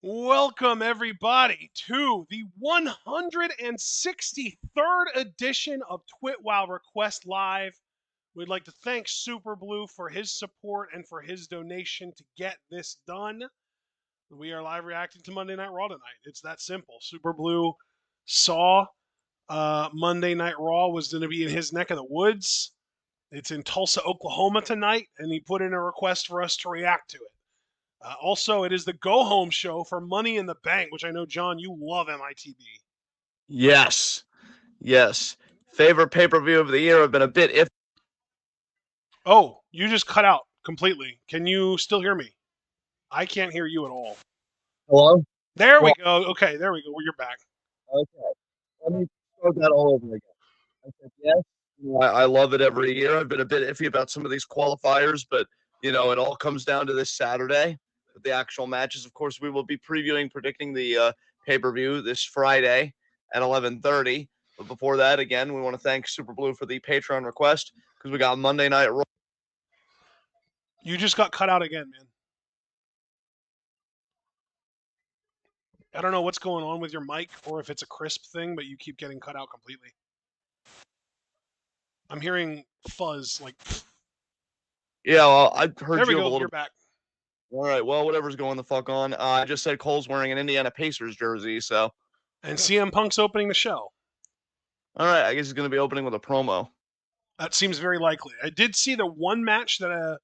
Welcome, everybody, to the 163rd edition of TWitWoW Request Live. We'd like to thank Super Blue for his support and for his donation to get this done. We are live reacting to Monday Night Raw tonight. It's that simple. Super Blue saw Monday Night Raw was going to be in his neck of the woods. It's in Tulsa, Oklahoma tonight, and he put in a request for us to react to it. Also, it is the go-home show for Money in the Bank, which I know, John, you love MITB. Yes. Favorite pay-per-view of the year. I've been a bit iffy. Oh, you just cut out completely. Can you still hear me? I can't hear you at all. Hello? There we go. Okay, there we go. You're back. Okay. Let me start that all over again. I said yes. I love it every year. I've been a bit iffy about some of these qualifiers, but it all comes down to this Saturday. The actual matches, of course, we will be predicting the pay-per-view this Friday at 11:30. But before that, again, we want to thank Super Blue for the Patreon request because we got Monday Night Raw. You just got cut out again, man. I don't know what's going on with your mic or if it's a crisp thing, but you keep getting cut out completely. I'm hearing fuzz like. Yeah, well, I heard There we you a go. little. You're back. All right, well, whatever's going the fuck on. I just said Cole's wearing an Indiana Pacers jersey, so. And CM Punk's opening the show. All right, I guess he's going to be opening with a promo. That seems very likely. I did see the one match that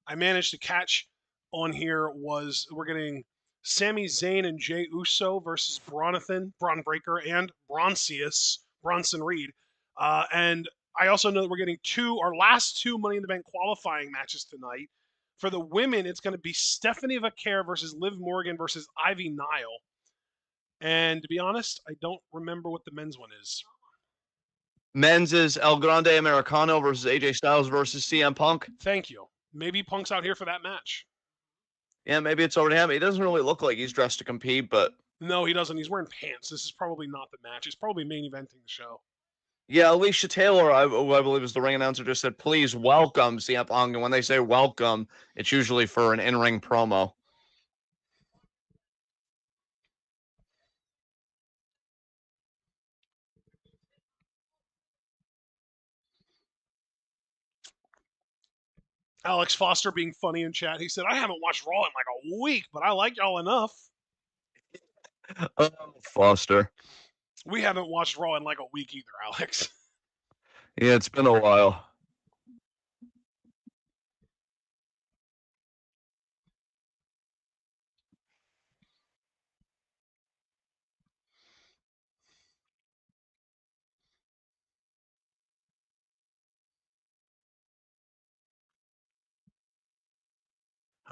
I managed to catch on here was we're getting Sami Zayn and Jey Uso versus Braun Breaker, and Bronson Reed. And I also know that we're getting our last two Money in the Bank qualifying matches tonight. For the women, it's going to be Stephanie Vaquer versus Liv Morgan versus Ivy Nile. And to be honest, I don't remember what the men's one is. Men's is El Grande Americano versus AJ Styles versus CM Punk. Thank you. Maybe Punk's out here for that match. Yeah, maybe it's already happening. He doesn't really look like he's dressed to compete, but. No, he doesn't. He's wearing pants. This is probably not the match. He's probably main eventing the show. Yeah, Alicia Taylor, I believe is the ring announcer, just said, please welcome CM Punk. And when they say welcome, it's usually for an in-ring promo. Alex Foster being funny in chat. He said, I haven't watched Raw in like a week, but I like y'all enough. Oh, Foster. We haven't watched Raw in like a week either, Alex. Yeah, it's been a while.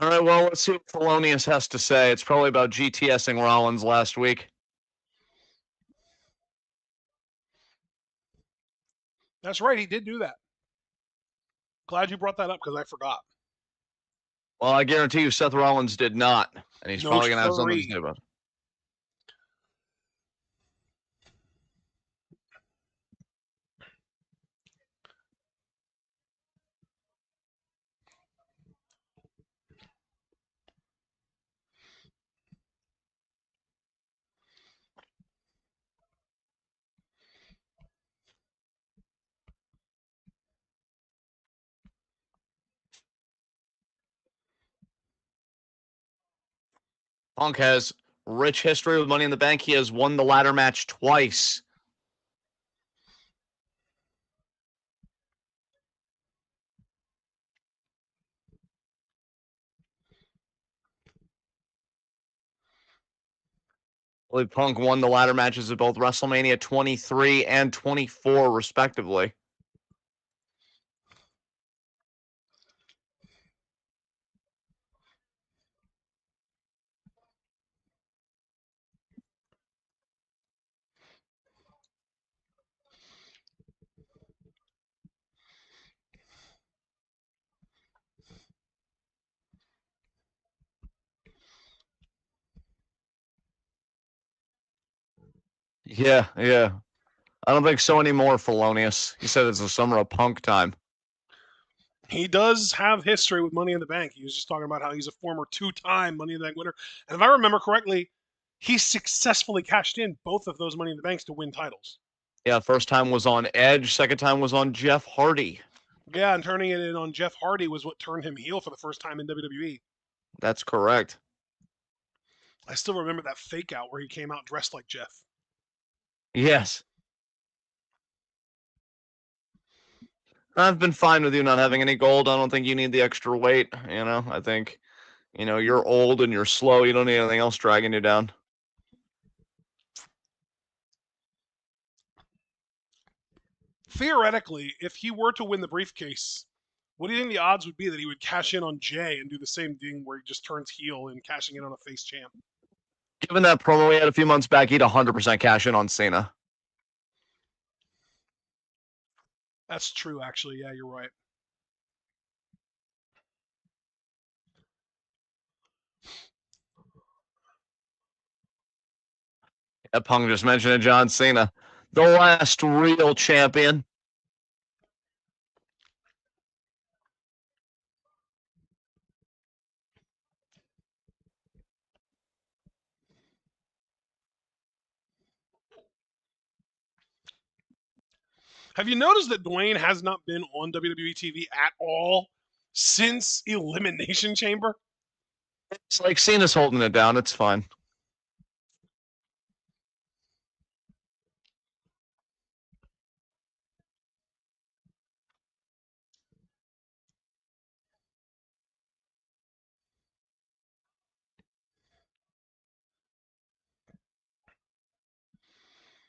All right, well, let's see what Thelonious has to say. It's probably about GTSing Rollins last week. That's right, he did do that. Glad you brought that up because I forgot. Well, I guarantee you Seth Rollins did not, and he's probably going to have something to say about it. Punk has rich history with Money in the Bank. He has won the ladder match twice. I believe Punk won the ladder matches at both WrestleMania 23 and 24, respectively. Yeah. I don't think so anymore, Thelonious. He said it's the summer of Punk time. He does have history with Money in the Bank. He was just talking about how he's a former two-time Money in the Bank winner. And if I remember correctly, he successfully cashed in both of those Money in the Banks to win titles. Yeah, first time was on Edge, second time was on Jeff Hardy. Yeah, and turning it in on Jeff Hardy was what turned him heel for the first time in WWE. That's correct. I still remember that fake out where he came out dressed like Jeff. Yes. I've been fine with you not having any gold. I don't think you need the extra weight. I think, you're old and you're slow. You don't need anything else dragging you down. Theoretically, if he were to win the briefcase, what do you think the odds would be that he would cash in on Jay and do the same thing where he just turns heel and cashing in on a face champ? Given that promo we had a few months back, he'd 100% cash in on Cena. That's true, actually. Yeah, you're right. Punk just mentioned it, John Cena, the last real champion. Have you noticed that Dwayne has not been on WWE TV at all since Elimination Chamber? It's like Cena's holding it down. It's fine.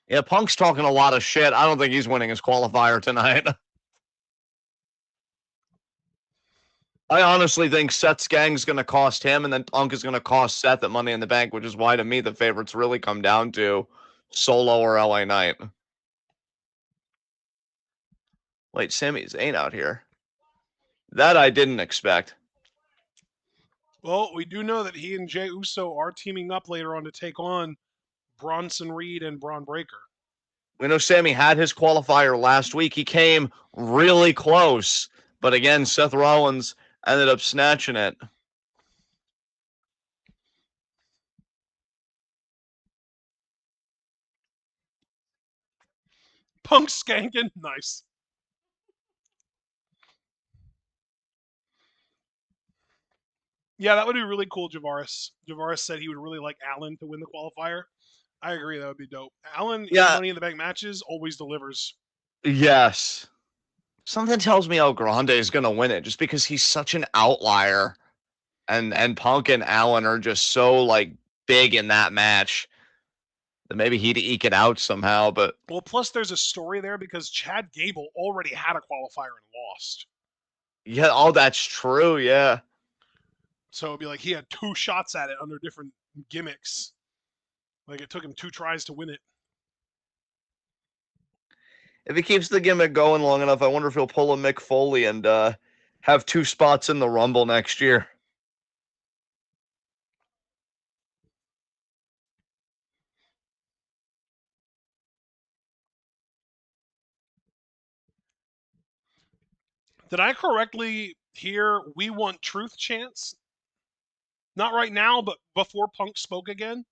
Yeah, Punk's talking a lot of shit. I don't think he's winning his qualifier tonight. I honestly think Seth's gang's going to cost him, and then Punk is going to cost Seth at Money in the Bank, which is why, to me, the favorites really come down to Solo or LA Knight. Wait, Sami Zayn out here. That I didn't expect. Well, we do know that he and Jey Uso are teaming up later on to take on Bronson Reed and Braun Breaker. We know Sami had his qualifier last week. He came really close, but again, Seth Rollins ended up snatching it. Punk skanking, nice. Yeah, that would be really cool, Javaris. Javaris said he would really like Allen to win the qualifier. I agree, that would be dope. Allen in Yeah. Money in the Bank matches always delivers. Yes. Something tells me El Grande is going to win it just because he's such an outlier. And Punk and Allen are just so like big in that match that maybe he'd eke it out somehow. But Well, plus there's a story there because Chad Gable already had a qualifier and lost. yeah, oh, that's true. Yeah. So it'd be like he had two shots at it under different gimmicks. Like it took him 2 tries to win it. If he keeps the gimmick going long enough, I wonder if he'll pull a Mick Foley and have 2 spots in the Rumble next year. Did I correctly hear we want truth chants? Not right now, but before Punk spoke again?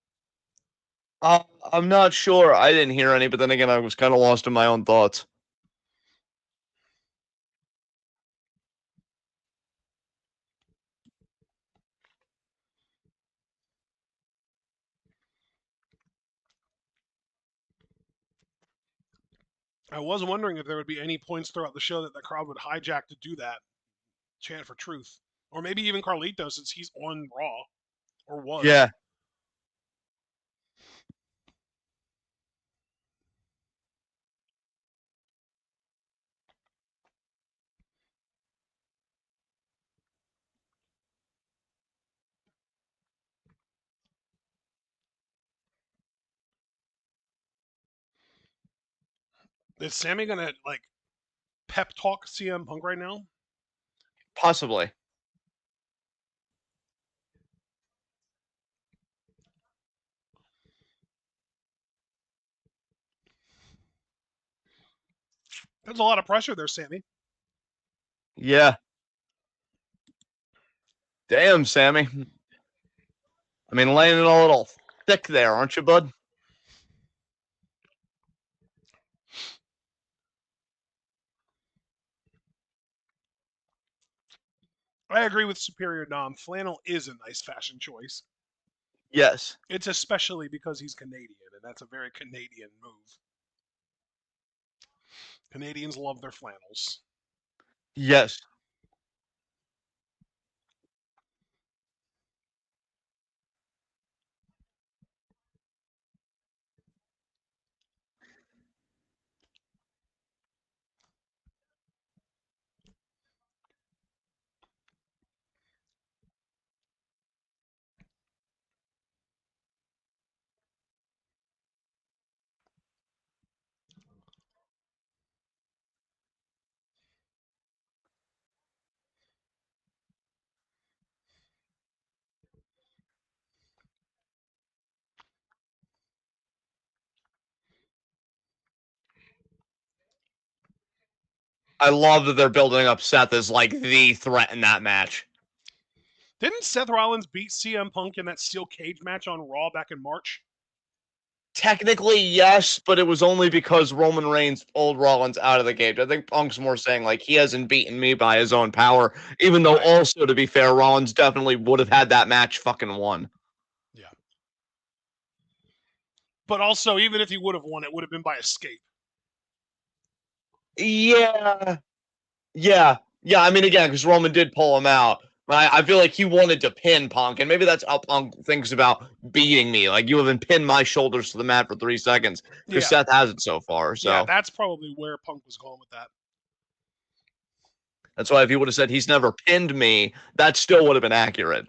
I'm not sure. I didn't hear any, but then again, I was kind of lost in my own thoughts. I was wondering if there would be any points throughout the show that the crowd would hijack to do that chant for truth. Or maybe even Carlito since he's on Raw. Or was. Yeah. Is Sammy gonna like pep talk CM Punk right now? Possibly. There's a lot of pressure there, Sammy. Yeah. Damn, Sammy. I mean, laying it a little thick there, aren't you, bud? I agree with Superior Dom. Flannel is a nice fashion choice. Yes. It's especially because he's Canadian, and that's a very Canadian move. Canadians love their flannels. Yes. I love that they're building up Seth as like the threat in that match. Didn't Seth Rollins beat CM Punk in that steel cage match on Raw back in March? Technically, yes, but it was only because Roman Reigns pulled Rollins out of the cage. I think Punk's more saying, like, he hasn't beaten me by his own power, even though Right. also, to be fair, Rollins definitely would have had that match fucking won. Yeah. But also, even if he would have won, it would have been by escape. Yeah. Yeah. Yeah, I mean, again, because Roman did pull him out. I feel like he wanted to pin Punk, and maybe that's how Punk thinks about beating me. Like, you haven't pinned my shoulders to the mat for 3 seconds, because Yeah. Seth hasn't so far, Yeah, so... that's probably where Punk was going with that. That's why if he would have said he's never pinned me, that still would have been accurate.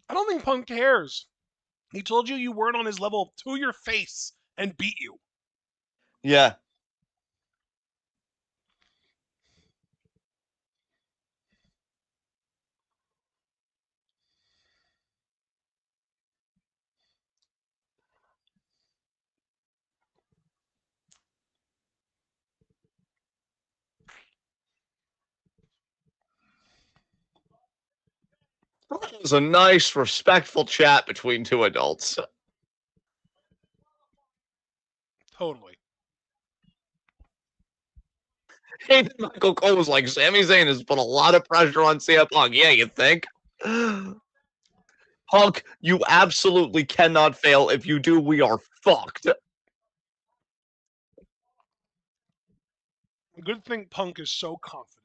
I don't think Punk cares. He told you weren't on his level to your face and beat you. Yeah. It was a nice, respectful chat between two adults. Totally. Hey, Michael Cole was like, Sami Zayn has put a lot of pressure on CM Punk. Yeah, you think? Punk, you absolutely cannot fail. If you do, we are fucked. Good thing Punk is so confident.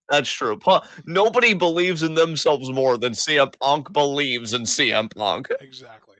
That's true. Nobody believes in themselves more than CM Punk believes in CM Punk. Exactly.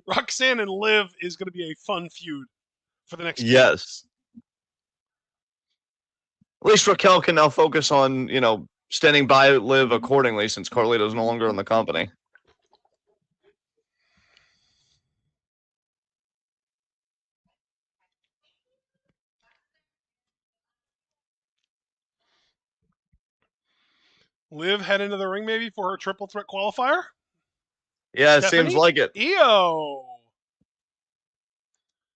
Roxanne and Liv is going to be a fun feud for the next few months. Yes. At least Raquel can now focus on, standing by Liv accordingly since Carlito's no longer in the company. Liv head into the ring maybe for her triple threat qualifier. Yeah, it seems Stephanie? like it. EO.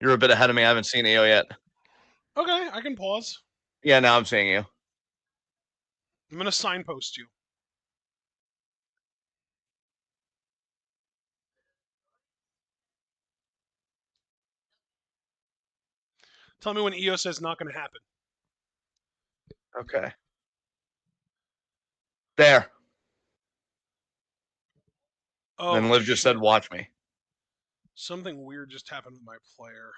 You're a bit ahead of me. I haven't seen EO yet. Okay, I can pause. Yeah, now I'm seeing you. I'm going to signpost you. Tell me when EO says not going to happen. Okay. There. Oh, Then Liv just said, shit. watch me. Something weird just happened with my player.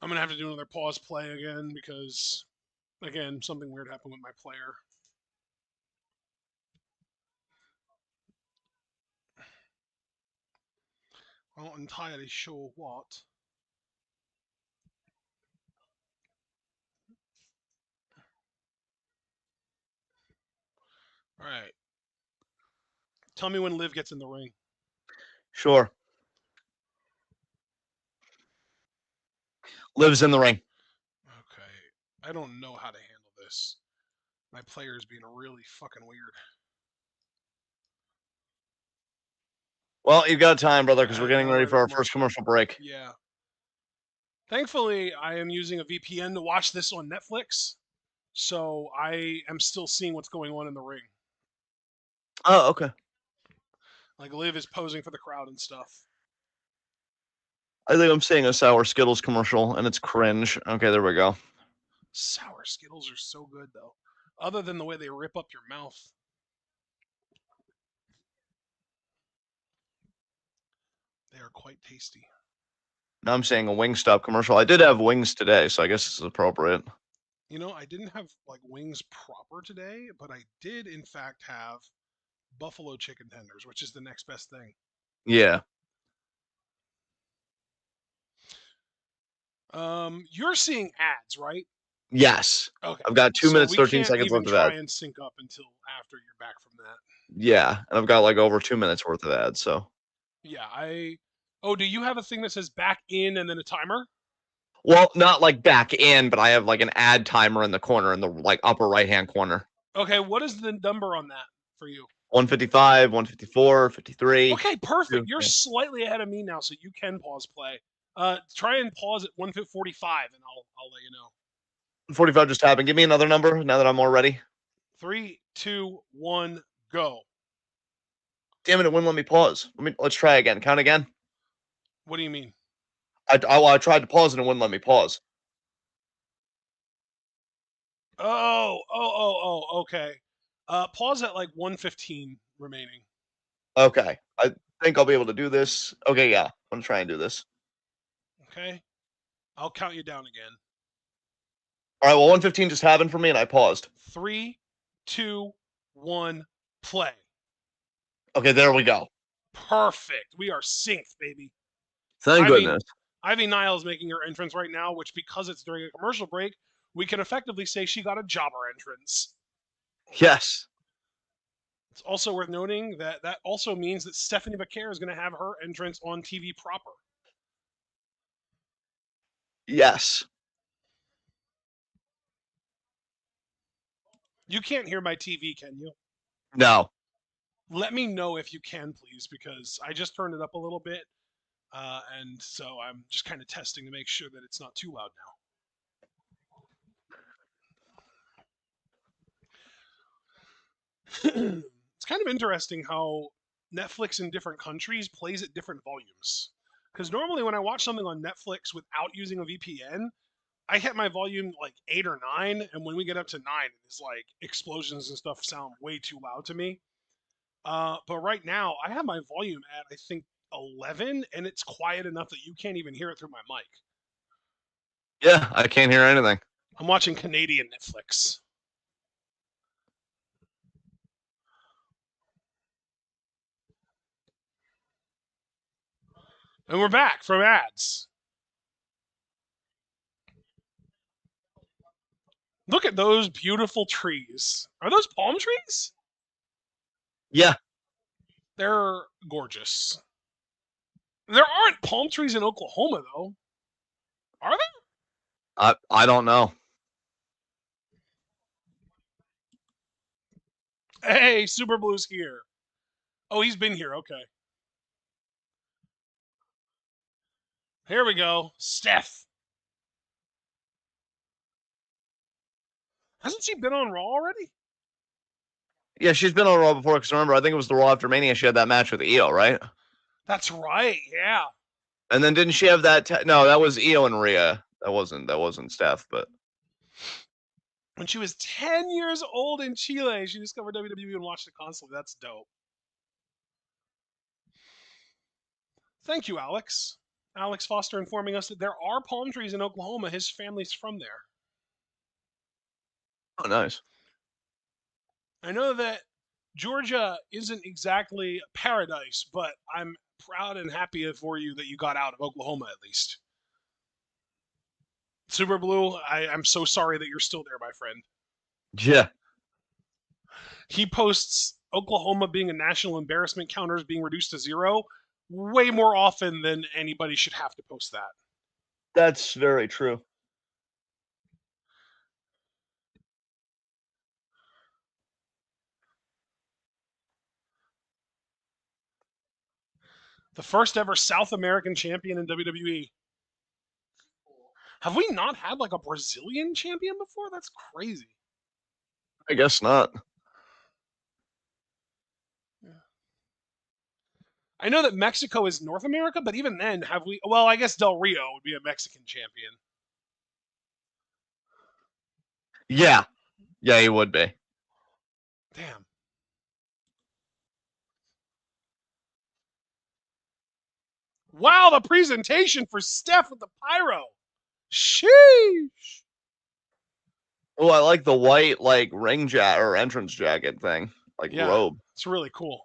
I'm gonna have to do another pause play again because, again, something weird happened with my player. I'm not entirely sure what. All right. Tell me when Liv gets in the ring. Sure. Lives in the ring. Okay. I don't know how to handle this. My player is being really fucking weird. Well, you've got time, brother, because we're I getting gotta ready write a for our first commercial break. Yeah. Thankfully, I am using a VPN to watch this on Netflix, so I am still seeing what's going on in the ring. Oh, okay. Like Liv is posing for the crowd and stuff. I think I'm seeing a Sour Skittles commercial, and it's cringe. Okay, there we go. Sour Skittles are so good, though. Other than the way they rip up your mouth. They are quite tasty. Now I'm seeing a Wingstop commercial. I did have wings today, so I guess this is appropriate. You know, I didn't have like wings proper today, but I did in fact have buffalo chicken tenders, which is the next best thing. Yeah. You're seeing ads, right? Yes. Okay. I've got 2 So minutes, we 13 can't seconds even worth of try ads. and sync up until after you're back from that. Yeah, and I've got like over 2 minutes worth of ads, so. Yeah, Oh, do you have a thing that says back in and then a timer? Well, not like back in, but I have like an ad timer in the corner in the like upper right-hand corner. Okay, what is the number on that for you? 155, 154, 53. Okay, perfect. You're Yeah. slightly ahead of me now, so you can pause play. Try and pause at 1:45, and I'll let you know. 45 just happened. Give me another number now that I'm all ready. 3, 2, 1, go. Damn it wouldn't let me pause. Let's try again. Count again. What do you mean? I tried to pause and it wouldn't let me pause. Okay. Pause at like 1:15 remaining. Okay. I think I'll be able to do this. Okay, yeah. I'm gonna try and do this. Okay. I'll count you down again. All right, well, 115 just happened for me and I paused. 3, 2, 1, play. Okay, there we go. Perfect. We are synced, baby. Thank Ivy goodness. Ivy Niles making her entrance right now, which because it's during a commercial break, we can effectively say she got a jobber entrance. Yes. It's also worth noting that that also means that Stephanie McCare is going to have her entrance on TV proper. Yes. You can't hear my TV, can you? No. Let me know if you can, please, because I just turned it up a little bit, and so I'm just kind of testing to make sure that it's not too loud now. It's kind of interesting how Netflix in different countries plays at different volumes. Because normally when I watch something on Netflix without using a VPN, I hit my volume like 8 or 9, and when we get up to 9, it's like explosions and stuff sound way too loud to me. But right now, I have my volume at I think 11, and it's quiet enough that you can't even hear it through my mic. Yeah, I can't hear anything. I'm watching Canadian Netflix. And we're back from ads. Look at those beautiful trees. Are those palm trees? Yeah. They're gorgeous. There aren't palm trees in Oklahoma, though. Are I don't know. there? Hey, Super Blue's here. Oh, he's been here. Okay. Here we go. Steph. Hasn't she been on Raw already? Yeah, she's been on Raw before because remember, I think it was the Raw after Mania. She had that match with Io, right? That's right. Yeah. And then didn't she have that? No, that was Io and Rhea. That wasn't Steph, but When she was 10 years old in Chile, she discovered WWE and watched it constantly. That's dope. Thank you, Alex. Alex Foster informing us that there are palm trees in Oklahoma. His family's from there. Oh, nice. I know that Georgia isn't exactly paradise, but I'm proud and happy for you that you got out of Oklahoma at least. Super Blue, I'm so sorry that you're still there, my friend. Yeah. He posts Oklahoma being a national embarrassment, counters being reduced to 0 way more often than anybody should have to post that. That's very true. The first ever South American champion in WWE. Have we not had like a Brazilian champion before? That's crazy. I guess not. I know that Mexico is North America, but even then, have we? Well, I guess Del Rio would be a Mexican champion. Yeah. Yeah, he would be. Damn. Wow, the presentation for Steph with the pyro. Sheesh. Oh, I like the white like ring jacket or entrance jacket thing, like Yeah, robe. it's really cool.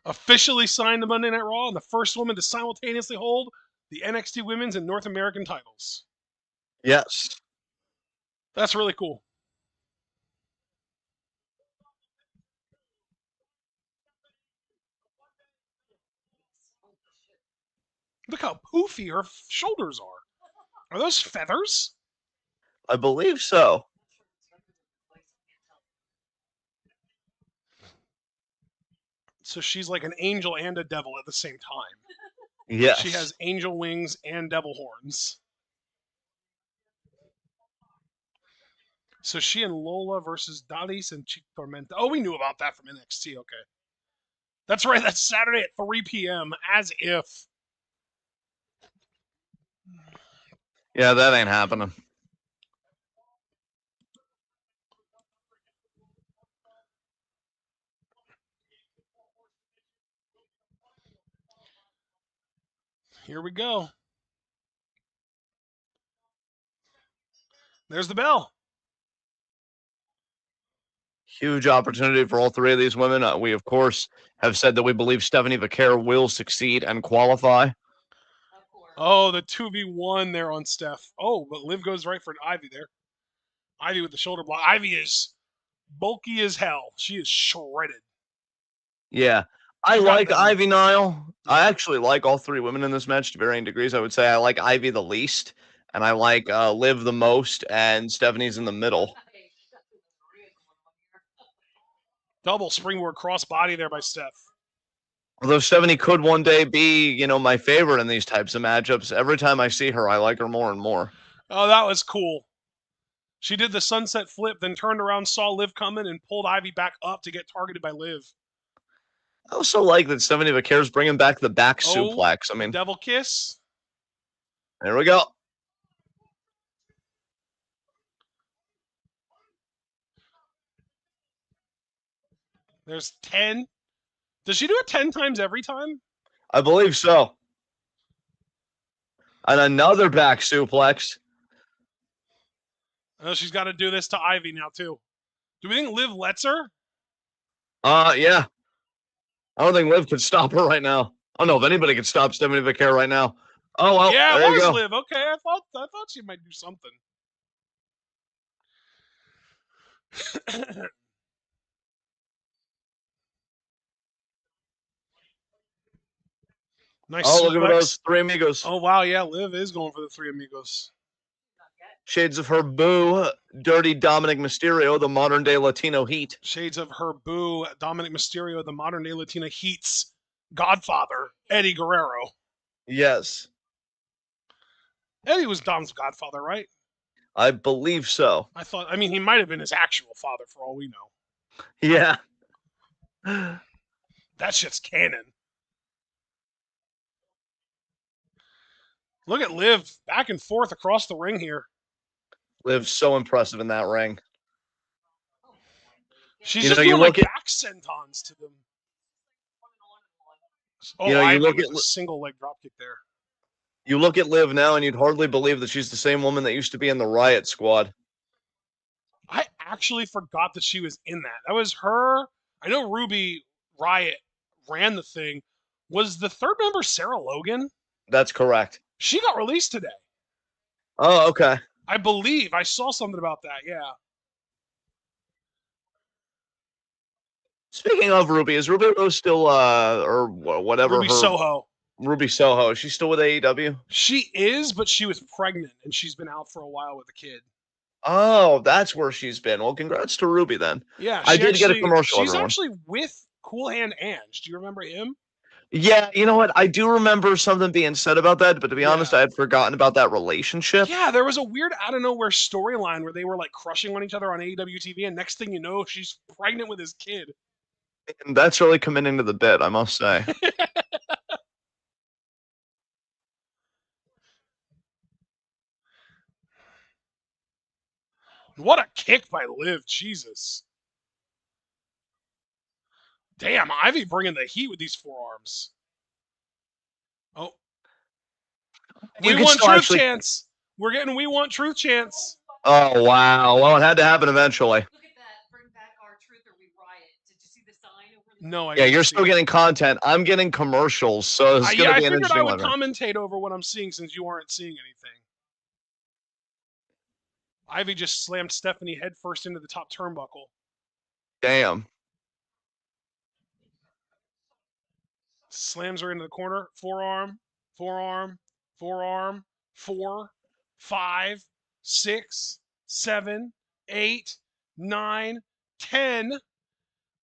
Officially signed to Monday Night Raw and the first woman to simultaneously hold the NXT Women's and North American titles. Yes. That's really cool. Look how poofy her shoulders are. Are those feathers? I believe so. So she's like an angel and a devil at the same time. Yes. She has angel wings and devil horns. So she and Lola versus Dalis and Chic Tormenta. Oh, we knew about that from NXT. Okay. That's right. That's Saturday at 3 p.m. As if. Yeah, that ain't happening. Here we go. There's the bell. Huge opportunity for all three of these women. We, of course, have said that we believe Stephanie Vaquer will succeed and qualify. Oh, the 2v1 there on Steph. Oh, but Liv goes right for an Ivy there. Ivy with the shoulder block. Ivy is bulky as hell. She is shredded. Yeah. I You got like them. Ivy Nile. I actually like all three women in this match to varying degrees. I would say I like Ivy the least, and I like Liv the most, and Stephanie's in the middle. Double springboard crossbody there by Steph. Although Stephanie could one day be, my favorite in these types of matchups. Every time I see her, I like her more and more. Oh, that was cool. She did the sunset flip, then turned around, saw Liv coming, and pulled Ivy back up to get targeted by Liv. I also like that Stephanie Vaquer's bringing back the back Oh, suplex. the devil kiss. There we go. There's 10. Does she do it 10 times every time? I believe so. And another back suplex. Oh, she's got to do this to Ivy now, too. Do we think Liv lets her? Yeah. I don't think Liv could stop her right now. I don't know if anybody could stop Stephanie Vaquer right now. Oh, well, Yeah, there it you was go. Liv. Okay, I thought she might do something. Nice Oh, suplex. look at those three amigos. Oh, wow, yeah, Liv is going for the three amigos. Shades of her boo, dirty Dominic Mysterio, the modern day Latino Heat. Shades of her boo, Dominic Mysterio, the modern day Latina Heat's godfather, Eddie Guerrero. Yes. Eddie was Dom's godfather, right? I believe so. I mean, he might have been his actual father for all we know. Yeah. That shit's canon. Look at Liv back and forth across the ring here. Liv's so impressive in that ring. She's You know, just you doing like look at back sentons to them. you Oh, know, Ivy with a single leg dropkick there. you look at Liv now, and you'd hardly believe that she's the same woman that used to be in the Riot Squad. I actually forgot that she was in that. That was her. I know Ruby Riot ran the thing. Was the third member Sarah Logan? That's correct. She got released today. Oh, okay. I believe I saw something about that. Yeah. Speaking of Ruby, is Ruby Rose still or whatever Ruby her Soho. Ruby Soho? Is she still with AEW? She is, but she was pregnant and she's been out for a while with a kid. Oh, that's where she's been. Well, congrats to Ruby then. Yeah, I did get a commercial, she's everyone. actually with Cool Hand Ange. Do you remember him? Yeah, you know what? I do remember something being said about that, but to be honest, Yeah. I had forgotten about that relationship. Yeah, there was a weird out of nowhere storyline where they were like crushing on each other on AEW TV, and next thing you know, she's pregnant with his kid. And that's really committing to the bit, I must say. What a kick by Liv, Jesus. Damn, Ivy bringing the heat with these forearms. Oh, You we could want still truth actually. chance. We're getting we want truth chance. Oh wow! Well, it had to happen eventually. Look at that. Bring back our truth or we riot. Did you see the sign over there? No, I Yeah, didn't you're see still it. getting content. I'm getting commercials, so it's going Yeah, to I be an figured I interesting would one. commentate over what I'm seeing since you aren't seeing anything. Ivy just slammed Stephanie headfirst into the top turnbuckle. Damn. Slams her into the corner. Forearm, forearm, forearm. 4, 5, 6, 7, 8, 9, 10.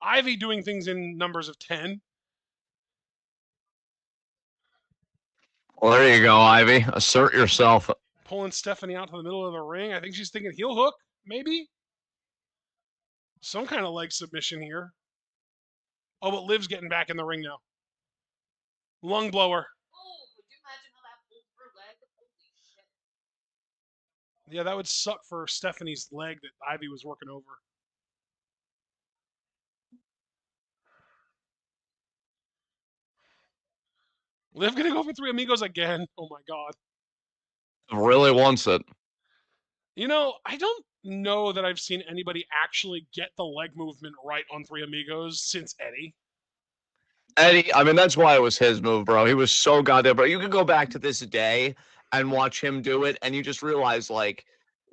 Ivy doing things in numbers of 10. Well, there you go, Ivy. Assert yourself. Pulling Stephanie out to the middle of the ring. I think she's thinking heel hook, maybe? Some kind of leg submission here. Oh, but Liv's getting back in the ring now. Lung blower. Oh, would you imagine how that pulled her leg? Holy shit. Yeah, that would suck for Stephanie's leg that Ivy was working over. Liv gonna go for three amigos again. Oh my god. Really wants it. You know, I don't know that I've seen anybody actually get the leg movement right on Three Amigos since Eddie. Eddie, I mean, that's why it was his move, bro. He was so goddamn, bro. You could go back to this day and watch him do it, and you just realize, like,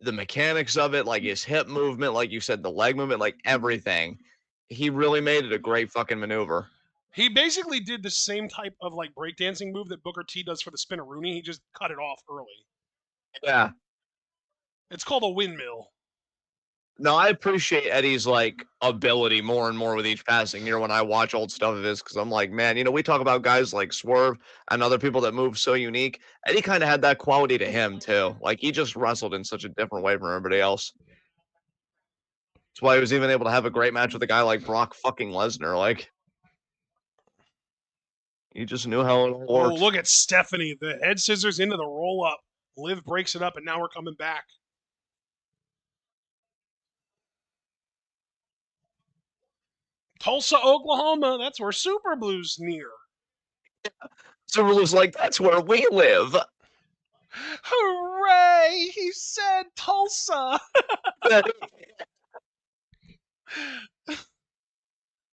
the mechanics of it, like his hip movement, like you said, the leg movement, like everything. He really made it a great fucking maneuver. He basically did the same type of like breakdancing move that Booker T does for the Spinaroonie. He just cut it off early. Yeah. It's called a windmill. No, I appreciate Eddie's like ability more and more with each passing year when I watch old stuff of his because I'm like, man, you know, we talk about guys like Swerve and other people that move so unique. Eddie kind of had that quality to him too. Like he just wrestled in such a different way from everybody else. That's why he was even able to have a great match with a guy like Brock fucking Lesnar. Like he just knew how it all Oh, worked. look at Stephanie. The head scissors into the roll up. Liv breaks it up, and now we're coming back. Tulsa, Oklahoma. That's where Super Blue's near. Super was like, that's where we live. Hooray! He said Tulsa.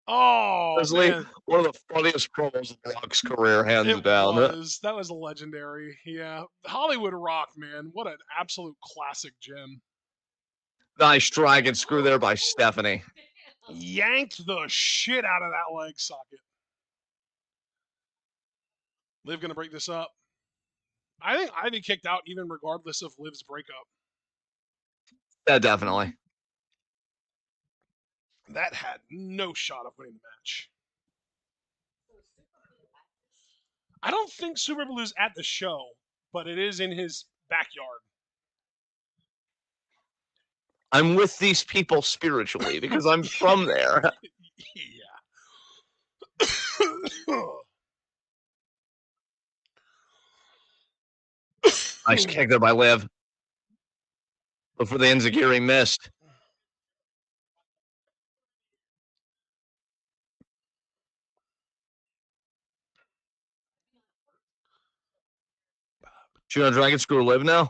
Oh Honestly, man, one of the funniest promos of Brock's career, hands it down. was. That was legendary. Yeah, Hollywood Rock, man. What an absolute classic gem. Nice dragon screw there by Stephanie. Yanked the shit out of that leg socket. Liv gonna break this up. I think Ivy kicked out even regardless of Liv's breakup. Yeah, definitely. That had no shot of winning the match. I don't think Super Blue's at the show, but it is in his backyard. I'm with these people spiritually because I'm from there. Yeah. Nice kick there by Liv. But for the Enziguri missed. She gonna Dragon Screw Liv now?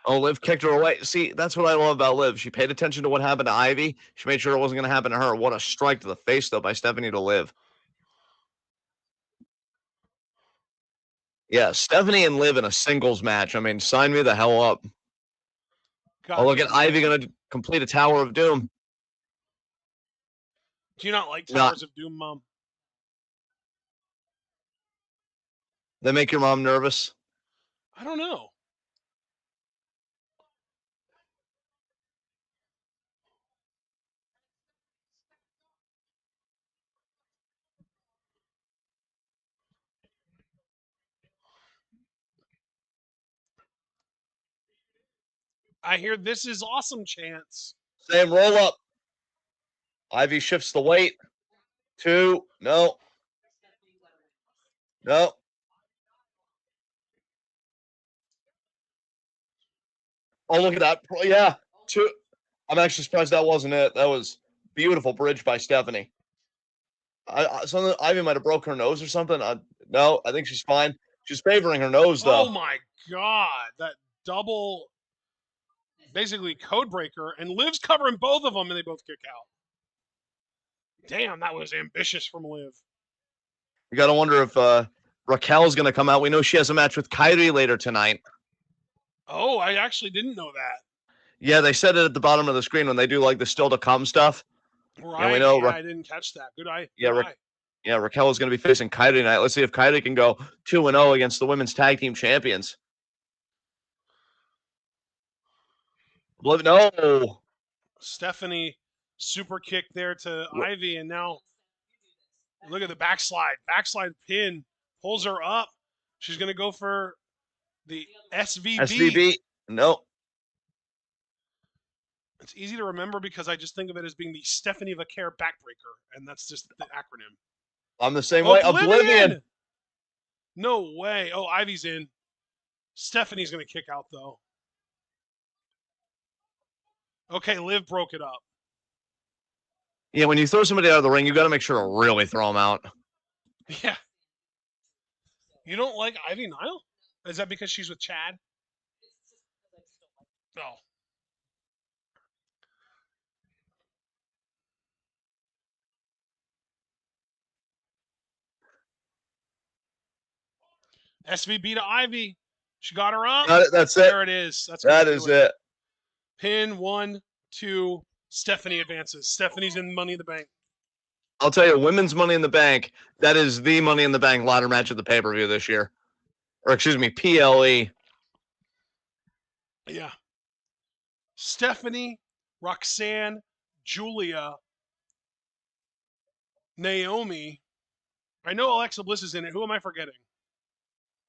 Oh, Liv kicked her away. See, that's what I love about Liv. She paid attention to what happened to Ivy. She made sure it wasn't going to happen to her. What a strike to the face, though, by Stephanie to Liv. Yeah, Stephanie and Liv in a singles match. I mean, sign me the hell up. God, oh, look at Ivy going to complete a Tower of Doom. Do you not like Towers of Doom, Mom? They make your mom nervous? I don't know. I hear this is awesome chance. Same roll up. Ivy shifts the weight. 2. No. No. Oh, look at that. Yeah. 2. I'm actually surprised that wasn't it. That was beautiful bridge by Stephanie. Ivy might have broke her nose or something. No, I think she's fine. She's favoring her nose, though. Oh, my God. That double, basically, code breaker. And Liv's covering both of them, and they both kick out. Damn, that was ambitious from Liv. You got to wonder if Raquel's going to come out. We know she has a match with Kyrie later tonight. Oh, I actually didn't know that. Yeah, they said it at the bottom of the screen when they do like the still to come stuff. Right. And we know I didn't catch that. Good eye. Yeah, Good eye. Yeah, Raquel is going to be facing Kyrie tonight. Let's see if Kyrie can go 2-0 against the women's tag team champions. No. Stephanie super kick there to Ivy, and now look at the backslide. Backslide pin pulls her up. She's going to go for the SVB. SVB. No. It's easy to remember because I just think of it as being the Stephanie Vaquer backbreaker, and that's just the acronym. I'm the same way. Oblivion. No way. Oh, Ivy's in. Stephanie's going to kick out, though. Okay, Liv broke it up. Yeah, when you throw somebody out of the ring, you got to make sure to really throw them out. Yeah. You don't like Ivy Nile? Is that because she's with Chad? No. SVB to Ivy. She got her up. That's it. There it is. That is it. Pin 1, 2. Stephanie advances. Stephanie's in Money in the Bank. I'll tell you, women's Money in the Bank, that is the Money in the Bank ladder match of the pay-per-view this year. Or, excuse me, PLE. Yeah. Stephanie, Roxanne, Julia, Naomi. I know Alexa Bliss is in it. Who am I forgetting?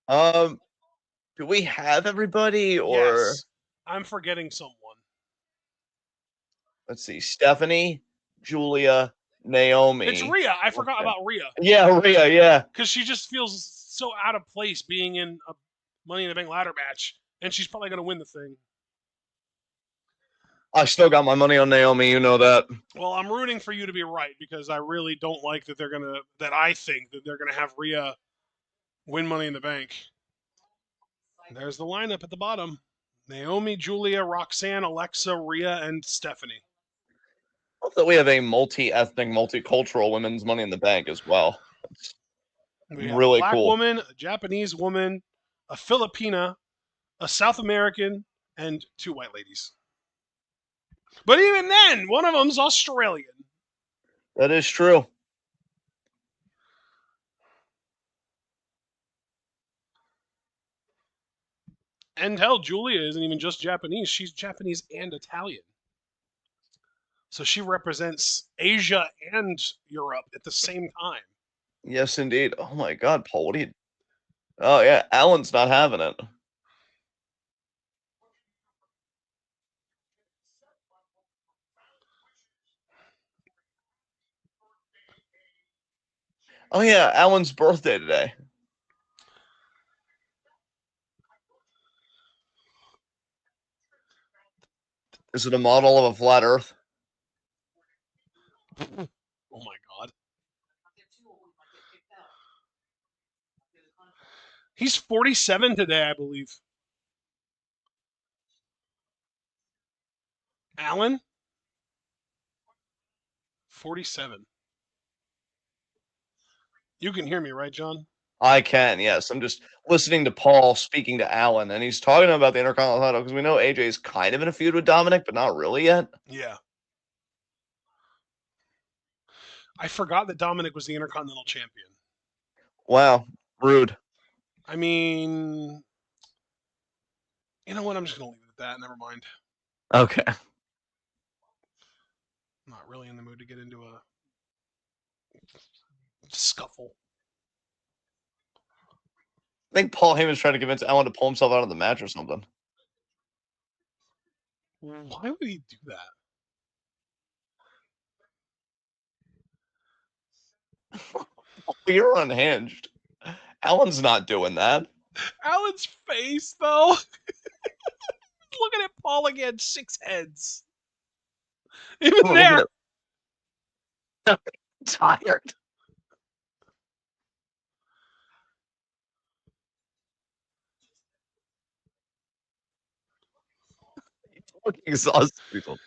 Do we have everybody, or yes, I'm forgetting someone? Let's see. Stephanie, Julia, Naomi. It's Rhea. I forgot about Rhea. Yeah, Rhea, yeah. Because she just feels so out of place being in a Money in the Bank ladder match, and she's probably going to win the thing. I still got my money on Naomi, you know that. Well, I'm rooting for you to be right because I really don't like that I think that they're gonna have Rhea win Money in the Bank. There's the lineup at the bottom. Naomi, Julia, Roxanne, Alexa, Rhea, and Stephanie. I hope that we have a multi-ethnic, multicultural women's Money in the Bank as well. It's really a black cool. Woman, a Japanese woman, a Filipina, a South American, and 2 white ladies. But even then, one of them's Australian. That is true. And hell, Julia isn't even just Japanese. She's Japanese and Italian. So she represents Asia and Europe at the same time. Yes, indeed. Oh, my God, Paul, what are you... Oh, yeah, Alan's not having it. Oh, yeah, Alan's birthday today. Is it a model of a flat Earth? Oh my God. He's 47 today, I believe. Alan? 47. You can hear me, right, John? I can, yes. I'm just listening to Paul speaking to Alan, and he's talking about the Intercontinental title because we know AJ's kind of in a feud with Dominic, but not really yet. Yeah. I forgot that Dominic was the Intercontinental Champion. Wow, rude. I mean, you know what? I'm just going to leave it at that. Never mind. Okay. I'm not really in the mood to get into a scuffle. I think Paul Heyman's trying to convince Alan to pull himself out of the match or something. Why would he do that? You're unhinged. Alan's not doing that. Alan's face, though. Looking at Paul again, 6 heads. Even Oh, there. look at him. Tired. Fucking exhausted people.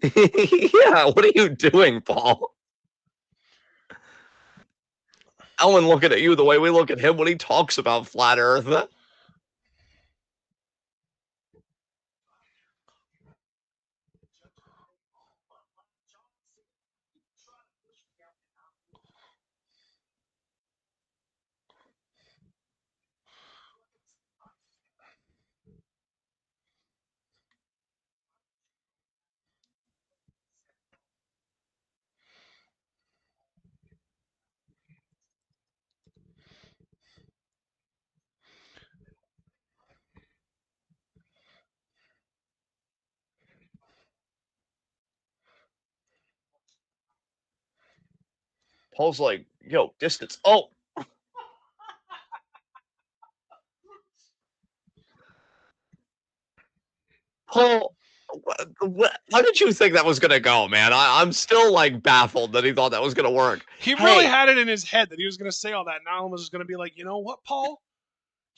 Yeah, what are you doing, Paul? Alan looking at you the way we look at him when he talks about flat Earth. Paul's like, yo, distance. Oh. Paul, how did you think that was going to go, man? I'm still like baffled that he thought that was going to work. He Hey, really had it in his head that he was going to say all that. And Alan was just going to be like, you know what, Paul?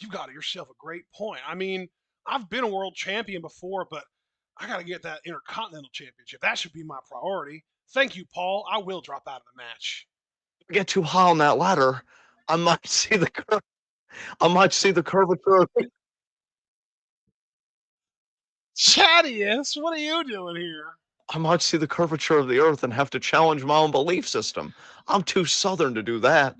You got yourself a great point. I mean, I've been a world champion before, but I got to get that Intercontinental Championship. That should be my priority. Thank you, Paul. I will drop out of the match. get too high on that ladder, I might see the I might see the curvature. Chadius, what are you doing here? I might see the curvature of the earth and have to challenge my own belief system. I'm too southern to do that.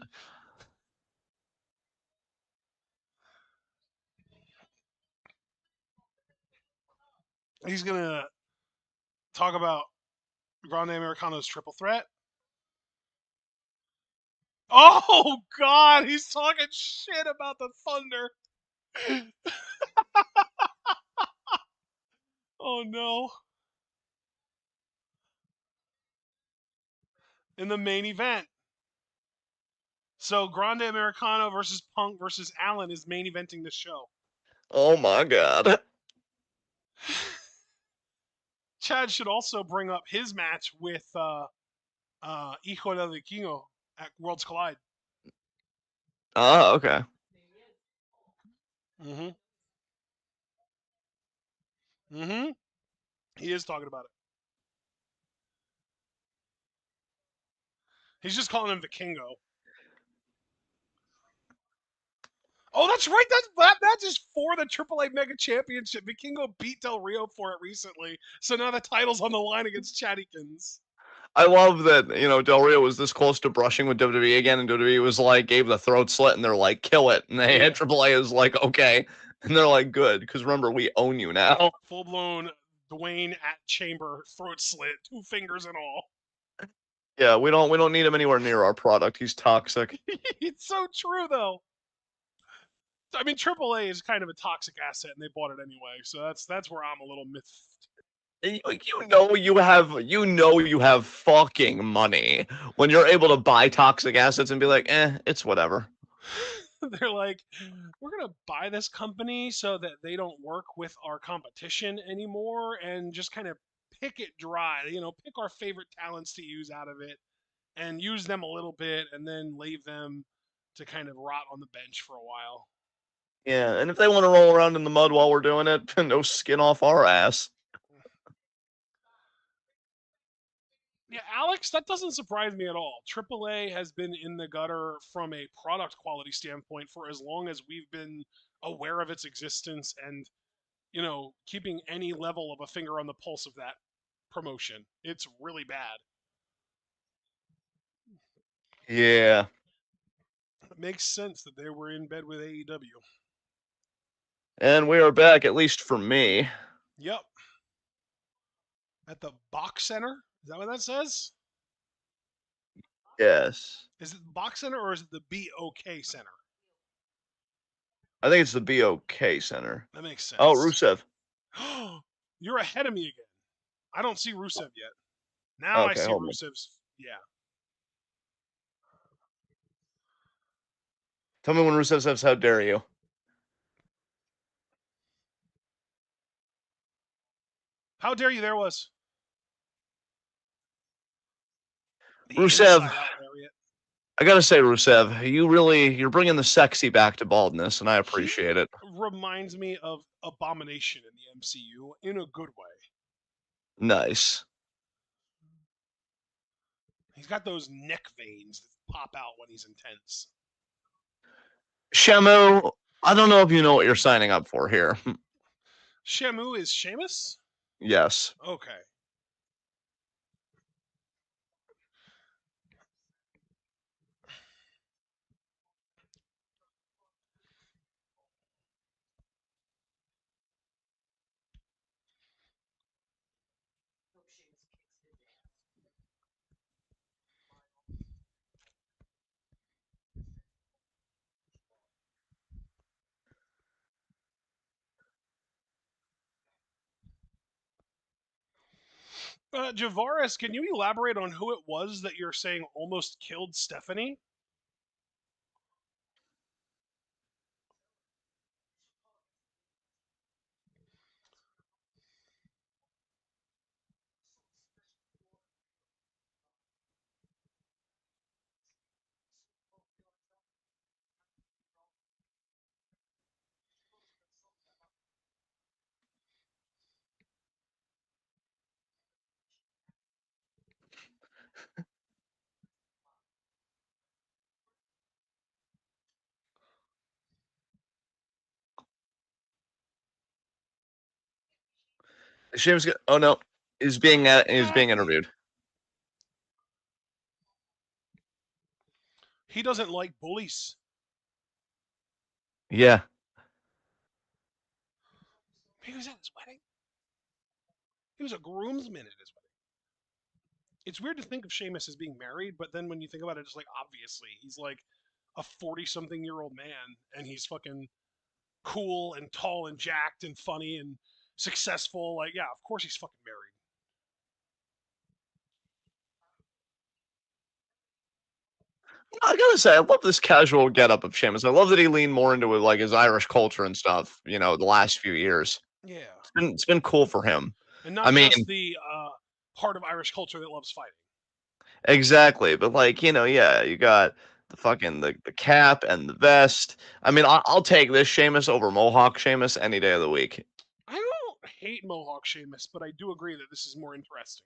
He's going to talk about Grande Americano's triple threat. Oh, God. He's talking shit about the Thunder. Oh, no. In the main event. So Grande Americano versus Punk versus Allen is main eventing the show. Oh my god. Chad should also bring up his match with Hijo del Vikingo at Worlds Collide. Oh, okay. Mm-hmm. Mm-hmm. He is talking about it. He's just calling him Vikingo. Oh, that's right. That match is for the AAA Mega Championship. Vikingo beat Del Rio for it recently, so now the title's on the line against Chaddykins. I love that, Del Rio was this close to brushing with WWE again, and WWE was like, gave the throat slit, and they're like, kill it. And they had AAA is like, okay. And they're like, good, because remember, we own you now. Full blown Dwayne at Chamber throat slit, 2 fingers and all. Yeah, we don't need him anywhere near our product. He's toxic. It's so true though. I mean, AAA is kind of a toxic asset, and they bought it anyway. So that's where I'm a little miffed. You have fucking money when you're able to buy toxic assets and be like, it's whatever. They're like, we're gonna buy this company so that they don't work with our competition anymore, and just kind of pick it dry. Pick our favorite talents to use out of it, and use them a little bit, and then leave them to kind of rot on the bench for a while. Yeah, and if they want to roll around in the mud while we're doing it, no skin off our ass. Yeah, Alex, that doesn't surprise me at all. AAA has been in the gutter from a product quality standpoint for as long as we've been aware of its existence, and keeping any level of a finger on the pulse of that promotion. It's really bad. Yeah. It makes sense that they were in bed with AEW. And we are back, at least for me. Yep. At the Box Center? Is that what that says? Yes. Is it the Box Center or is it the BOK Center? I think it's the BOK Center. That makes Oh, sense. Rusev. You're ahead of me again. I don't see Rusev yet. Now I Okay, see hold on. Rusev's. Yeah. Tell me when Rusev says, how dare you? How dare you? There was the Rusev, inside out Lariat. I gotta say, Rusev, you're bringing the sexy back to baldness, and I He appreciate it. reminds me of Abomination in the MCU in a good way. Nice. He's got those neck veins that pop out when he's intense. Shamu, I don't know if you know what you're signing up for here. Shamu is Sheamus? Yes. Okay. Javaris, can you elaborate on who it was that you're saying almost killed Stephanie? Shamu's. Oh no, is being interviewed. He doesn't like bullies. Yeah. He was at his wedding. He was a groomsman at his wedding. It's weird to think of Sheamus as being married, but then when you think about it, it's like obviously he's like a 40-something-year-old man, and he's fucking cool and tall and jacked and funny and successful. Like, yeah, of course he's fucking married. I gotta say, I love this casual getup of Sheamus. I love that he leaned more into like his Irish culture and stuff. The last few years, Yeah, it's been cool for him. and I not mean, just the part of Irish culture that loves fighting. exactly. But like, yeah, you got the cap and the vest. I mean, I'll take this Sheamus over Mohawk Sheamus any day of the week. I don't hate Mohawk Sheamus, but I do agree that this is more interesting.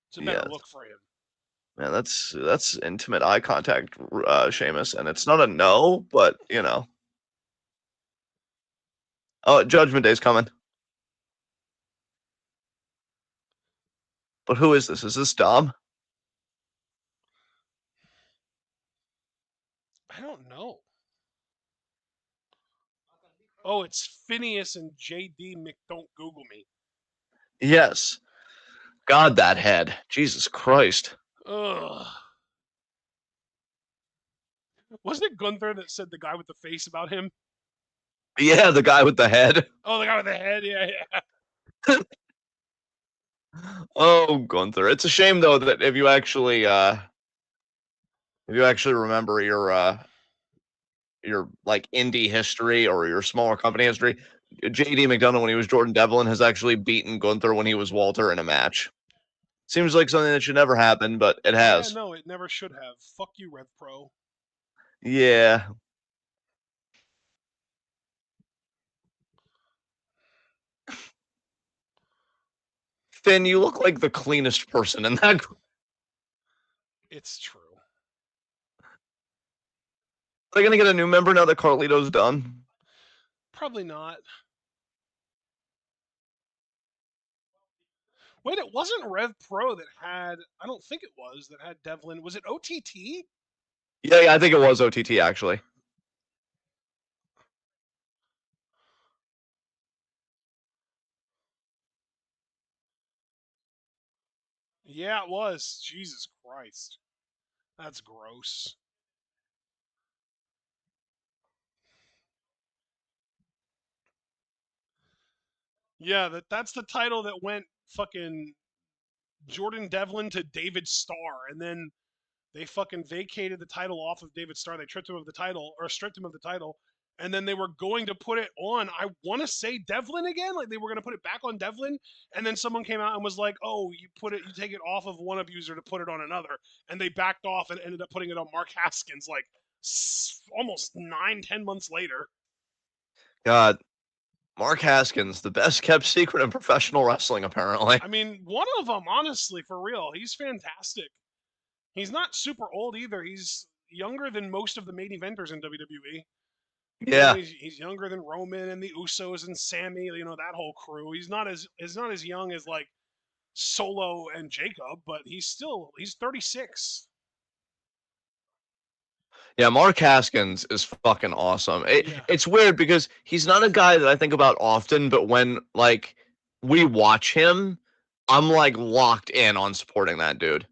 It's a better Yes, look for him. man, that's intimate eye contact, Sheamus, and it's not a no, but Oh, Judgment Day's coming. But who is this? Is this Dom? I don't know. Oh, it's Phineas and JD McDon't Google me. Yes. God, that head. Jesus Christ. Ugh. Wasn't it Gunther that said the guy with the face about him? Yeah, the guy with the head. Oh, the guy with the head. Yeah, yeah. Oh, Gunther. It's a shame though that if you actually remember your like indie history or your smaller company history, JD McDonough when he was Jordan Devlin has actually beaten Gunther when he was Walter in a match. Seems like something that should never happen, but it Yeah, has. no, it never should have. Fuck you, Rev Pro. Yeah. Finn, you look like the cleanest person in that group. It's true. Are they gonna get a new member now that Carlito's done? Probably not. Wait, it wasn't Rev Pro that had. I don't think it was that had Devlin. Was it OTT? Yeah, I think it was OTT actually. Yeah, it was. Jesus Christ. That's gross. Yeah, that's the title that went fucking Jordan Devlin to David Starr, and then they fucking vacated the title off of David Starr. They stripped him of the title, or stripped him of the title, and then they were going to put it on. I want to say Devlin again, like they were going to put it back on Devlin, and then someone came out and was like, "Oh, you take it off of one abuser to put it on another," and they backed off and ended up putting it on Mark Haskins, like almost 9-10 months later. God, Mark Haskins, the best kept secret in professional wrestling, apparently. I mean, one of them, honestly, for real, he's fantastic. He's not super old either. He's younger than most of the main eventers in WWE. You know, Yeah. he's younger than Roman and the Usos and Sammy. You know that whole crew. He's not as young as like Solo and Jacob, but he's 36. Yeah, Mark Haskins is fucking awesome. Yeah. It's weird because he's not a guy that I think about often, but when like we watch him, I'm like locked in on supporting that dude.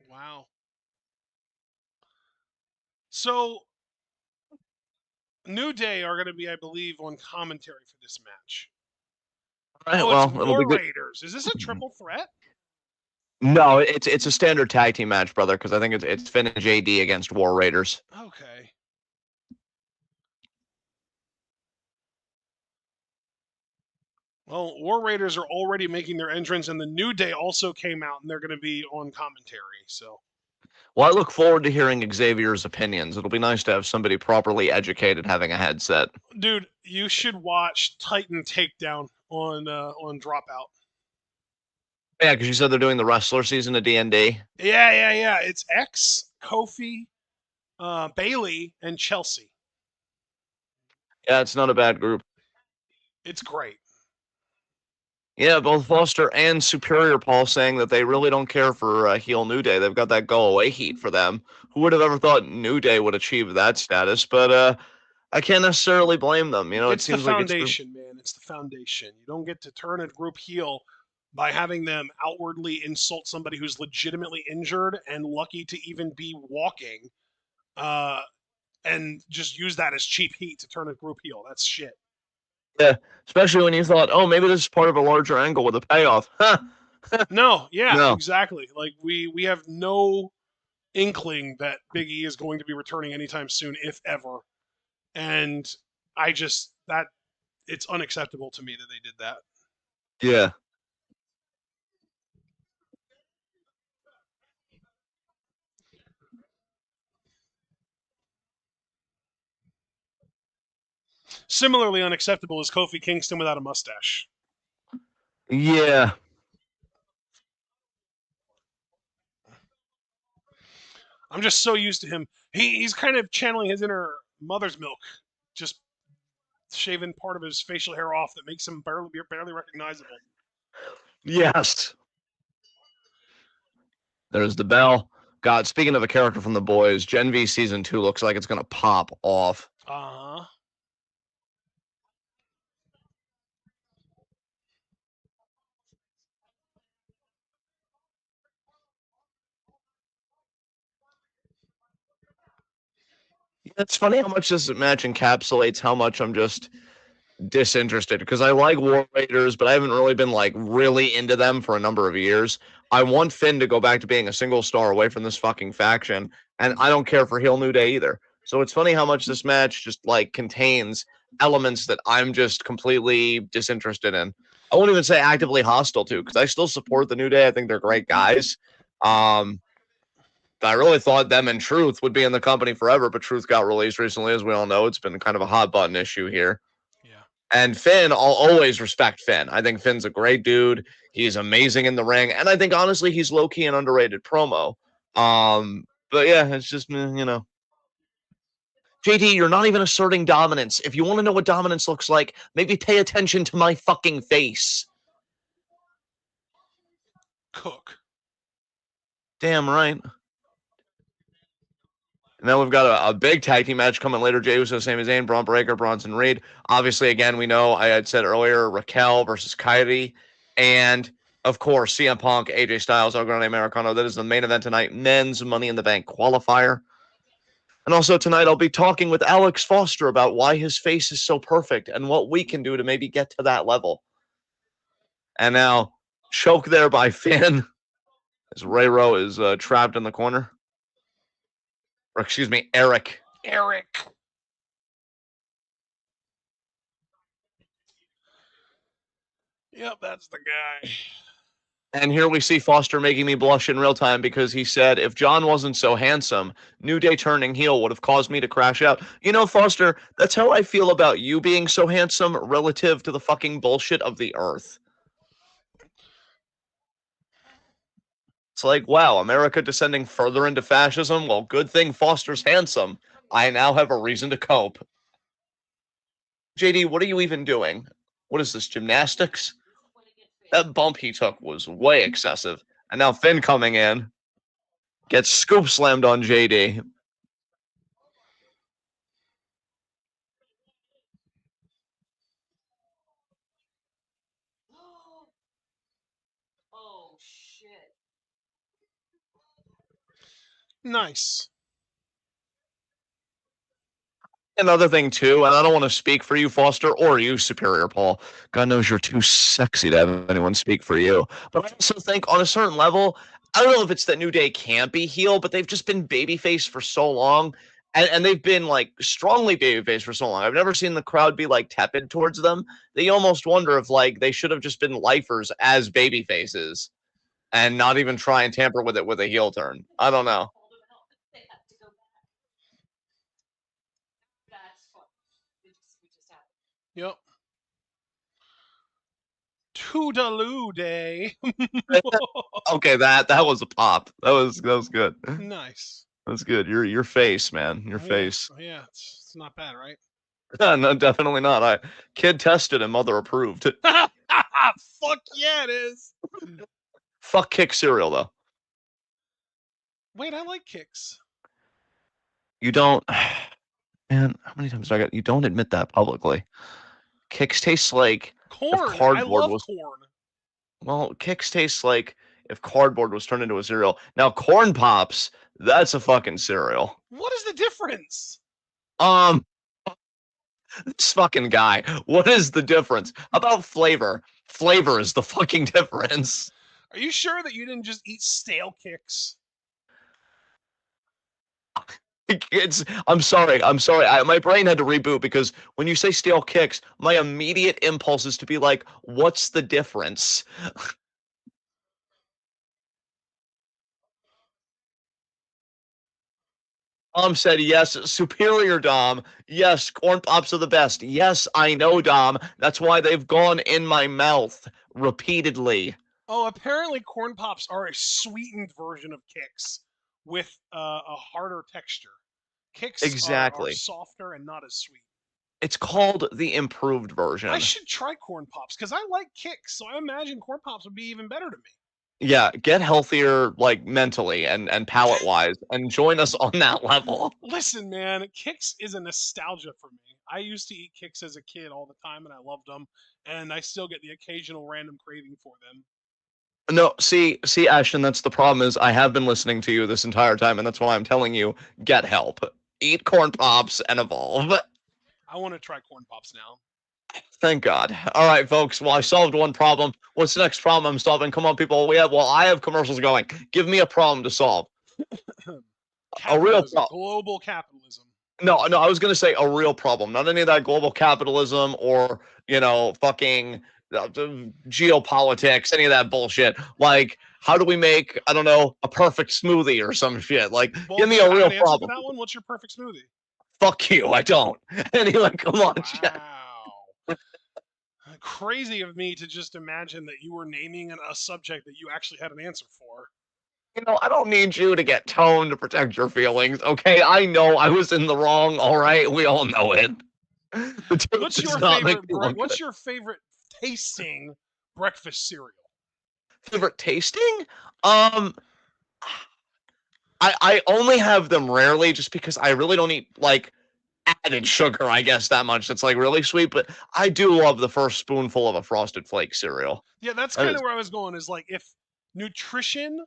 Wow. So New Day are going to be, I believe, on commentary for this match. All right, Oh, it's well, it'll be War good. Raiders. Is this a triple threat? No, it's a standard tag team match, brother, because I think it's Finn and JD against War Raiders. Okay. Well, War Raiders are already making their entrance, and the New Day also came out, and they're going to be on commentary. So, Well, I look forward to hearing Xavier's opinions. It'll be nice to have somebody properly educated having a headset. dude, you should watch Titan Takedown on Dropout. Yeah, because you said they're doing the wrestler season of D&D. Yeah, yeah, yeah. It's X, Kofi, Bailey, and Chelsea. Yeah, it's not a bad group. It's great. Yeah, both Foster and Superior Paul saying that they really don't care for heel New Day. They've got that go away heat for them. Who would have ever thought New Day would achieve that status? But I can't necessarily blame them. You know, it It's the seems like it's foundation, man. It's the foundation. You don't get to turn a group heel by having them outwardly insult somebody who's legitimately injured and lucky to even be walking, uh, and just use that as cheap heat to turn a group heel. That's shit. yeah, especially when you thought, oh, maybe this is part of a larger angle with a payoff. Huh? No, yeah, No. exactly. Like we have no inkling that Big E is going to be returning anytime soon, if ever. And I just that it's unacceptable to me that they did that. Yeah. Similarly unacceptable is Kofi Kingston without a mustache. Yeah. I'm just so used to him. He's kind of channeling his inner mother's milk, just shaving part of his facial hair off that makes him barely recognizable. Yes. There's the bell. God, speaking of a character from the boys, Gen V season 2 looks like it's gonna pop off. Uh huh. It's funny how much this match encapsulates how much I'm just disinterested because I like War Raiders, but I haven't really been like really into them for a number of years. I want Finn to go back to being a single star away from this fucking faction, and I don't care for heel New Day either. So it's funny how much this match just like contains elements that I'm just completely disinterested in. I won't even say actively hostile to because I still support the New Day. I think they're great guys. I really thought them and Truth would be in the company forever, but Truth got released recently, as we all know. It's been kind of a hot button issue here. Yeah. And Finn, I'll always respect Finn. I think Finn's a great dude. He's amazing in the ring, and I think honestly he's low key an underrated promo. But yeah, it's just JD, you're not even asserting dominance. If you want to know what dominance looks like, maybe pay attention to my fucking face. Cook. Damn right. And then we've got a big tag team match coming later. Jey Uso, Sami Zayn, Braun Breaker, Bronson Reed. Obviously, again, we know I had said earlier Raquel versus Kyrie. And, of course, CM Punk, AJ Styles, El Grande Americano. That is the main event tonight. Men's Money in the Bank qualifier. And also tonight, I'll be talking with Alex Foster about why his face is so perfect and what we can do to maybe get to that level. And now, choke there by Finn as Rayro is trapped in the corner. Or excuse me, Eric. Yep, that's the guy. And here we see Foster making me blush in real time because he said, if John wasn't so handsome, New Day turning heel would have caused me to crash out. You know, Foster, that's how I feel about you being so handsome relative to the fucking bullshit of the earth. It's like, wow, America descending further into fascism? Well, good thing Foster's handsome. I now have a reason to cope. JD, what are you even doing? What is this, gymnastics? That bump he took was way excessive. And now Finn coming in gets scoop slammed on JD. Oh shit. Nice. Another thing too, and I don't want to speak for you, Foster, or you, Superior Paul. God knows you're too sexy to have anyone speak for you. But I also think on a certain level, I don't know if it's that New Day can't be heel, but they've just been babyface for so long. And they've been like strongly babyface for so long. I've never seen the crowd be like tepid towards them. They almost wonder if like they should have just been lifers as babyfaces and not even try and tamper with it with a heel turn. I don't know. They have to go back. That's fun. We just happened. Yep. Toodaloo day. Okay, that was a pop. That was good. Nice. That's good. Your face, man. Your Oh, face. Yeah. Oh, yeah, it's not bad, right? No, definitely not. Kid tested and mother approved. Fuck yeah, it is. Fuck kick cereal though. Wait, I like kicks. You don't, man. How many times I got? You don't admit that publicly. Kicks tastes like Corn. I cardboard love was- corn. well. Kicks tastes like if cardboard was turned into a cereal. Now corn pops, that's a fucking cereal. What is the difference? This fucking guy. What is the difference? How about flavor? Flavor is the fucking difference. Are you sure that you didn't just eat stale kicks? I'm sorry. My brain had to reboot because when you say stale kicks, my immediate impulse is to be like, what's the difference? Dom said, yes, superior Dom. Yes, corn pops are the best. Yes, I know, Dom. That's why they've gone in my mouth repeatedly. Oh, apparently corn pops are a sweetened version of kicks with a harder texture. Kicks are Exactly. softer and not as sweet. It's called the improved version. I should try corn pops because I like kicks, so I imagine corn pops would be even better to me. Yeah, get healthier, like mentally and palate wise, and join us on that level. Listen, man, kicks is a nostalgia for me. I used to eat kicks as a kid all the time, and I loved them, and I still get the occasional random craving for them. No, see, Ashton, that's the problem is I have been listening to you this entire time, and that's why I'm telling you, get help. eat corn pops, and evolve. I want to try corn pops now. Thank God. All right, folks. Well, I solved one problem. What's the next problem I'm solving? Come on, people. I have commercials going. Give me a problem to solve. A real Capitalism, problem. global capitalism. No, I was gonna say a real problem, not any of that global capitalism or fucking geopolitics, any of that bullshit. Like, how do we make I don't know a perfect smoothie or some shit? Like, Well, give do me you a have real an answer for problem. that one? What's your perfect smoothie? Fuck you, I don't. And you're like, come on, chat. Wow. Crazy of me to just imagine that you were naming a subject that you actually had an answer for. I don't need you to get toned to protect your feelings. Okay, I know I was in the wrong. All right, we all know it. The truth does not make me look What's good. your favorite tasting breakfast cereal? Favorite tasting? Um, I only have them rarely just because I really don't eat like added sugar, I guess, that much. That's like really sweet, but I do love the first spoonful of a Frosted Flake cereal. Yeah, that's That kind is- of where I was going. Is like if nutrition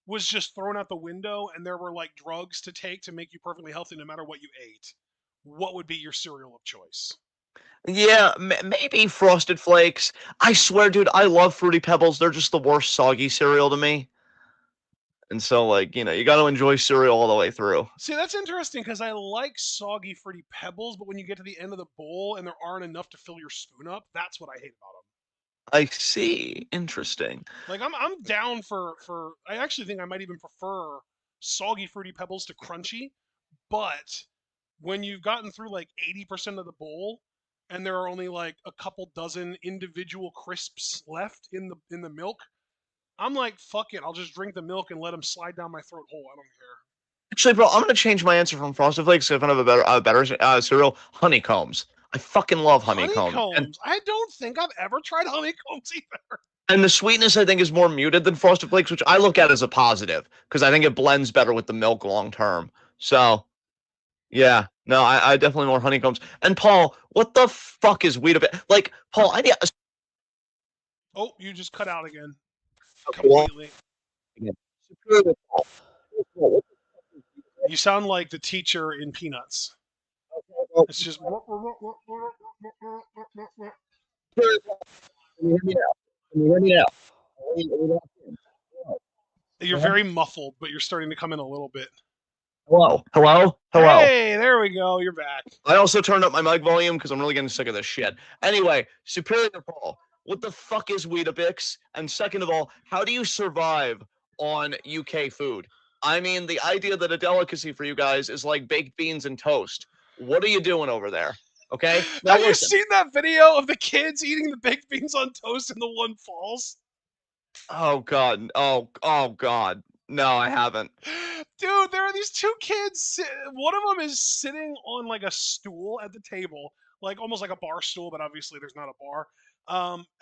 was just thrown out the window and there were like drugs to take to make you perfectly healthy no matter what you ate, what would be your cereal of choice? yeah, maybe Frosted Flakes. I swear, dude, I love Fruity Pebbles. They're just the worst soggy cereal to me. And so, like, you got to enjoy cereal all the way through. See, that's interesting because I like soggy fruity pebbles, but when you get to the end of the bowl and there aren't enough to fill your spoon up, that's what I hate about them. I see. Interesting. Like I'm down for I actually think I might even prefer soggy fruity pebbles to crunchy, but when you've gotten through like 80% of the bowl and there are only like a couple dozen individual crisps left in the milk, I'm like, fuck it, I'll just drink the milk and let them slide down my throat hole. I don't care. Actually, bro, I'm gonna change my answer from Frosted Flakes if I have a better cereal. Honeycombs. I fucking love honeycombs, and Honeycombs. I don't think I've ever tried honeycombs either. and the sweetness I think is more muted than Frosted Flakes, which I look at as a positive because I think it blends better with the milk long term. So yeah, no, I definitely want honeycombs. And Paul, what the fuck is Weetabix? Like, Paul, I need a Oh, you just cut out again. well, Completely. You sound like the teacher in Peanuts. It's just. Can you hear me now? Can you hear me now? You're very muffled, but you're starting to come in a little bit. Hello, hello, hello. Hey, there we go. You're back. I also turned up my mic volume because I'm really getting sick of this shit. Anyway, Superior Paul, what the fuck is Weetabix? And second of all, how do you survive on UK food? I mean, the idea that a delicacy for you guys is like baked beans and toast. What are you doing over there? Okay? Now Have you listen. seen that video of the kids eating the baked beans on toast and the one falls? Oh god. Oh god. No, I haven't. Dude, there are these two kids. One of them is sitting on like a stool at the table, like almost like a bar stool, but obviously there's not a bar.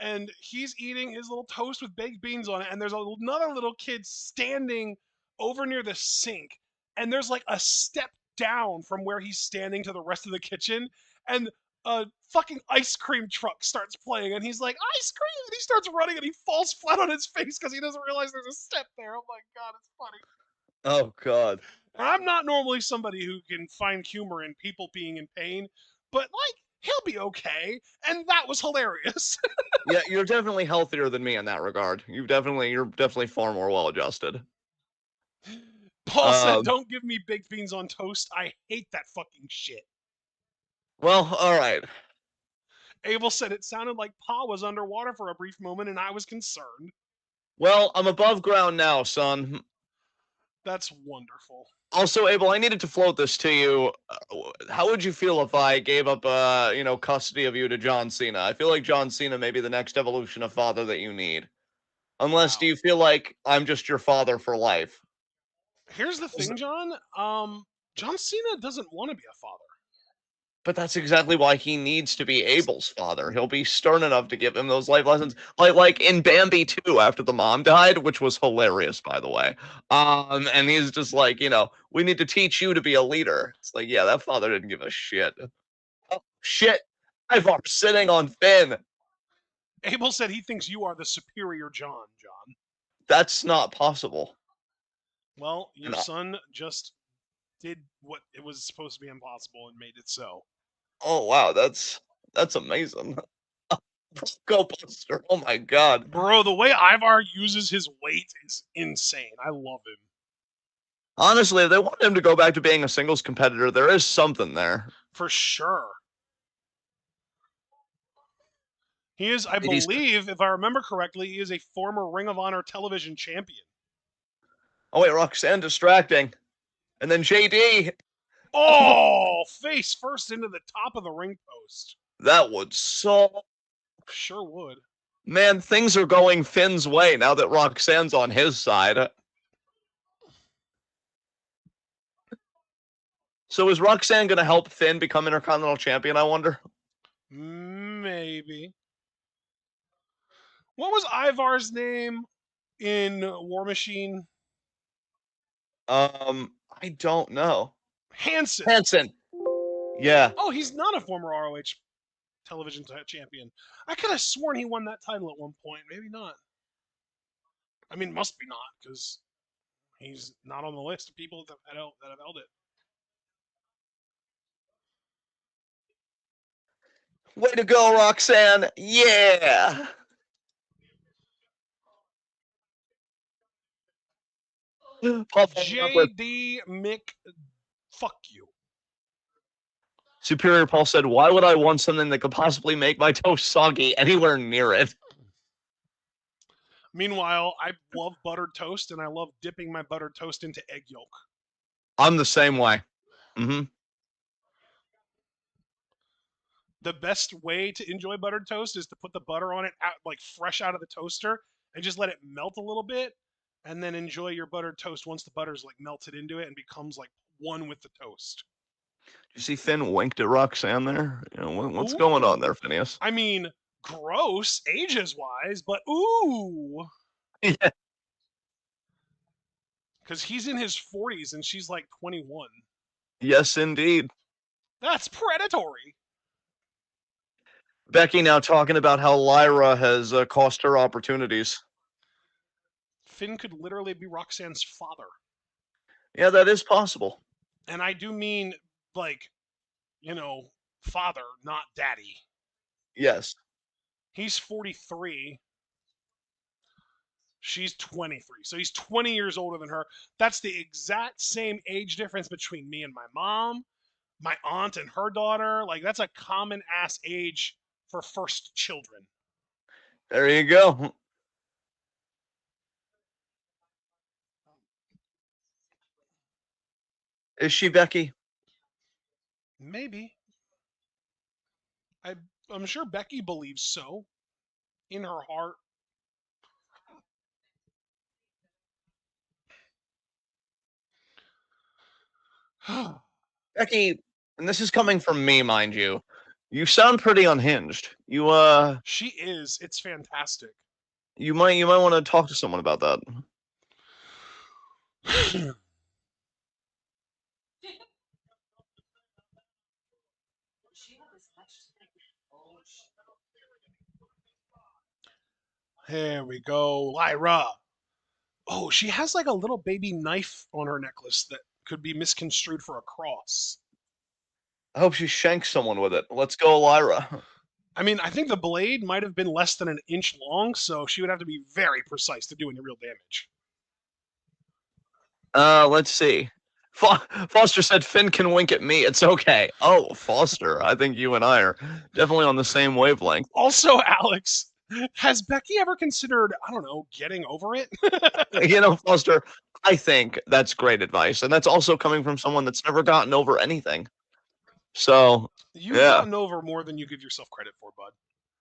And he's eating his little toast with baked beans on it, and there's another little kid standing over near the sink, and there's like a step down from where he's standing to the rest of the kitchen, and a fucking ice cream truck starts playing, and he's like, ice cream! And he starts running, and he falls flat on his face because he doesn't realize there's a step there. Oh my god, it's funny. Oh god. And I'm not normally somebody who can find humor in people being in pain, but like he'll be okay, and that was hilarious. Yeah, you're definitely healthier than me in that regard. You're definitely far more well adjusted. Paul said, Um, "Don't give me baked beans on toast. I hate that fucking shit." well, all right. Abel said it sounded like Pa was underwater for a brief moment, and I was concerned. Well, I'm above ground now, son. That's wonderful. Also, Abel, I needed to float this to you. How would you feel if I gave up, custody of you to John Cena? I feel like John Cena may be the next evolution of father that you need. Unless, do Wow. you feel like I'm just your father for life? Here's the thing, John. John Cena doesn't want to be a father. But that's exactly why he needs to be Abel's father. He'll be stern enough to give him those life lessons, like in Bambi 2 after the mom died, which was hilarious, by the way. And he's just like, we need to teach you to be a leader. It's like, yeah, that father didn't give a shit. Oh shit! Ivar sitting on Finn. Abel said he thinks you are the superior John, John. That's not possible. Well, your And son just did what it was supposed to be impossible and made it so. Oh wow, that's amazing. Go Buster! Oh my god. Bro, the way Ivar uses his weight is insane. I love him. Honestly, if they want him to go back to being a singles competitor, there is something there. For sure. He is, I He's- believe, if I remember correctly, he is a former Ring of Honor television champion. Oh wait, Roxanne distracting. And then JD. Oh, face first into the top of the ring post. That would so. Sure would. Man, things are going Finn's way now that Roxanne's on his side. So is Roxanne going to help Finn become Intercontinental Champion, I wonder? Maybe. What was Ivar's name in War Machine? I don't know. Hanson. Hanson. Yeah. Oh, he's not a former ROH television champion. I could have sworn he won that title at one point. Maybe not. I mean, must be not, because he's not on the list of people that have held it. Way to go, Roxanne. Yeah. JD Mick, fuck you. Superior Paul said, why would I want something that could possibly make my toast soggy anywhere near it? Meanwhile, I love buttered toast, and I love dipping my buttered toast into egg yolk. I'm the same way. Mm-hmm. The best way to enjoy buttered toast is to put the butter on it like fresh out of the toaster and just let it melt a little bit, and then enjoy your buttered toast once the butter's like melted into it and becomes like one with the toast. You see Finn winked at Roxanne there? You know, what's going on there, Phineas? I mean, gross, ages-wise, but ooh. Yeah. Because he's in his 40s and she's like 21. Yes, indeed. That's predatory. Becky now talking about how Lyra has cost her opportunities. Finn could literally be Roxanne's father. Yeah, that is possible. And I do mean, like, you know, father, not daddy. Yes. He's 43. She's 23. So he's 20 years older than her. That's the exact same age difference between me and my mom, my aunt and her daughter. Like, that's a common ass age for first children. There you go. Is she Becky? Maybe. I'm sure Becky believes so in her heart. Becky, and this is coming from me, mind you. You sound pretty unhinged. She is. It's fantastic. You might want to talk to someone about that. There we go, Lyra. Oh, she has like a little baby knife on her necklace that could be misconstrued for a cross. I hope she shanks someone with it. Let's go, Lyra. I mean, I think the blade might have been less than an inch long, so she would have to be very precise to do any real damage. Let's see. Foster said Finn can wink at me. It's okay. Oh, Foster, I think you and I are definitely on the same wavelength. Also, Alex, has Becky ever considered, I don't know, getting over it? You know, Foster, I think that's great advice. And that's also coming from someone that's never gotten over anything. So, You've yeah. gotten over more than you give yourself credit for, bud.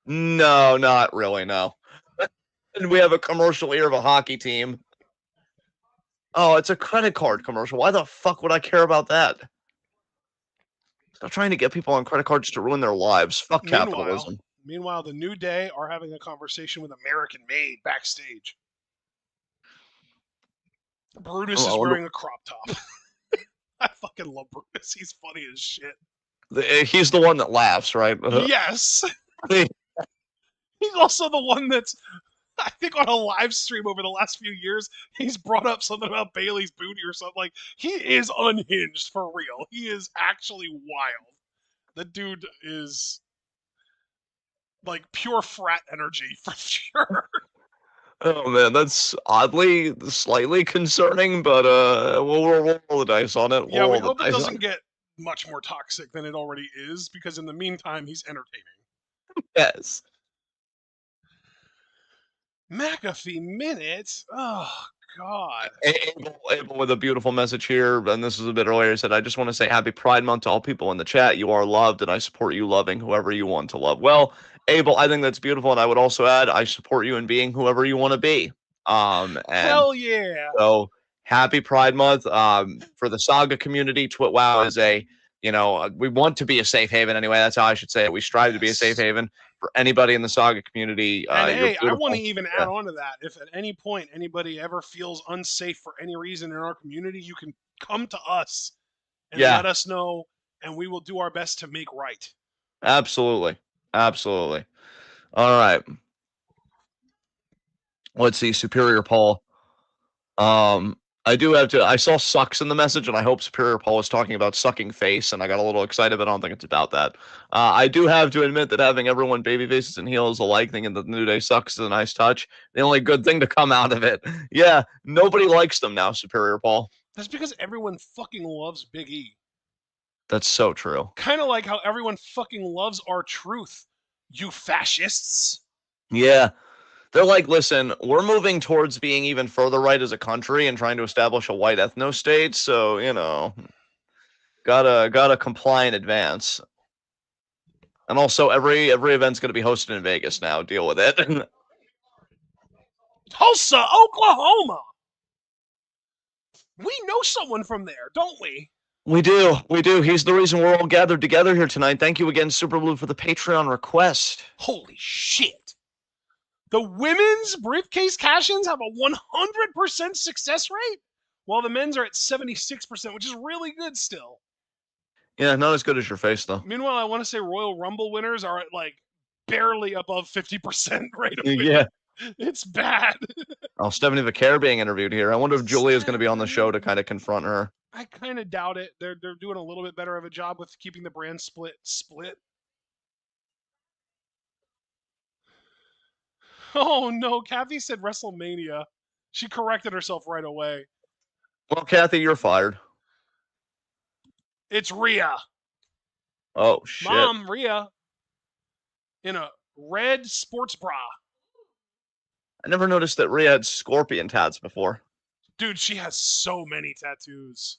No, not really, no. And we have a commercial here of a hockey team. Oh, it's a credit card commercial. Why the fuck would I care about that? Stop trying to get people on credit cards to ruin their lives. Fuck capitalism. Meanwhile, the New Day are having a conversation with American Made backstage. Brutus is wearing a crop top. I fucking love Brutus. He's funny as shit. He's the one that laughs, right? Yes. He's also the one that's I think on a live stream over the last few years, he's brought up something about Bailey's booty or something. Like, he is unhinged for real. He is actually wild. The dude is like pure frat energy for sure. Oh man, that's oddly slightly concerning, but we'll roll the dice on it. Yeah, We'll we roll the hope it dice on doesn't it. get much more toxic than it already is, because in the meantime, he's entertaining. Yes. McAfee minutes? Oh, God. Abel with a beautiful message here, and this was a bit earlier. He said, I just want to say happy Pride Month to all people in the chat. You are loved, and I support you loving whoever you want to love. Well, Abel, I think that's beautiful, and I would also add, I support you in being whoever you want to be. And Hell yeah. so happy Pride Month. For the Saga community, TwitWoW is we want to be a safe haven anyway. That's how I should say it. We strive to be a safe Yes. haven for anybody in the Saga community. And You're hey, I want to beautiful. even Yeah. add on to that. If at any point anybody ever feels unsafe for any reason in our community, you can come to us and Yeah, let us know, and we will do our best to make right. absolutely. Absolutely. All right. Let's see. Superior Paul. I do have to. I saw sucks in the message, and I hope Superior Paul was talking about sucking face, and I got a little excited, but I don't think it's about that. I do have to admit that having everyone baby faces and heels alike thinking that the New Day sucks is a nice touch. The only good thing to come out of it. Yeah, nobody likes them now, Superior Paul. That's because everyone fucking loves Big E. That's so true. Kind of like how everyone fucking loves R-Truth, you fascists. Yeah. They're like, listen, we're moving towards being even further right as a country and trying to establish a white ethno state, so gotta comply in advance. And also, every event's gonna be hosted in Vegas now. Deal with it. Tulsa, Oklahoma. We know someone from there, don't we? We do. He's the reason we're all gathered together here tonight. Thank you again, Super Blue, for the Patreon request. Holy shit. The women's briefcase cash-ins have a 100% success rate, while the men's are at 76%, which is really good still. Yeah, not as good as your face, though. Meanwhile, I want to say Royal Rumble winners are at like barely above 50% rate of winning. Yeah. It's bad. Oh, Stephanie Vaquer being interviewed here. I wonder if Julia's going to be on the show to kind of confront her. I kind of doubt it. They're doing a little bit better of a job with keeping the brand split. Oh no, Kathy said WrestleMania. She corrected herself right away. Well, Kathy, you're fired. It's Rhea. Oh, shit. Mom, Rhea. In a red sports bra. I never noticed that Rhea had scorpion tats before. Dude, she has so many tattoos.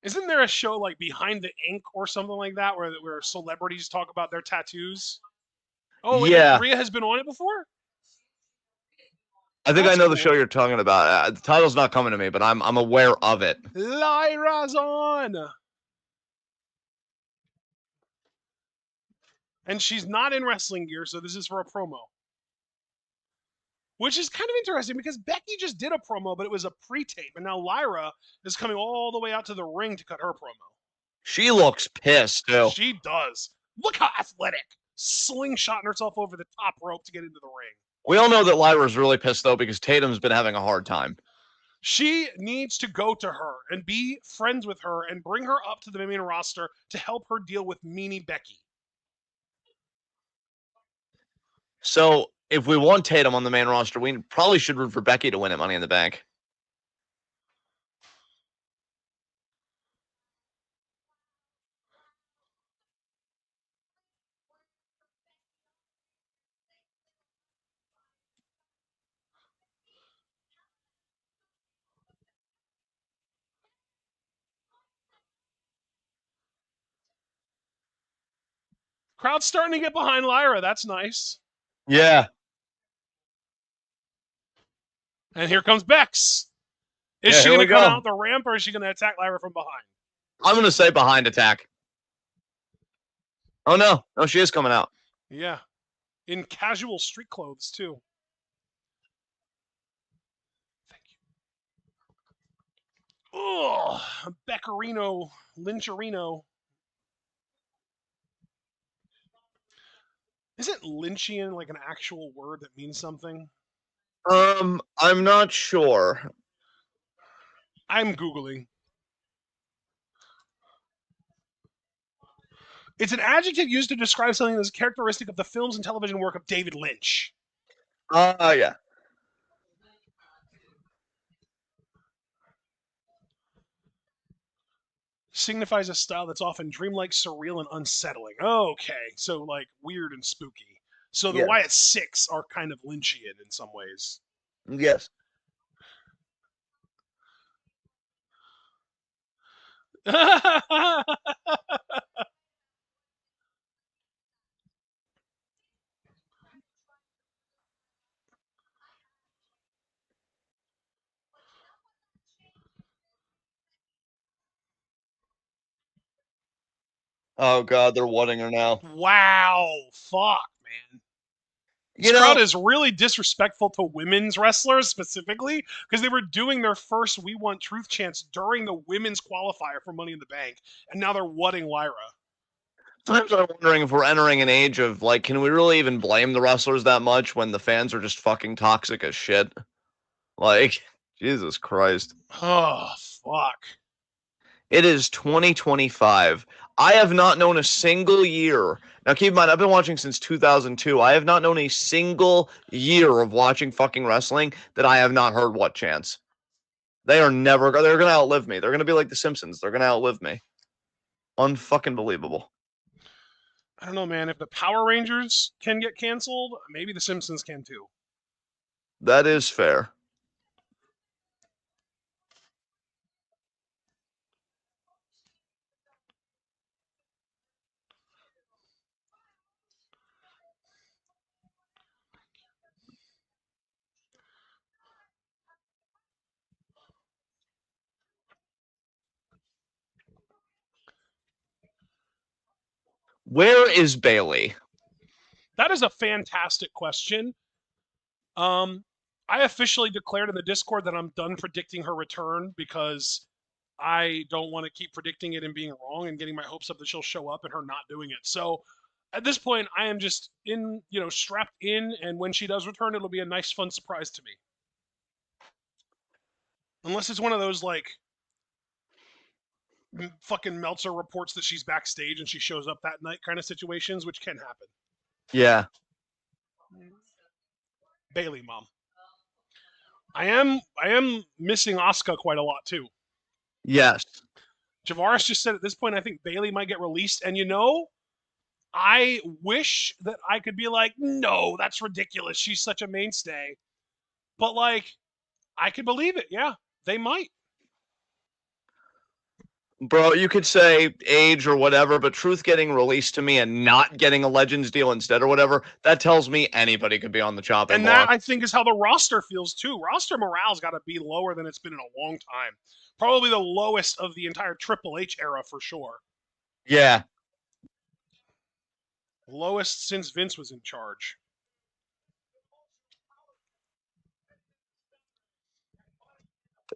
Isn't there a show like Behind the Ink or something like that where celebrities talk about their tattoos? Oh, Yeah. Rhea has been on it before? I think That's I know cool. the show you're talking about. The title's not coming to me, but I'm aware of it. Lyra's on! And she's not in wrestling gear, so this is for a promo. Which is kind of interesting because Becky just did a promo, but it was a pre-tape, and now Lyra is coming all the way out to the ring to cut her promo. She looks pissed, too. She does. Look how athletic. Slingshotting herself over the top rope to get into the ring. We all know that Lyra's really pissed, though, because Tatum's been having a hard time. She needs to go to her and be friends with her and bring her up to the main roster to help her deal with Meanie Becky. So, if we want Tatum on the main roster, we probably should root for Becky to win it Money in the Bank. Crowd's starting to get behind Lyra. That's nice. Yeah. And here comes Bex. Is she going to come out the ramp, or is she going to attack Lyra from behind? I'm going to say behind attack. Oh, no. No, she is coming out. Yeah. In casual street clothes, too. Thank you. Ugh. Beccarino. Lyncherino. Isn't Lynchian like an actual word that means something? I'm not sure. I'm Googling. It's an adjective used to describe something that's characteristic of the films and television work of David Lynch. Yeah. Signifies a style that's often dreamlike, surreal, and unsettling. Okay, so like weird and spooky. So the Yes. Wyatt Six are kind of Lynchian in some ways. Yes. Oh God, they're wanting her now. Wow, fuck, man. This You crowd know, is really disrespectful to women's wrestlers specifically because they were doing their first "We Want Truth" chants during the women's qualifier for Money in the Bank, and now they're whatting Lyra. sometimes I'm wondering if we're entering an age of like, can we really even blame the wrestlers that much when the fans are just fucking toxic as shit? Like, Jesus Christ. Oh, fuck. It is 2025. I have not known a single year. Now, keep in mind, I've been watching since 2002. I have not known a single year of watching fucking wrestling that I have not heard what chants. They are never, they're going to outlive me. They're going to be like The Simpsons. They're going to outlive me. Unfucking believable. I don't know, man. If the Power Rangers can get canceled, maybe the Simpsons can too. That is fair. Where is Bailey? That is a fantastic question. I officially declared in the Discord that I'm done predicting her return because I don't want to keep predicting it and being wrong and getting my hopes up that she'll show up and her not doing it. So at this point, I am just in, strapped in, and when she does return, it'll be a nice, fun surprise to me. Unless it's one of those like fucking Meltzer reports that she's backstage and she shows up that night kind of situations, which can happen. Yeah. Bailey, mom. I am missing Asuka quite a lot too. Yes. Javaris just said at this point, I think Bailey might get released. And I wish that I could be like, no, that's ridiculous. She's such a mainstay. But like, I could believe it. Yeah, they might. Bro, you could say age or whatever, but Truth getting released to me and not getting a Legends deal instead or whatever, that tells me anybody could be on the chopping And block. that I think is how the roster feels too. Roster morale's got to be lower than it's been in a long time. Probably the lowest of the entire Triple H era for sure. Yeah. Lowest since Vince was in charge.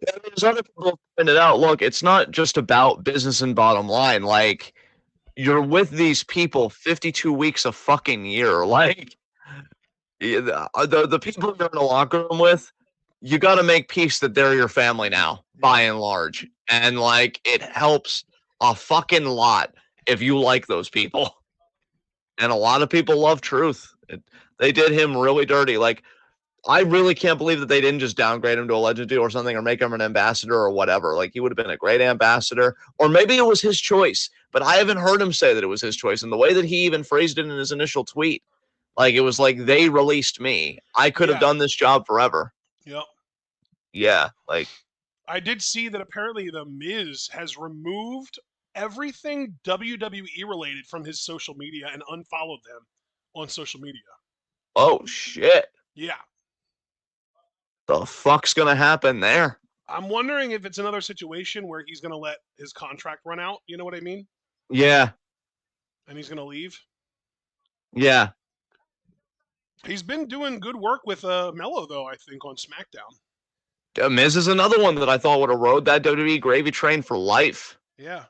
There's other people pointed out, look, it's not just about business and bottom line. Like, you're with these people 52 weeks a fucking year. Like, the people you're in the locker room with, you got to make peace that they're your family now, by and large. And, like, it helps a fucking lot if you like those people. And a lot of people love Truth. They did him really dirty. Like, I really can't believe that they didn't just downgrade him to a legend or something or make him an ambassador or whatever. Like, he would have been a great ambassador. Or maybe it was his choice, but I haven't heard him say that it was his choice. And the way that he even phrased it in his initial tweet, like, it was like, they released me. I could have done this job forever. Yep. Yeah, like. I did see that apparently The Miz has removed everything WWE related from his social media and unfollowed them on social media. Oh, shit. Yeah. The fuck's going to happen there? I'm wondering if it's another situation where he's going to let his contract run out. You know what I mean? Yeah. And he's going to leave. Yeah. He's been doing good work with Mello, though, I think, on SmackDown. Miz is another one that I thought would have rode that WWE gravy train for life. Yeah.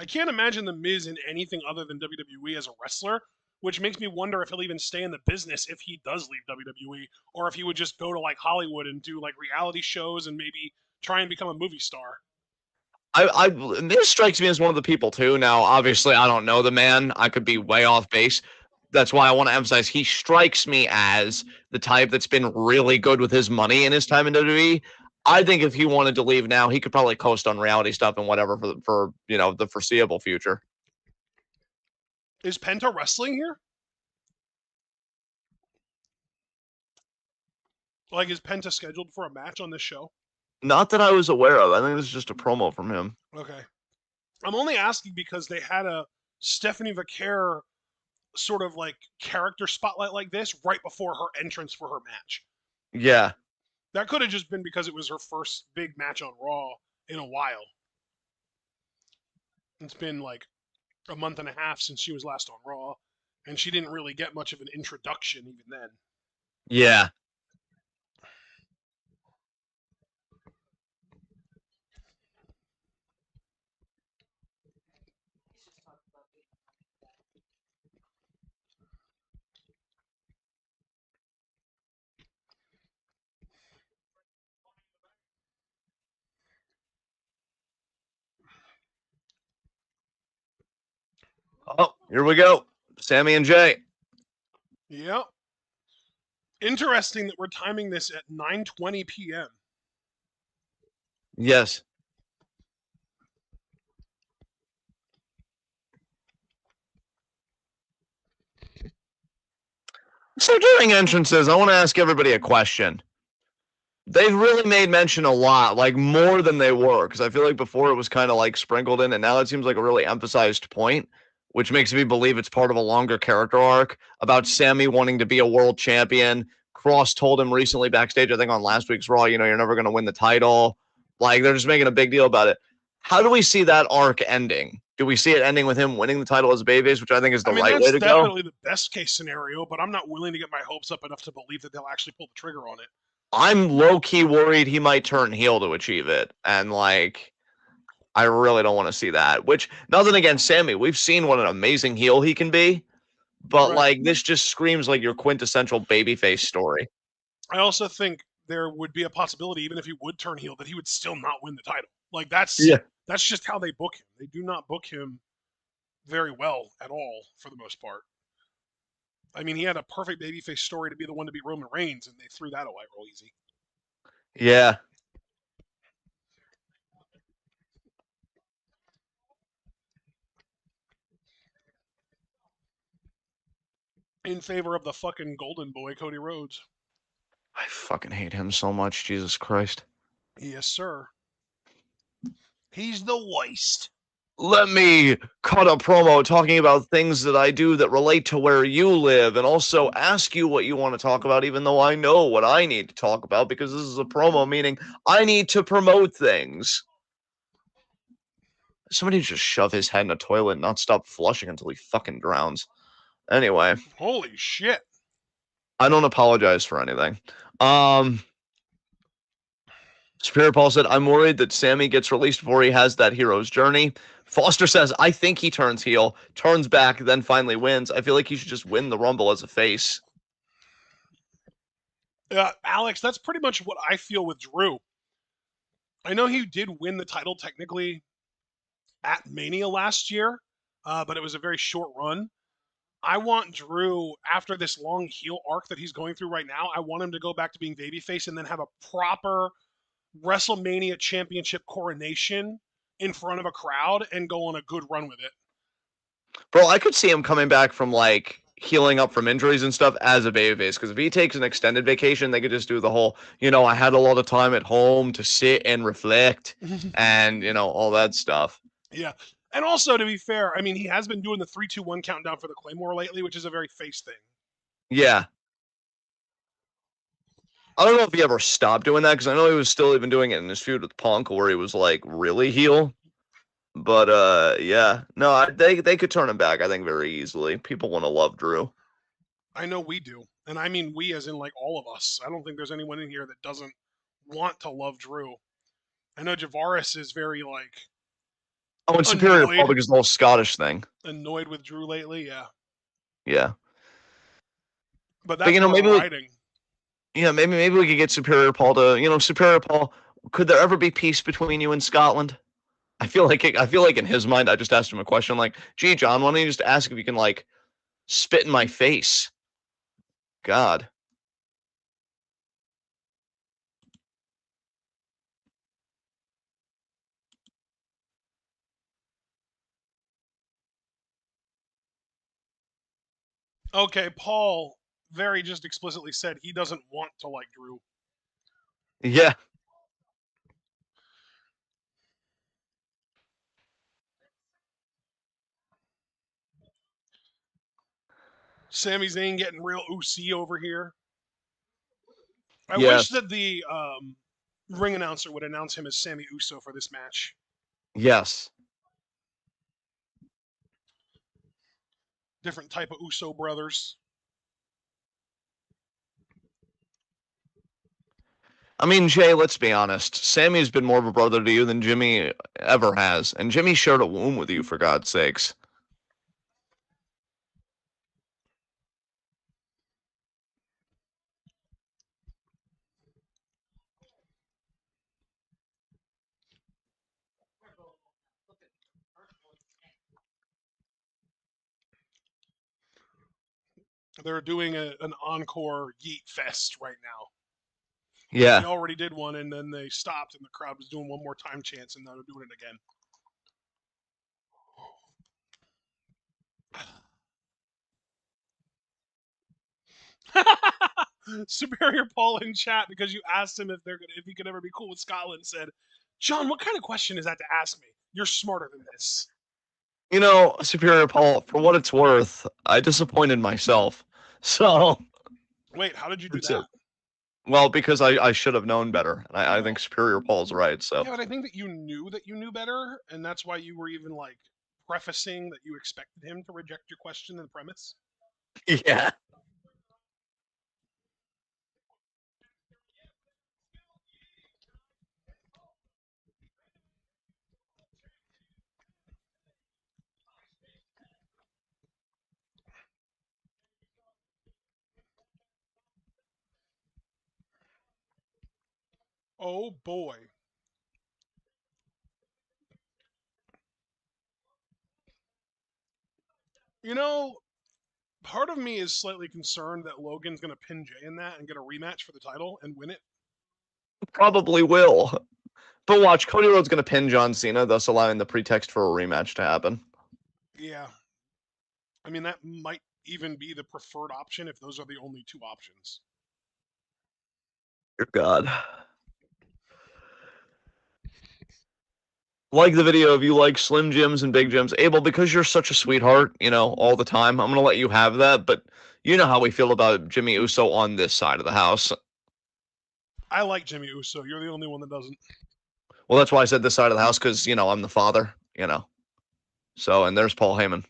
I can't imagine The Miz in anything other than WWE as a wrestler, which makes me wonder if he'll even stay in the business if he does leave WWE, or if he would just go to like Hollywood and do like reality shows and maybe try and become a movie star. This strikes me as one of the people too. Now, obviously, I don't know the man. I could be way off base. That's why I want to emphasize he strikes me as the type that's been really good with his money in his time in WWE. I think if he wanted to leave now, he could probably coast on reality stuff and whatever for the foreseeable future. Is Penta wrestling here? Like, is Penta scheduled for a match on this show? Not that I was aware of. I think this is just a promo from him. Okay. I'm only asking because they had a Stephanie Vaquer sort of like character spotlight like this right before her entrance for her match. Yeah. That could have just been because it was her first big match on Raw in a while. It's been like a month and a half since she was last on Raw, and she didn't really get much of an introduction even then. Yeah. Oh, here we go. Sammy and Jay. Yep. Interesting that we're timing this at 9:20 p.m. Yes. So during entrances, I want to ask everybody a question. They've really made mention a lot, like more than they were, because I feel like before it was kind of like sprinkled in, and now it seems like a really emphasized point, which makes me believe it's part of a longer character arc about Sammy wanting to be a world champion. Cross told him recently backstage, I think on last week's Raw, you're never going to win the title. Like, they're just making a big deal about it. How do we see that arc ending? Do we see it ending with him winning the title as a babyface, which I think is the right way to that's go? definitely the best case scenario, but I'm not willing to get my hopes up enough to believe that they'll actually pull the trigger on it. I'm low-key worried he might turn heel to achieve it. And, like, I really don't want to see that. Which, nothing against Sammy. We've seen what an amazing heel he can be. But, Right. like, this just screams like your quintessential babyface story. I also think there would be a possibility, even if he would turn heel, that he would still not win the title. Like, that's just how they book him. They do not book him very well at all, for the most part. I mean, he had a perfect babyface story to be the one to beat Roman Reigns, and they threw that away real easy. Yeah. In favor of the fucking golden boy, Cody Rhodes. I fucking hate him so much, Jesus Christ. Yes, sir. He's the worst. Let me cut a promo talking about things that I do that relate to where you live and also ask you what you want to talk about, even though I know what I need to talk about, because this is a promo, meaning I need to promote things. Somebody just shove his head in a toilet and not stop flushing until he fucking drowns. Anyway. Holy shit. I don't apologize for anything. Spirit Paul said, I'm worried that Sammy gets released before he has that hero's journey. Foster says, I think he turns heel, turns back, then finally wins. I feel like he should just win the Rumble as a face. Alex, that's pretty much what I feel with Drew. I know he did win the title technically at Mania last year, but it was a very short run. I want Drew, after this long heel arc that he's going through right now, I want him to go back to being babyface and then have a proper WrestleMania championship coronation in front of a crowd and go on a good run with it. Bro, I could see him coming back from like healing up from injuries and stuff as a babyface, because if he takes an extended vacation, they could just do the whole, I had a lot of time at home to sit and reflect and, all that stuff. Yeah. And also, to be fair, I mean, he has been doing the 3-2-1 countdown for the Claymore lately, which is a very face thing. Yeah. I don't know if he ever stopped doing that, because I know he was still even doing it in his feud with Punk, where he was like really heel. But yeah, no, they could turn him back, I think, very easily. People want to love Drew. I know we do, and I mean we as in like all of us. I don't think there's anyone in here that doesn't want to love Drew. I know Javaris is very like. Oh, and Superior Public is the whole Scottish thing. Annoyed with Drew lately, yeah. Yeah. But But that's more maybe writing. maybe we could get Superior Paul to Superior Paul. Could there ever be peace between you and Scotland? I feel like in his mind, I just asked him a question like, "Gee, John, why don't you just ask if you can like spit in my face?" God. Okay, Paul very just explicitly said he doesn't want to like Drew. Yeah. Sami Zayn getting real OC over here. I wish Yes. that the ring announcer would announce him as Sammy Uso for this match. Yes. Different type of Uso brothers. I mean, Jay, let's be honest. Sammy's been more of a brother to you than Jimmy ever has. And Jimmy shared a womb with you, for God's sakes. They're doing an encore Yeet Fest right now. They Yeah. already did one, and then they stopped, and the crowd was doing one more time chance, and now they're doing it again. Superior Paul in chat, because you asked him if he could ever be cool with Scotland, said, "John, what kind of question is that to ask me? You're smarter than this." Superior Paul, for what it's worth, I disappointed myself. So, Wait, how did you do that's it. that? Well, because I should have known better. And I think Superior Paul's right. So, Yeah, but I think that you knew better, and that's why you were even like prefacing that you expected him to reject your question and premise. yeah. Oh boy. You know, part of me is slightly concerned that Logan's going to pin Jay in that and get a rematch for the title and win it. Probably will. But watch, Cody Rhodes going to pin John Cena, thus allowing the pretext for a rematch to happen. Yeah. I mean, that might even be the preferred option if those are the only two options. Dear God. Like the video if you like Slim Jims and Big Jims. Abel, because you're such a sweetheart, all the time, I'm going to let you have that. But you know how we feel about Jimmy Uso on this side of the house. I like Jimmy Uso. You're the only one that doesn't. Well, that's why I said this side of the house, because, I'm the father. So, and there's Paul Heyman.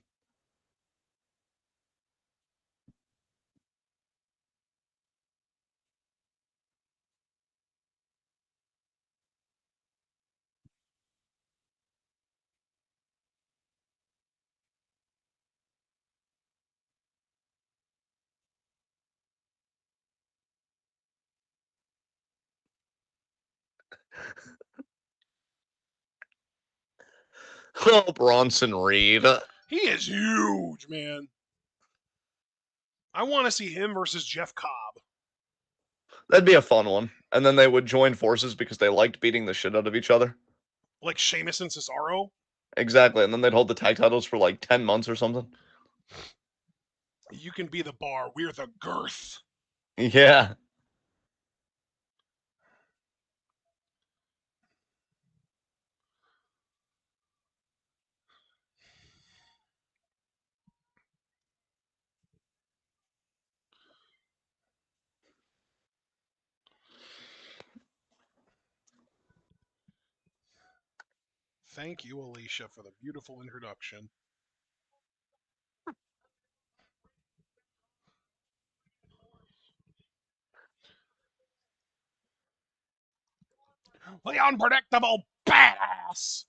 Oh, Bronson Reed. He is huge, man. I want to see him versus Jeff Cobb. That'd be a fun one. And then they would join forces because they liked beating the shit out of each other. Like Sheamus and Cesaro. Exactly. And then they'd hold the tag titles for like 10 months or something. You can be the bar. We're the girth. Yeah. Thank you, Alicia, for the beautiful introduction. The unpredictable badass.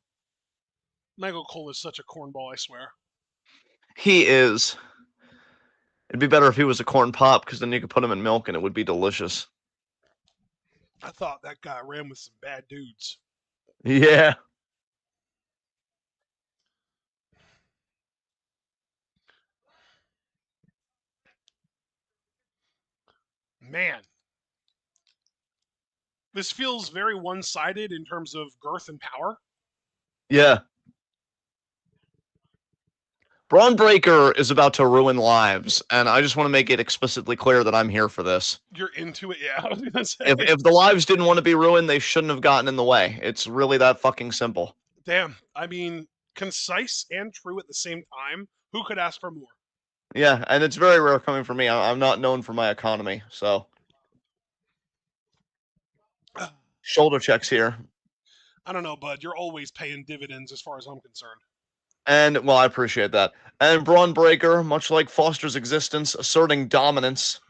Michael Cole is such a cornball, I swear. He is. It'd be better if he was a corn pop, because then you could put him in milk and it would be delicious. I thought that guy ran with some bad dudes. Yeah. Man. This feels very one-sided in terms of girth and power. Yeah. Braun Breaker is about to ruin lives, and I just want to make it explicitly clear that I'm here for this. You're into it, yeah. I was gonna say. If the lives didn't want to be ruined, they shouldn't have gotten in the way. It's really that fucking simple. Damn. I mean, concise and true at the same time. Who could ask for more? Yeah, and it's very rare coming from me. I'm not known for my economy, so shoulder checks here. I don't know, bud. You're always paying dividends as far as I'm concerned. And, well, I appreciate that. And Braun Breaker, much like Foster's existence, asserting dominance.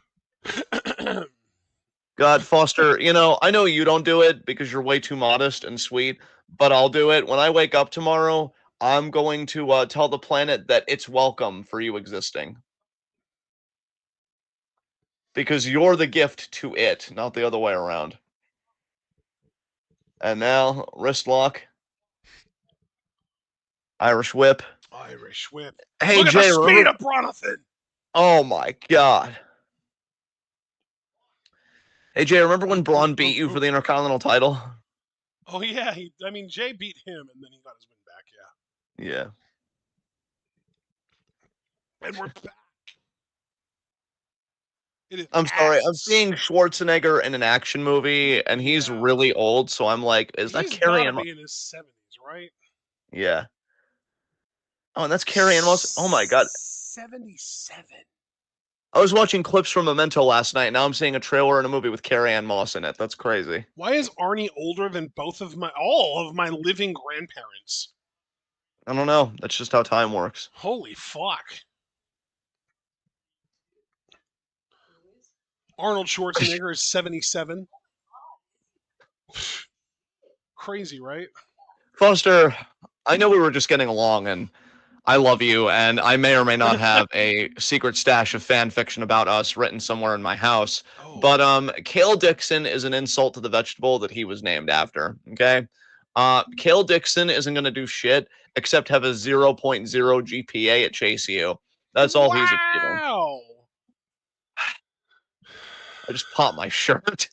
God, Foster, I know you don't do it because you're way too modest and sweet, but I'll do it. When I wake up tomorrow, I'm going to tell the planet that it's welcome for you existing. Because you're the gift to it, not the other way around. And now, wrist lock. Irish whip. Irish whip. Hey, Look Jay, at the speed remember? of Bronathan. Oh my God. Hey, Jay, remember when Braun beat you for the Intercontinental title? Oh yeah, Jay beat him and then he got his win back. Yeah. Yeah. And we're back. I'm sorry. I'm seeing Schwarzenegger in an action movie, and he's really old. So I'm like, is that Carrie Ann? He's gotta be in his 70s, right? Yeah. Oh, and that's Carrie Ann Moss. Oh my God. 77. I was watching clips from Memento last night. Now I'm seeing a trailer in a movie with Carrie Ann Moss in it. That's crazy. Why is Arnie older than all of my living grandparents? I don't know. That's just how time works. Holy fuck. Arnold Schwarzenegger is 77. Crazy, right? Foster, I know we were just getting along, and I love you, and I may or may not have a secret stash of fan fiction about us written somewhere in my house. Oh. But Kale Dixon is an insult to the vegetable that he was named after. Okay. Kale Dixon isn't going to do shit except have a 0.0 GPA at Chase U. That's all he's achieving. Wow. I just popped my shirt.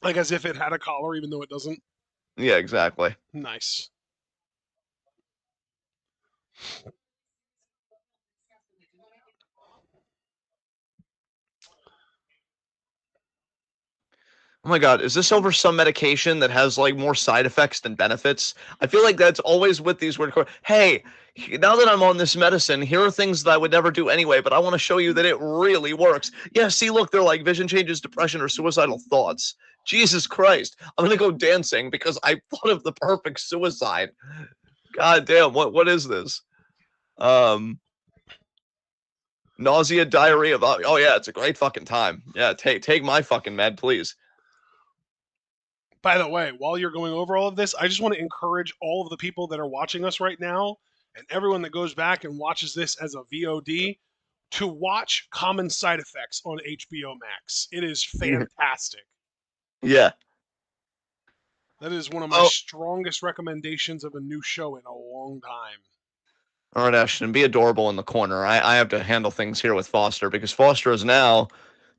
Like as if it had a collar, even though it doesn't. Yeah, exactly. Nice. Oh my God, is this over some medication that has like more side effects than benefits? I feel like that's always with these weird. Hey, now that I'm on this medicine, here are things that I would never do anyway, but I want to show you that it really works. Yeah, see, look, they're like vision changes, depression, or suicidal thoughts. Jesus Christ, I'm gonna go dancing because I thought of the perfect suicide. God damn, what is this? Nausea, diarrhea. Oh yeah, it's a great fucking time. Yeah, take my fucking med, please. By the way, while you're going over all of this, I just want to encourage all of the people that are watching us right now and everyone that goes back and watches this as a VOD to watch Common Side Effects on HBO Max. It is fantastic. Yeah. That is one of my strongest recommendations of a new show in a long time. All right, Ashton, be adorable in the corner. I have to handle things here with Foster because Foster has now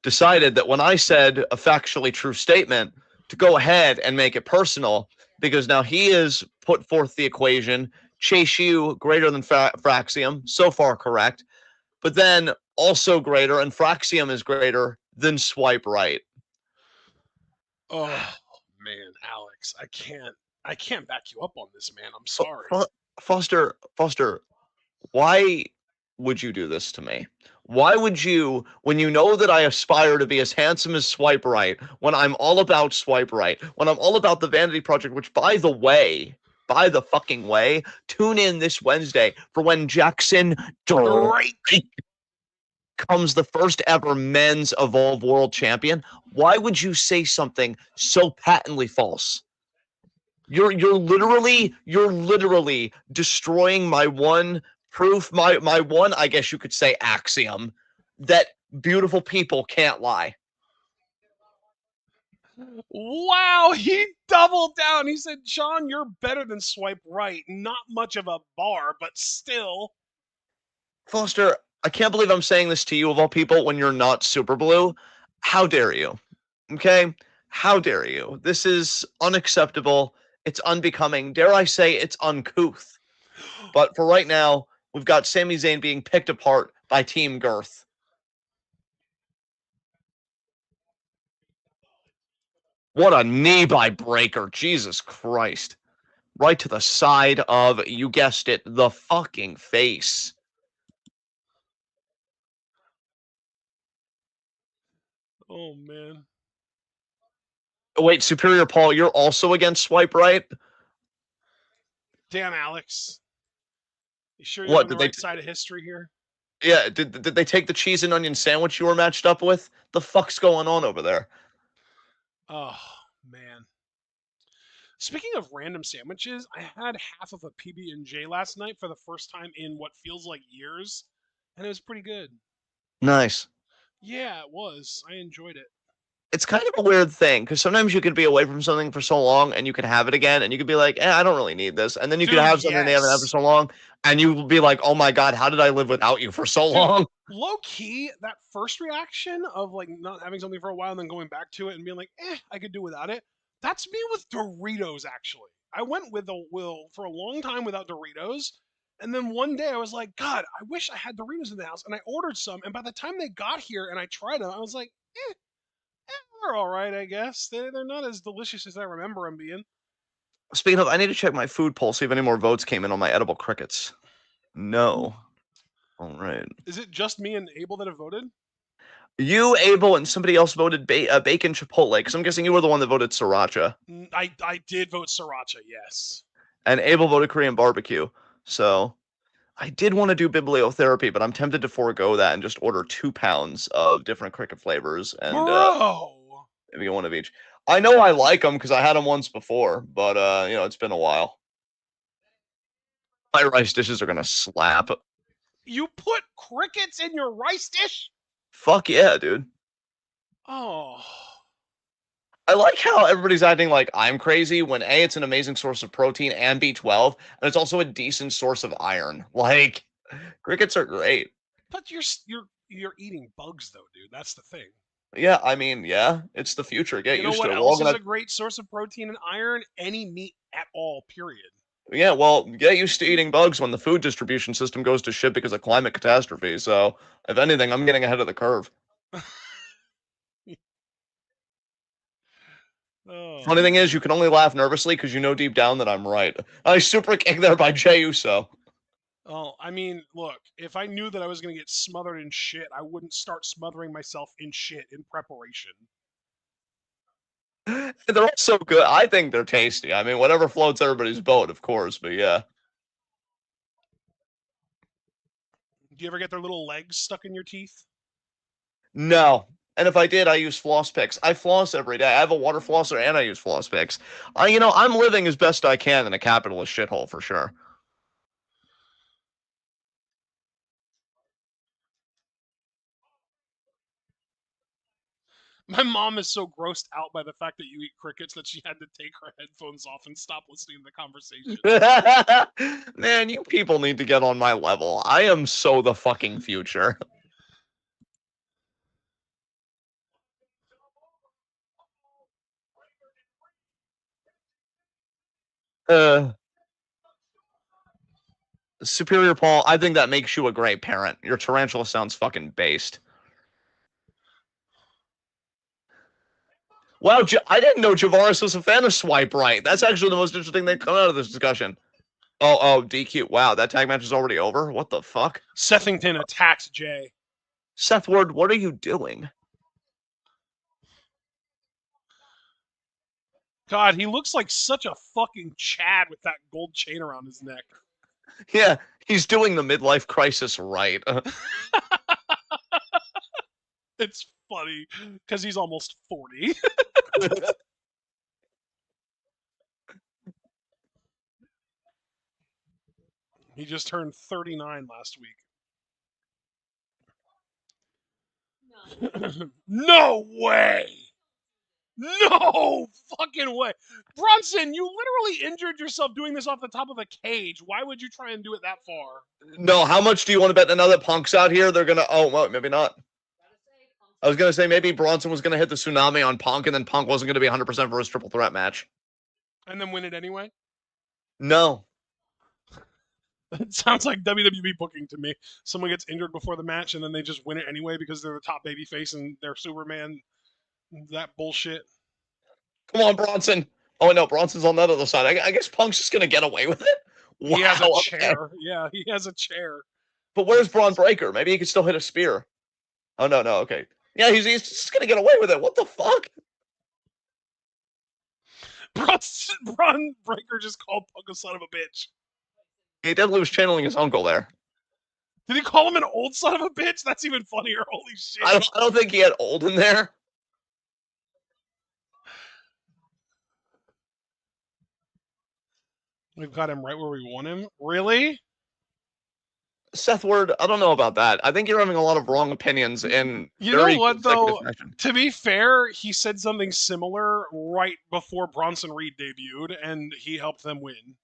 decided that when I said a factually true statement, to go ahead and make it personal, because now he has put forth the equation, Chase U greater than Fraxium, so far correct, but then also greater, and Fraxium is greater than Swipe Right. Oh, man, Alex, I can't back you up on this, man. I'm sorry. Foster, why would you do this to me? Why would you, when you know that I aspire to be as handsome as Swipe Right, when I'm all about Swipe Right, when I'm all about the Vanity Project, which, by the fucking way, tune in this Wednesday for when Jackson Drake becomes the first ever men's Evolve World Champion. Why would you say something so patently false? You're literally destroying my one proof, my one, I guess you could say, axiom that beautiful people can't lie. Wow, he doubled down. He said, John, you're better than swipe right. Not much of a bar, but still. Foster, I can't believe I'm saying this to you of all people when you're not super blue. How dare you? Okay? How dare you? This is unacceptable. It's unbecoming. Dare I say it's uncouth. But for right now, we've got Sami Zayn being picked apart by Team Girth. What a knee by breaker. Jesus Christ. Right to the side of, you guessed it, the fucking face. Oh, man. Oh, wait, Superior Paul, you're also against swipe right? Damn, Alex. You sure you're What on the right side of history here? Yeah, did they take the cheese and onion sandwich you were matched up with? The fuck's going on over there? Oh, man. Speaking of random sandwiches, I had half of a PB&J last night for the first time in what feels like years, and it was pretty good. Nice. Yeah, it was. I enjoyed it. It's kind of a weird thing because sometimes you could be away from something for so long and you could have it again and you could be like, I don't really need this. And then you could Dude, have something they haven't had for yes. so long and you will be like, oh my God, how did I live without you for so Dude, long? low key, that first reaction of like not having something for a while and then going back to it and being like, I could do without it. That's me with Doritos, actually. I went with a will for a long time without Doritos. And then one day I was like, God, I wish I had Doritos in the house. And I ordered some. And by the time they got here and I tried them, I was like, they're all right, I guess. They're not as delicious as I remember them being. Speaking of, I need to check my food poll, see if any more votes came in on my edible crickets. No. All right. Is it just me and Abel that have voted? You, Abel, and somebody else voted bacon chipotle because I'm guessing you were the one that voted sriracha. I did vote sriracha, yes. And Abel voted Korean barbecue. So I did want to do bibliotherapy, but I'm tempted to forego that and just order 2 pounds of different cricket flavors and Bro! maybe one of each. I know I like them because I had them once before, but it's been a while. My rice dishes are gonna slap. You put crickets in your rice dish? Fuck yeah, dude. Oh. I like how everybody's acting like I'm crazy when A, it's an amazing source of protein and B12, and it's also a decent source of iron. Like, crickets are great. But you're eating bugs though, dude. That's the thing. Yeah, I mean, yeah, it's the future. Get You know used what to it. We're all else is gonna a great source of protein and iron? Any meat at all, period. Yeah, well, get used to eating bugs when the food distribution system goes to shit because of climate catastrophe. So, if anything, I'm getting ahead of the curve. Oh. Funny thing is, you can only laugh nervously because you know deep down that I'm right. I super kick there by Jey Uso. Oh, I mean, look, if I knew that I was going to get smothered in shit, I wouldn't start smothering myself in shit in preparation. They're all so good. I think they're tasty. I mean, whatever floats everybody's boat, of course. But yeah, Do you ever get their little legs stuck in your teeth? no. And if I did, I use floss picks. I floss every day. I have a water flosser and I use floss picks. I'm living as best I can in a capitalist shithole for sure. My mom is so grossed out by the fact that you eat crickets that she had to take her headphones off and stop listening to the conversation. Man, you people need to get on my level. I am so the fucking future. Uh, Superior Paul, I think that makes you a great parent. Your tarantula sounds fucking based. Wow, I didn't know Javaris was a fan of Swipe Right. That's actually the most interesting thing come out of this discussion. Oh, DQ. Wow, that tag match is already over? What the fuck? Sethington attacks Jay. Seth Ward, what are you doing? God, he looks like such a fucking Chad with that gold chain around his neck. Yeah, he's doing the midlife crisis right. It's funny because he's almost 40. He just turned 39 last week. No way! No fucking way. Bronson, you literally injured yourself doing this off the top of a cage. Why would you try and do it that far? No, how much do you want to bet now that Punk's out here? They're gonna. Oh, well, maybe not. I was gonna say maybe Bronson was gonna hit the tsunami on Punk, and then Punk wasn't gonna be 100% for his triple threat match. And then win it anyway? No. It sounds like WWE booking to me. Someone gets injured before the match, and then they just win it anyway because they're the top babyface and they're Superman. That bullshit. Come on, Bronson. Oh no, Bronson's on that other side. I guess Punk's just gonna get away with it. Wow. He has a Okay. chair. Yeah, he has a chair. But where's Braun Breaker? Maybe he could still hit a spear. Oh no, okay. Yeah, he's just gonna get away with it. What the fuck? Braun Breaker just called Punk a son of a bitch. He definitely was channeling his uncle there. Did he call him an old son of a bitch? That's even funnier. Holy shit. I don't think he had old in there. We've got him right where we want him. Really? Seth Word, I don't know about that. I think you're having a lot of wrong opinions in You know what, though? fashion. To be fair, he said something similar right before Bronson Reed debuted, and he helped them win.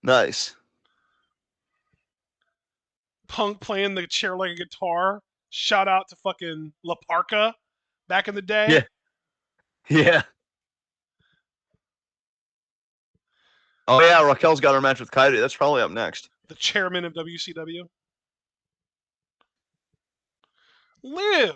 Nice. Punk playing the chair like a guitar. Shout out to fucking La Parka back in the day. Yeah. Yeah. Oh yeah, Raquel's got her match with Kairi. That's probably up next. The chairman of WCW. Liv.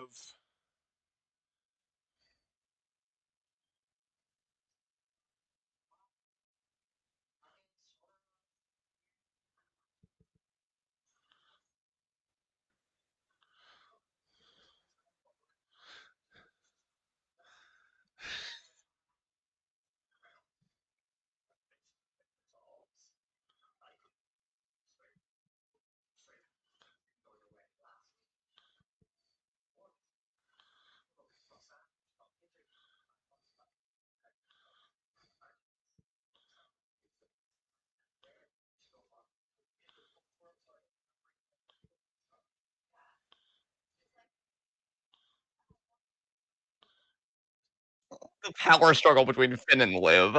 The power struggle between Finn and Liv.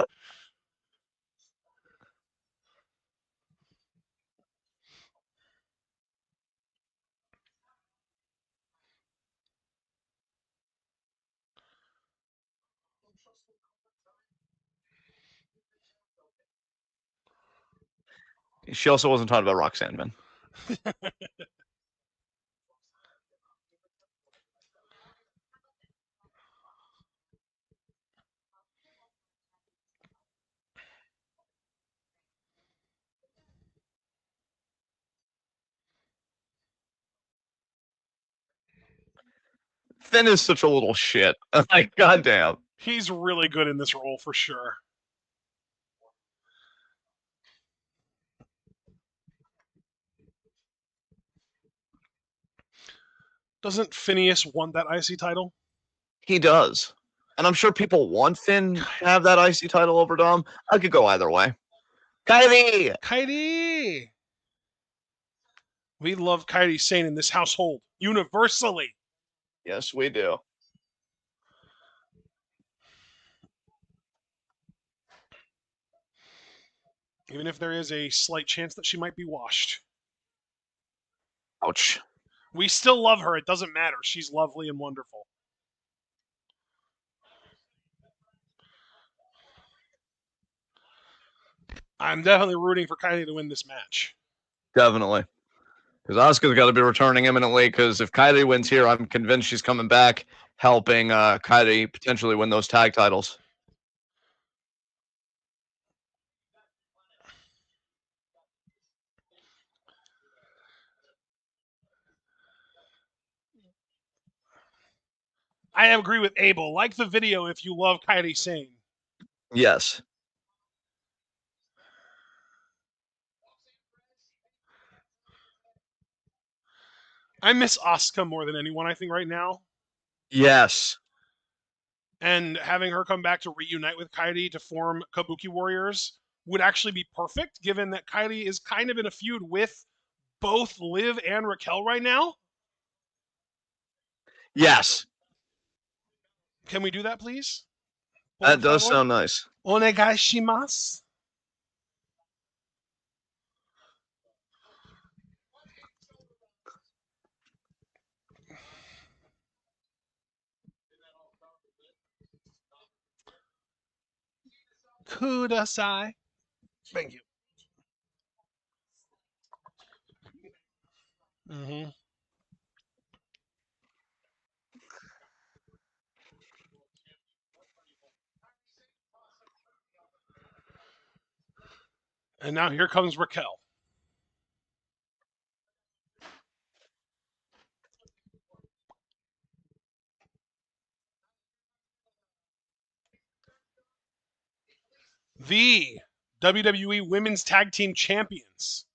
She also wasn't talking about Roxanne, man. Finn is such a little shit. Like, goddamn. He's really good in this role for sure. Doesn't Phineas want that IC title? He does. And I'm sure people want Finn to have that IC title over Dom. I could go either way. Kairi! Kairi! We love Kairi Sane in this household, universally. Yes, we do. Even if there is a slight chance that she might be washed. Ouch. We still love her. It doesn't matter. She's lovely and wonderful. I'm definitely rooting for Kairi to win this match. Definitely. Because Asuka's got to be returning imminently, because if Kairi wins here, I'm convinced she's coming back, helping Kairi potentially win those tag titles. I agree with Abel. Like the video if you love Kairi Sane. Yes. I miss Asuka more than anyone, I think, right now. Yes. And having her come back to reunite with Kairi to form Kabuki Warriors would actually be perfect, given that Kylie is kind of in a feud with both Liv and Raquel right now. Yes, Can we do that, please? Por that does favor. sound nice. Onegaishimasu. Kudasai. Thank you. Mm-hmm. And now here comes Raquel. The WWE Women's Tag Team Champions.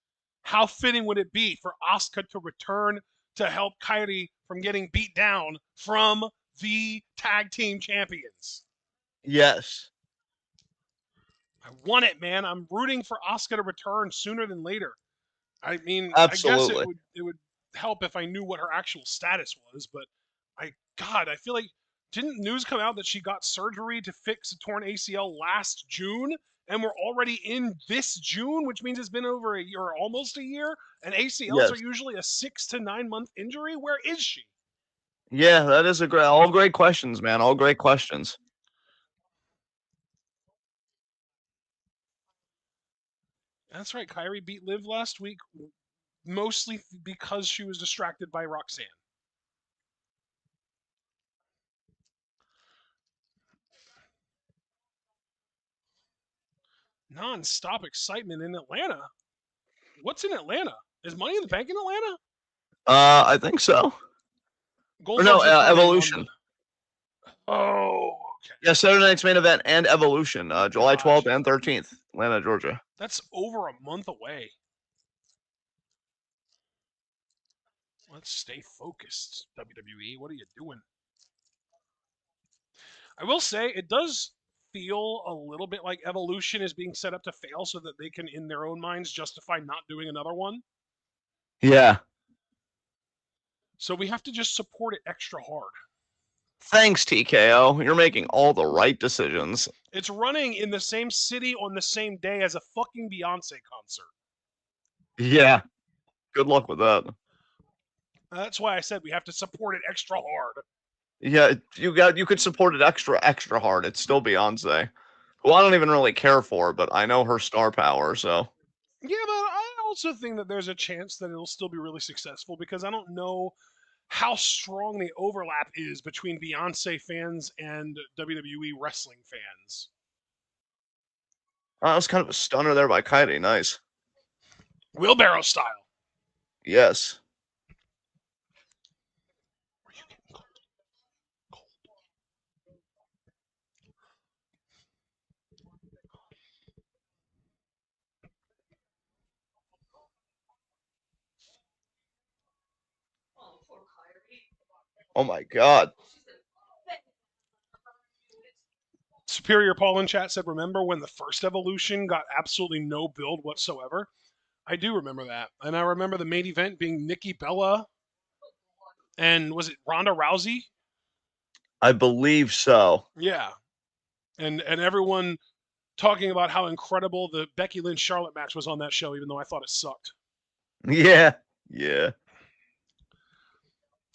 How fitting would it be for Asuka to return to help Kairi from getting beat down from the Tag Team Champions? Yes, I want it, man. I'm rooting for Asuka to return sooner than later. I mean, I guess absolutely. it would help if I knew what her actual status was, but I feel like didn't news come out that she got surgery to fix a torn ACL last June, and we're already in this June, which means it's been over a year, or almost a year, and ACLs are Yes. usually a 6 to 9 month injury. Where is she? Yeah, that is all great questions, man. All great questions. That's right, Kyrie beat Liv last week, mostly because she was distracted by Roxanne. Non-stop excitement in Atlanta. What's in Atlanta? Is Money in the Bank in Atlanta? I think so. Or no, Goldberg's returning on the. Evolution. Oh, okay. Yeah, Saturday night's main event and Evolution, July Gosh, 12th and 13th, Atlanta, Georgia. that's over a month away. Let's stay focused, WWE. What are you doing? I will say it does feel a little bit like Evolution is being set up to fail so that they can, in their own minds, justify not doing another one. Yeah. So we have to just support it extra hard. Thanks, TKO. You're making all the right decisions. It's running in the same city on the same day as a fucking Beyonce concert. Yeah. Good luck with that. That's why I said we have to support it extra hard. Yeah, you could support it extra hard. It's still Beyonce, who I don't even really care for, but I know her star power. So Yeah, but I also think that there's a chance that it'll still be really successful because I don't know how strong the overlap is between Beyonce fans and WWE wrestling fans. that was kind of a stunner there by Kairi. Nice. Wheelbarrow style. Yes. Are you getting cold? Cold. Oh, poor Kyrie. Oh my God. Superior Paul in chat said, remember when the first Evolution got absolutely no build whatsoever? I do remember that. And I remember the main event being Nikki Bella and was it Ronda Rousey? I believe so. Yeah. And everyone talking about how incredible the Becky Lynch Charlotte match was on that show, even though I thought it sucked. Yeah. Yeah.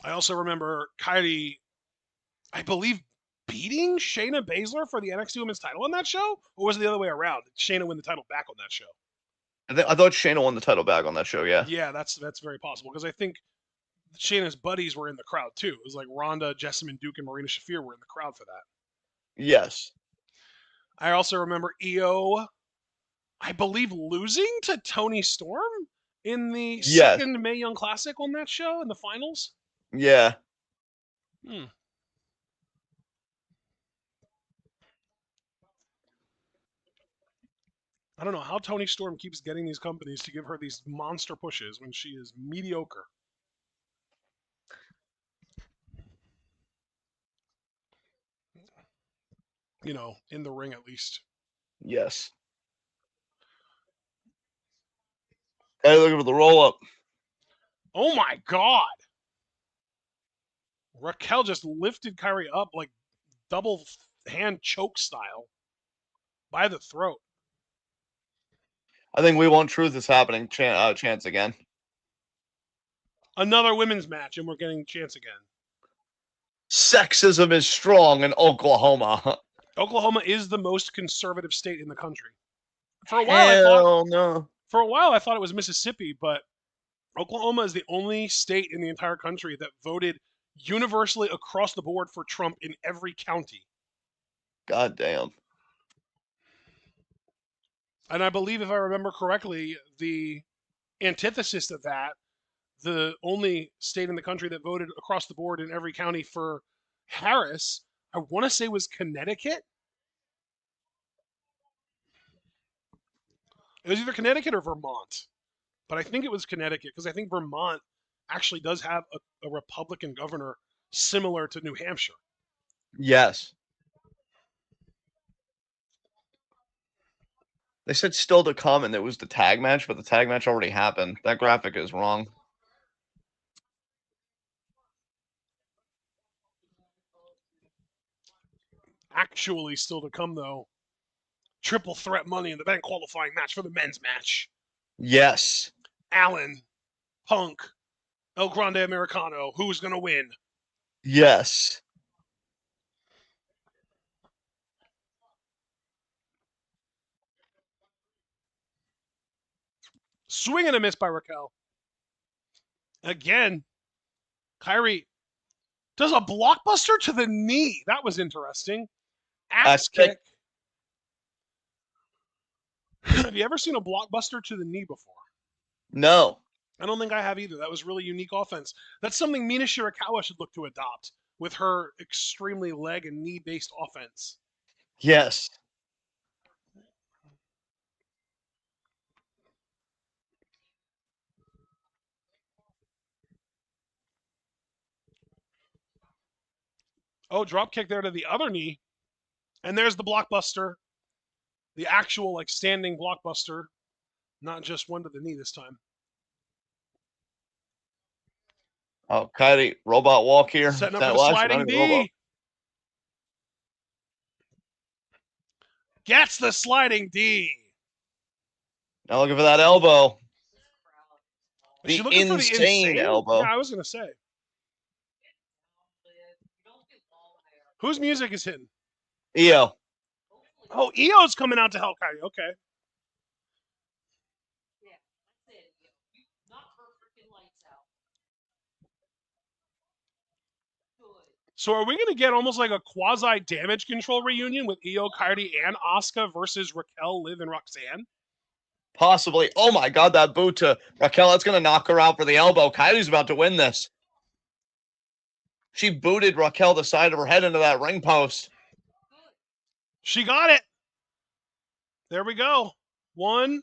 I also remember Kylie, I believe, beating Shayna Baszler for the NXT Women's title on that show? Or was it the other way around? Did Shayna win the title back on that show? I thought Shayna won the title back on that show. Yeah. Yeah, that's very possible because I think Shayna's buddies were in the crowd too. It was like Ronda, Jessamine Duke, and Marina Shafir were in the crowd for that. Yes. I also remember EO, I believe, losing to Tony Storm in the Yes. second Mae Young Classic on that show in the finals. Yeah. Hmm. I don't know how Tony Storm keeps getting these companies to give her these monster pushes when she is mediocre. You know, in the ring at least. Yes. Hey, looking for the roll up. Oh my God. Raquel just lifted Kyrie up like double hand choke style by the throat. I think We Want Truth is happening. Chance again. Another women's match, and we're getting chance again. Sexism is strong in Oklahoma. Oklahoma is the most conservative state in the country. For a while, Hell no. I thought it was Mississippi, but Oklahoma is the only state in the entire country that voted universally across the board for Trump in every county. God damn. And I believe, if I remember correctly, the antithesis of that, the only state in the country that voted across the board in every county for Harris, I want to say was Connecticut. It was either Connecticut or Vermont, but I think it was Connecticut because I think Vermont actually does have a Republican governor similar to New Hampshire. Yes. They said still to come, and it was the tag match, but the tag match already happened. That graphic is wrong. Actually, still to come, though. Triple threat Money in the Bank qualifying match for the men's match. Yes. Allen, Punk, El Grande Americano. Who's going to win? Yes. Swing and a miss by Raquel. Again, Kyrie does a blockbuster to the knee. That was interesting. Axe kick. Have you ever seen a blockbuster to the knee before? No. I don't think I have either. That was really unique offense. That's something Mina Shirakawa should look to adopt with her extremely leg and knee based offense. Yes. Oh, drop kick there to the other knee. And there's the blockbuster. The actual like standing blockbuster. Not just one to the knee this time. Oh, Kyrie, robot walk here. Setting up for the sliding D. Gets the sliding D. Now looking for that elbow. Is she looking for the insane elbow. Yeah, I was going to say. Whose music is hitting? EO. Oh, EO's coming out to help Kyrie. Okay. So are we going to get almost like a quasi damage control reunion with EO, Kyrie, and Asuka versus Raquel, Liv, and Roxanne? Possibly. Oh my God, that boot to Raquel. That's going to knock her out for the elbow. Kyrie's about to win this. She booted Raquel the side of her head into that ring post. She got it. There we go. 1,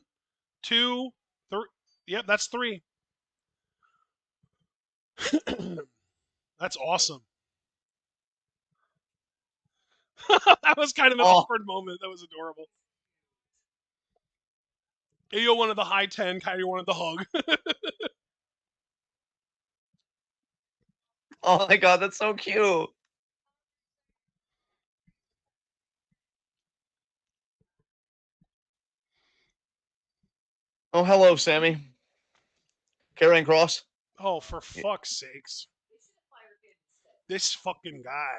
2, 3. Yep, that's 3. That's awesome. That was kind of an awkward moment. That was adorable. Io wanted the high 10. Kyrie wanted the hug. Oh my God, that's so cute. Oh, hello, Sammy. Carrying Cross. Oh, for fuck's sakes. This fucking guy.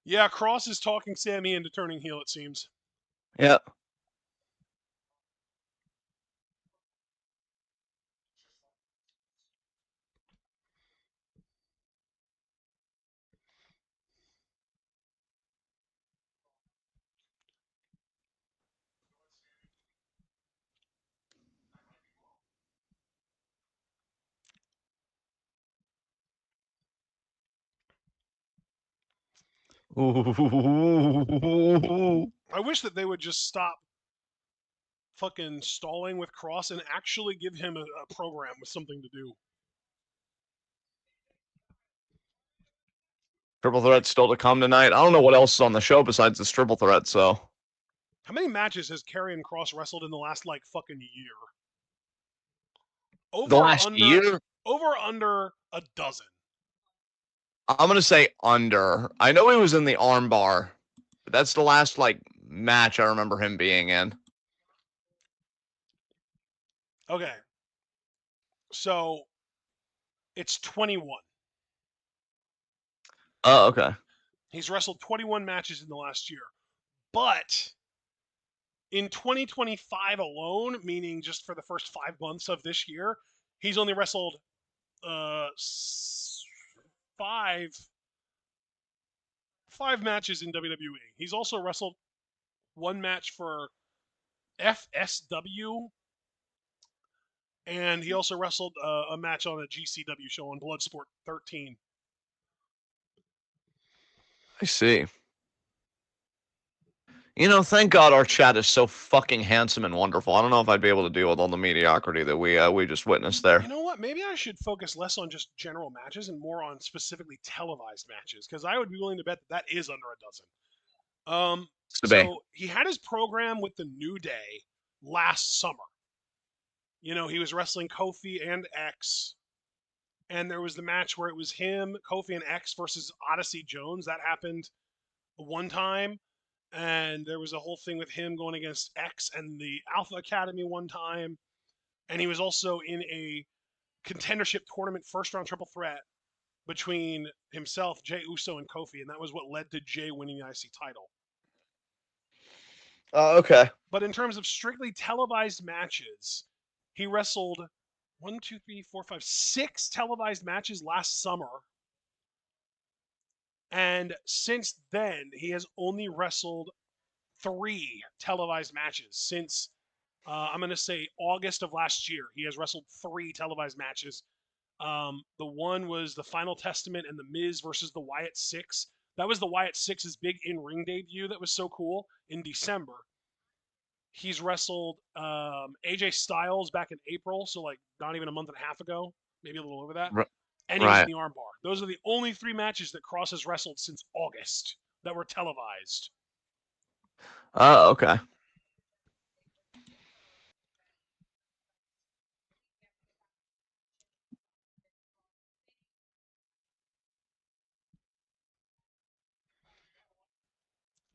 Yeah, Cross is talking Sammy into turning heel, it seems. Yeah. Ooh. I wish that they would just stop fucking stalling with Cross and actually give him a program with something to do. Triple threat still to come tonight. I don't know what else is on the show besides this triple threat. So How many matches has Karrion Cross wrestled in the last like fucking year? the last year, Over or under a dozen. I'm gonna say under. I know he was in the armbar, but that's the last like match I remember him being in. Okay. So it's 21. Oh, okay. He's wrestled 21 matches in the last year. But in 2025 alone, meaning just for the first 5 months of this year, he's only wrestled uh, five matches in WWE. He's also wrestled one match for FSW, and he also wrestled a match on a GCW show on Bloodsport 13. I see. You know, thank God our chat is so fucking handsome and wonderful. I don't know if I'd be able to deal with all the mediocrity that we just witnessed there. You know what? Maybe I should focus less on just general matches and more on specifically televised matches, because I would be willing to bet that is under a dozen. So he had his program with the New Day last summer. You know, he was wrestling Kofi and X, and there was the match where it was him, Kofi, and X versus Odyssey Jones. That happened one time, and there was a whole thing with him going against X and the Alpha Academy one time, and he was also in a contendership tournament first round triple threat between himself, Jey Uso, and Kofi, and that was what led to Jey winning the IC title. Okay. But in terms of strictly televised matches, he wrestled 6 televised matches last summer. And since then, he has only wrestled 3 televised matches. Since, I'm going to say August of last year, he has wrestled 3 televised matches. The one was the Final Testament and the Miz versus the Wyatt Six. That was the Wyatt Six's big in-ring debut that was so cool in December. He's wrestled AJ Styles back in April, so like not even a month and a half ago, maybe a little over that. And he was in Right. the armbar. Those are the only 3 matches that Cross has wrestled since August that were televised. Oh, okay.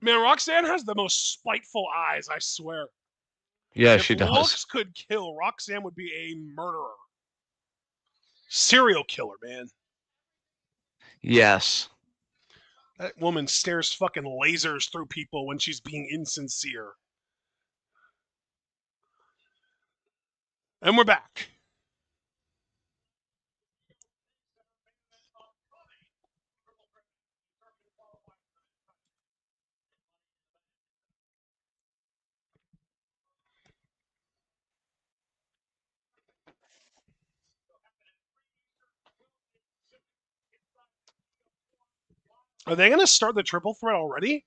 Man, Roxanne has the most spiteful eyes, I swear. Yeah, If she does. looks could kill, Roxanne would be a murderer. Serial killer, man. Yes. That woman stares fucking lasers through people when she's being insincere. And we're back. Are they going to start the triple threat already?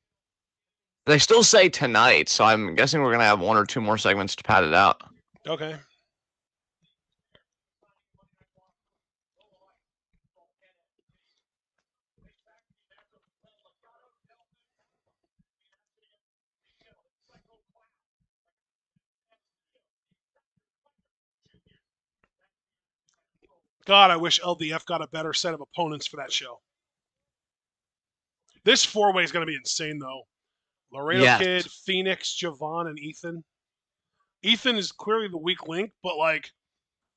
They still say tonight, so I'm guessing we're gonna have 1 or 2 more segments to pad it out. Okay. God, I wish LDF got a better set of opponents for that show. This 4-way is going to be insane, though. Laredo Yes. Kid, Phoenix, Javon, and Ethan. Ethan is clearly the weak link, but like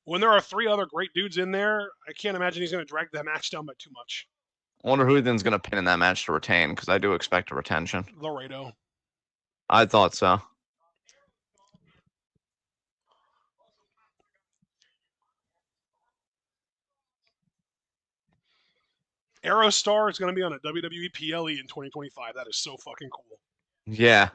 when there are 3 other great dudes in there, I can't imagine he's going to drag that match down by too much. I wonder who then's gonna pin in that match to retain, because I do expect a retention. Laredo. I thought so. Aerostar is going to be on a WWE PLE in 2025. That is so fucking cool. Yeah.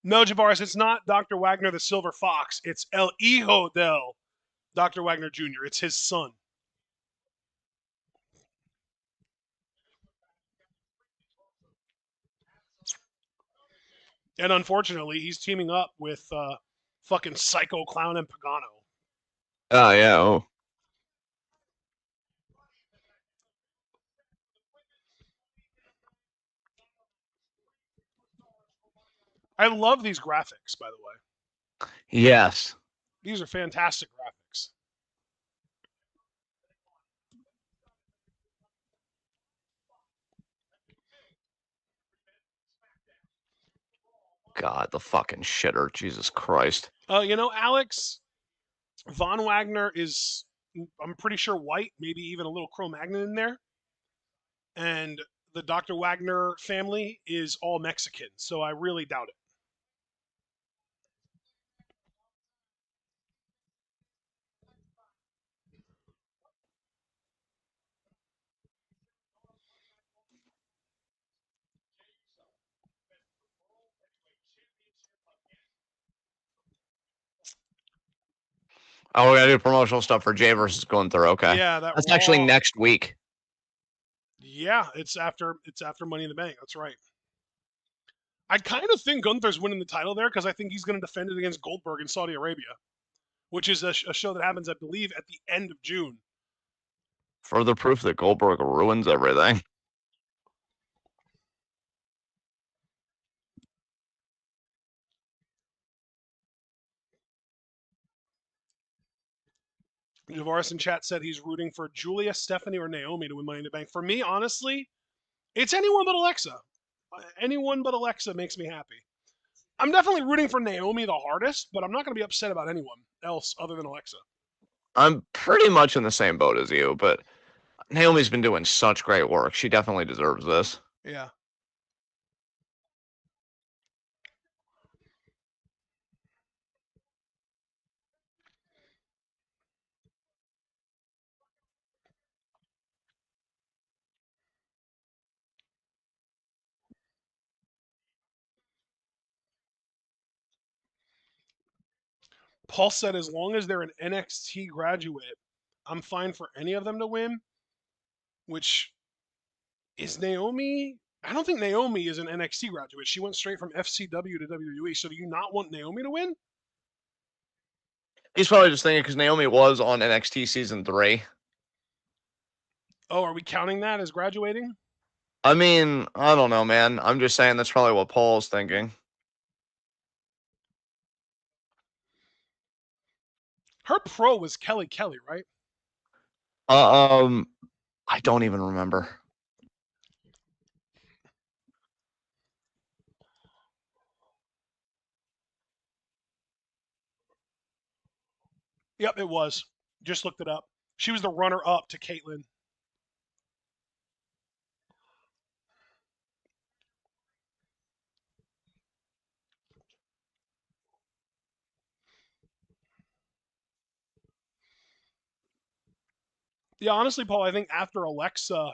No, Javaris, it's not Dr. Wagner the Silver Fox. It's El Hijo del Dr. Wagner Jr. It's his son. And unfortunately, he's teaming up with fucking Psycho Clown and Pagano. Oh yeah. Oh. I love these graphics, by the way. Yes. These are fantastic graphics. God, the fucking shitter. Jesus Christ. You know, Alex, Von Wagner is, I'm pretty sure, white, maybe even a little Cro-Magnon in there. And the Dr. Wagner family is all Mexican, so I really doubt it. Oh, we're gonna do promotional stuff for Jay versus Gunther. Okay, Yeah, that that's actually Raw. next week. Yeah, it's after Money in the Bank. That's right. I kind of think Gunther's winning the title there because I think he's going to defend it against Goldberg in Saudi Arabia, which is a show that happens, I believe, at the end of June. Further proof that Goldberg ruins everything. Javaris in chat said he's rooting for Julia, Stephanie, or Naomi to win Money in the Bank. For me, honestly, it's anyone but Alexa. Anyone but Alexa makes me happy. I'm definitely rooting for Naomi the hardest, but I'm not going to be upset about anyone else other than Alexa. I'm pretty much in the same boat as you, but Naomi's been doing such great work. She definitely deserves this. Yeah. Paul said as long as they're an NXT graduate, I'm fine for any of them to win, which is Naomi. I don't think Naomi is an NXT graduate. She went straight from FCW to WWE. So do you not want Naomi to win? He's probably just thinking because Naomi was on NXT season 3. Oh, are we counting that as graduating? I mean, I don't know, man. I'm just saying that's probably what Paul's thinking. Her pro was Kelly Kelly, right? I don't even remember. Yep, it was. Just looked it up. She was the runner up to Caitlyn. Yeah, honestly, Paul, I think after Alexa,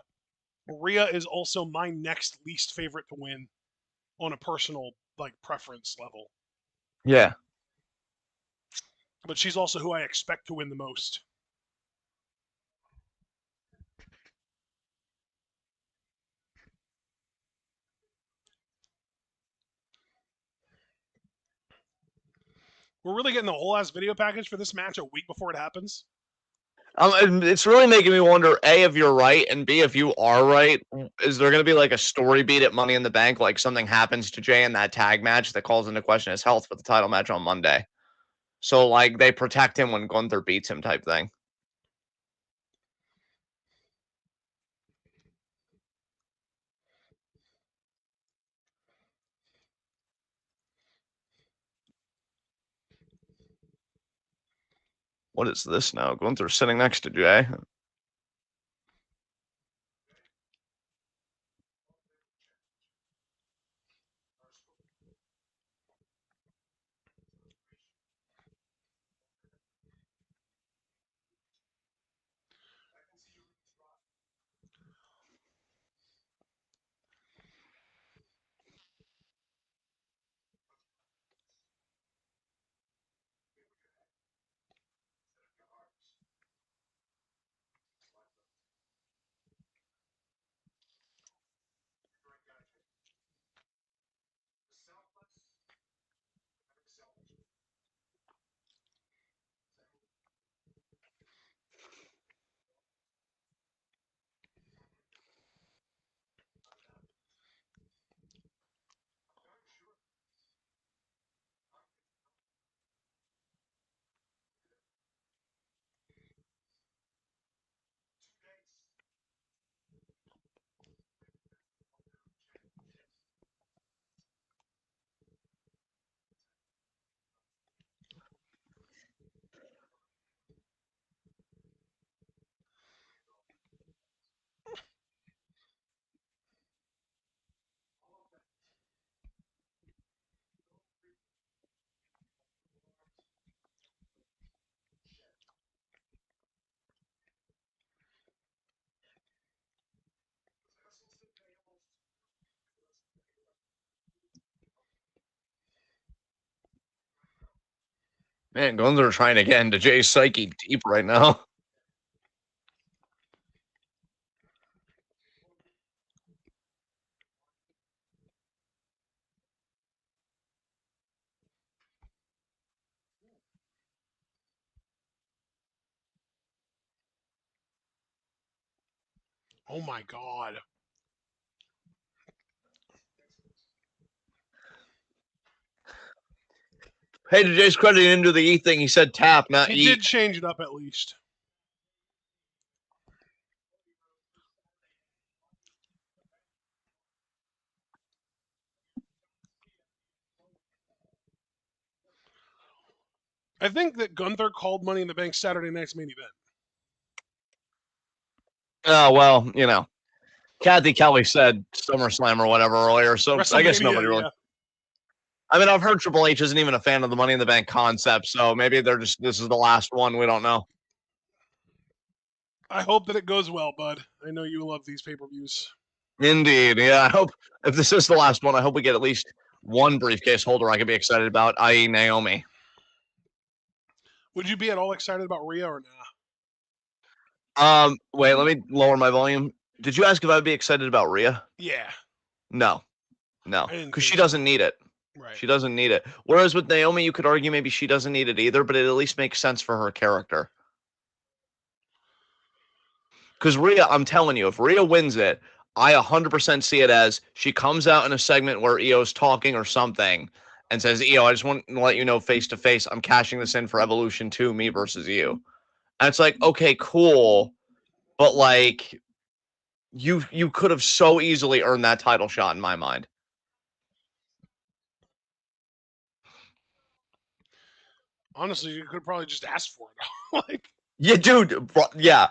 Rhea is also my next least favorite to win on a personal preference level. Yeah. But she's also who I expect to win the most. We're really getting the whole ass video package for this match a week before it happens. It's really making me wonder, A, if you're right, and B, if you are right, is there going to be like a story beat at Money in the Bank, like something happens to Jay in that tag match that calls into question his health for the title match on Monday? So, like, they protect him when Gunther beats him type thing. What is this now? Gunther's sitting next to Jay. Man, Gunther trying to get into Jay's psyche deep right now. Oh my god. Hey, to Jay's credit into the E thing, he said tap, not He eat. did change it up at least. I think that Gunther called Money in the Bank Saturday night's main event. Oh, well, you know. Kathy Kelly said SummerSlam or whatever earlier, so I guess nobody really. Yeah. I mean, I've heard Triple H isn't even a fan of the Money in the Bank concept, so maybe they're just, this is the last one. We don't know. I hope that it goes well, bud. I know you love these pay-per-views. Indeed. Yeah, I hope if this is the last one, I hope we get at least one briefcase holder I could be excited about, i.e. Naomi. Would you be at all excited about Rhea or nah? Wait, let me lower my volume. Did you ask if I'd be excited about Rhea? Yeah. No, because she doesn't need it. Right. She doesn't need it. Whereas with Naomi, you could argue maybe she doesn't need it either, but it at least makes sense for her character. Because Rhea, I'm telling you, if Rhea wins it, I 100% see it as she comes out in a segment where Io's talking or something and says, Io, I just want to let you know face to face, I'm cashing this in for Evolution 2, me versus you. And it's like, okay, cool. But like, you could have so easily earned that title shot in my mind. Honestly, you could probably just ask for it. Like, yeah, dude. Yeah.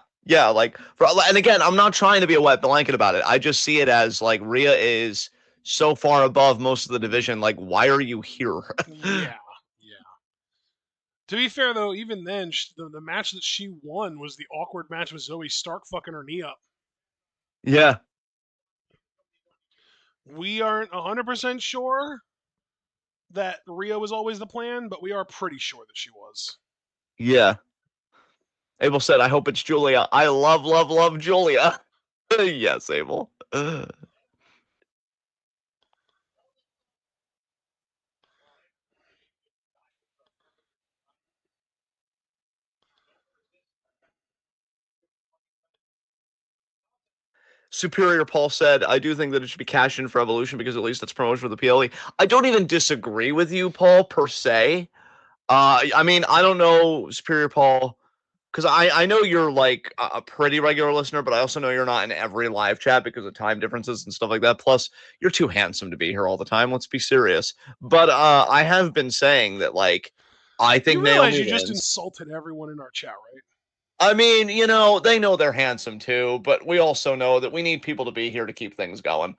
Like, and again, I'm not trying to be a wet blanket about it. I just see it as like Rhea is so far above most of the division. Like, why are you here? yeah. To be fair, though, even then, the match that she won was the awkward match with Zoe Stark fucking her knee up. Yeah. We aren't 100% sure that Rhea was always the plan, but we are pretty sure that she was. Yeah. Abel said, I hope it's Julia. I love Julia. Yes, Abel. Superior Paul said, I do think that it should be cash in for Evolution because at least that's promotion for the PLE. I don't even disagree with you, Paul, per se. I mean, I don't know, Superior Paul, because I know you're like a pretty regular listener, but I also know you're not in every live chat because of time differences and stuff like that. Plus, you're too handsome to be here all the time. Let's be serious. But I have been saying that, like, I think You realize Naomi you just wins. insulted everyone in our chat, right? I mean, you know, they know they're handsome too, but we also know that we need people to be here to keep things going.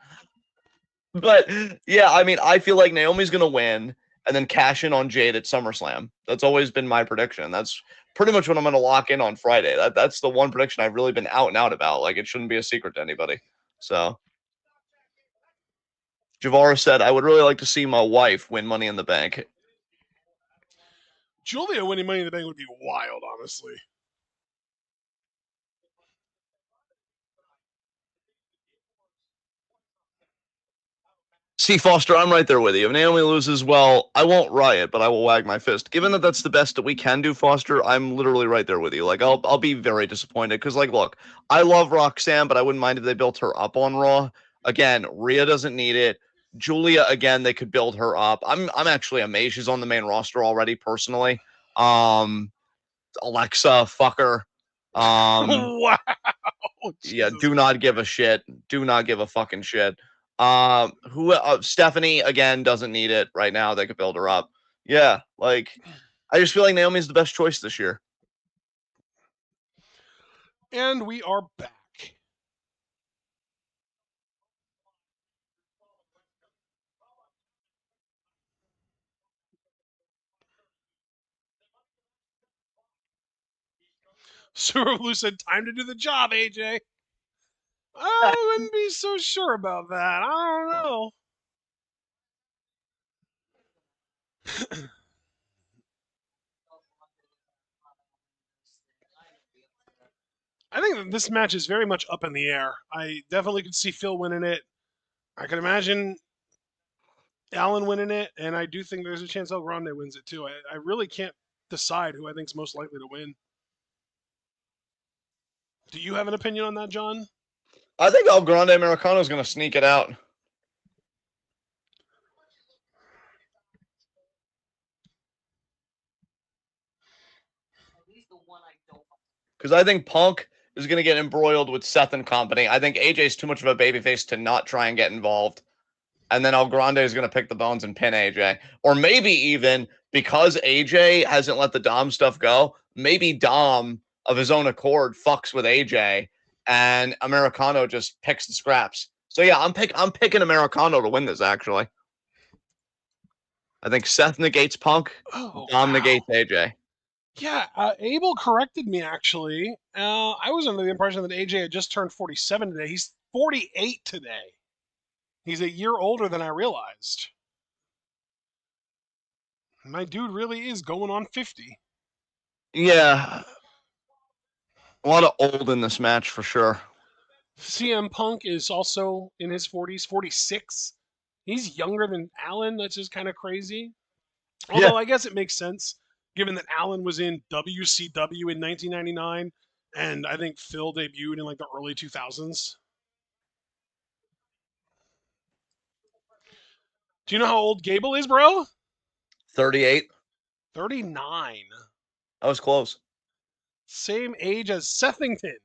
But yeah, I mean, I feel like Naomi's gonna win and then cash in on Jade at SummerSlam. That's always been my prediction. That's pretty much what I'm gonna lock in on Friday. That's the one prediction I've really been out and out about. Like, it shouldn't be a secret to anybody. So Javara said, I would really like to see my wife win Money in the Bank. Julia winning Money in the Bank would be wild, honestly. See, Foster, I'm right there with you. If Naomi loses, well, I won't riot, but I will wag my fist. Given that that's the best that we can do, Foster, I'm literally right there with you. Like, I'll be very disappointed because, like, look, I love Roxanne, but I wouldn't mind if they built her up on Raw. Again, Rhea doesn't need it. Julia, again, they could build her up. I'm actually amazed she's on the main roster already, personally. Alexa, fucker. Wow. Yeah, Jesus do not give a shit. Do not give a fucking shit. Stephanie again doesn't need it right now. They could build her up. Yeah, like I just feel like Naomi's the best choice this year. And we are back. Super Blue said, time to do the job, AJ. I wouldn't be so sure about that. I don't know. that this match is very much up in the air. I definitely could see Phil winning it. I can imagine Allen winning it, and I do think there's a chance El Grande wins it too. I really can't decide who I think is most likely to win. Do you have an opinion on that, John? I think El Grande Americano is going to sneak it out. He's the one I don't like. Because I think Punk is going to get embroiled with Seth and company. I think AJ's too much of a babyface to not try and get involved. And then El Grande is going to pick the bones and pin AJ. Or maybe even because AJ hasn't let the Dom stuff go, maybe Dom of his own accord fucks with AJ and Americano just picks the scraps. So yeah, I'm picking Americano to win this actually. I think Seth negates Punk, Dom negates AJ. Yeah, Abel corrected me actually. I was under the impression that AJ had just turned 47 today. He's 48 today. He's a year older than I realized. My dude really is going on 50. Yeah. A lot of old in this match for sure. CM Punk is also in his 40s, 46. He's younger than Allen. That's just kind of crazy. Although I guess it makes sense given that Allen was in WCW in 1999, and I think Phil debuted in like the early 2000s. Do you know how old Gable is, bro? 38. 39. I was close. Same age as Sethington.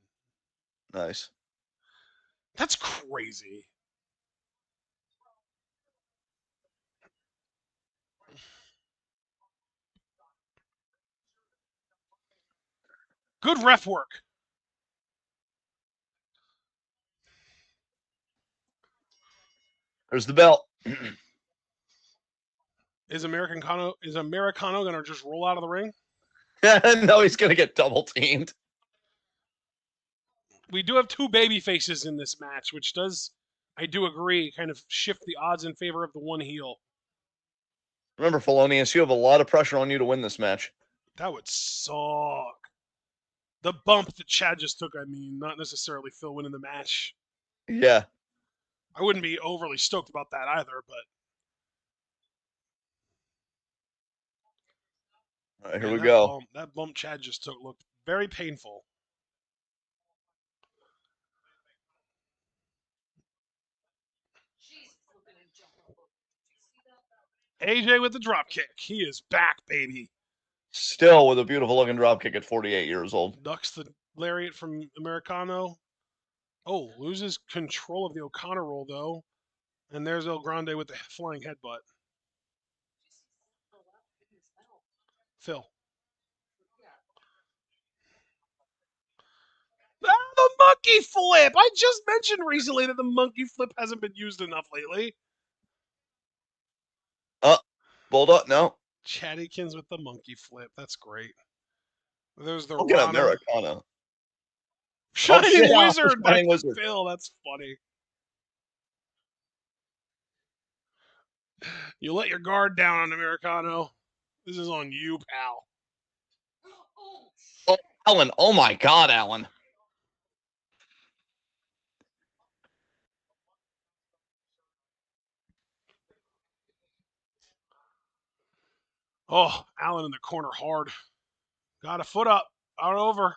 Nice. That's crazy. Good ref work. There's the belt. Is Americano gonna just roll out of the ring? No, he's gonna get double teamed. We do have two baby faces in this match, which does, I do agree, kind of shift the odds in favor of the one heel. Remember, Felonius, you have a lot of pressure on you to win this match. That would suck. The bump that Chad just took, I mean, not necessarily Phil winning the match. Yeah. I wouldn't be overly stoked about that either, but. All right, here Man, we go. That bump Chad just took looked very painful. AJ with the drop kick. He is back, baby. Still with a beautiful looking drop kick at 48 years old. Ducks the lariat from Americano. Oh, loses control of the O'Connor roll, though. And there's El Grande with the flying headbutt. Phil. Ah, the monkey flip! I just mentioned recently that the monkey flip hasn't been used enough lately. Bulldog, no. Chaddykins with the monkey flip. That's great. There's the Look at Rana. Americana. Shining Oh, Wizard Shining by Wizard. Phil. That's funny. You let your guard down on Americano. This is on you, pal. Oh, Alan. Oh my God, Alan. Oh, Allen in the corner hard. Got a foot up. Out over.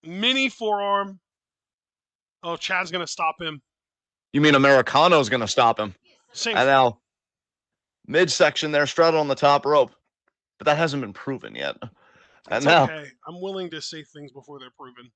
Mini forearm. Oh, Chad's going to stop him. You mean Americano's going to stop him? Same And thing. now, midsection there, straddle on the top rope. But that hasn't been proven yet. It's and now, okay. I'm willing to say things before they're proven.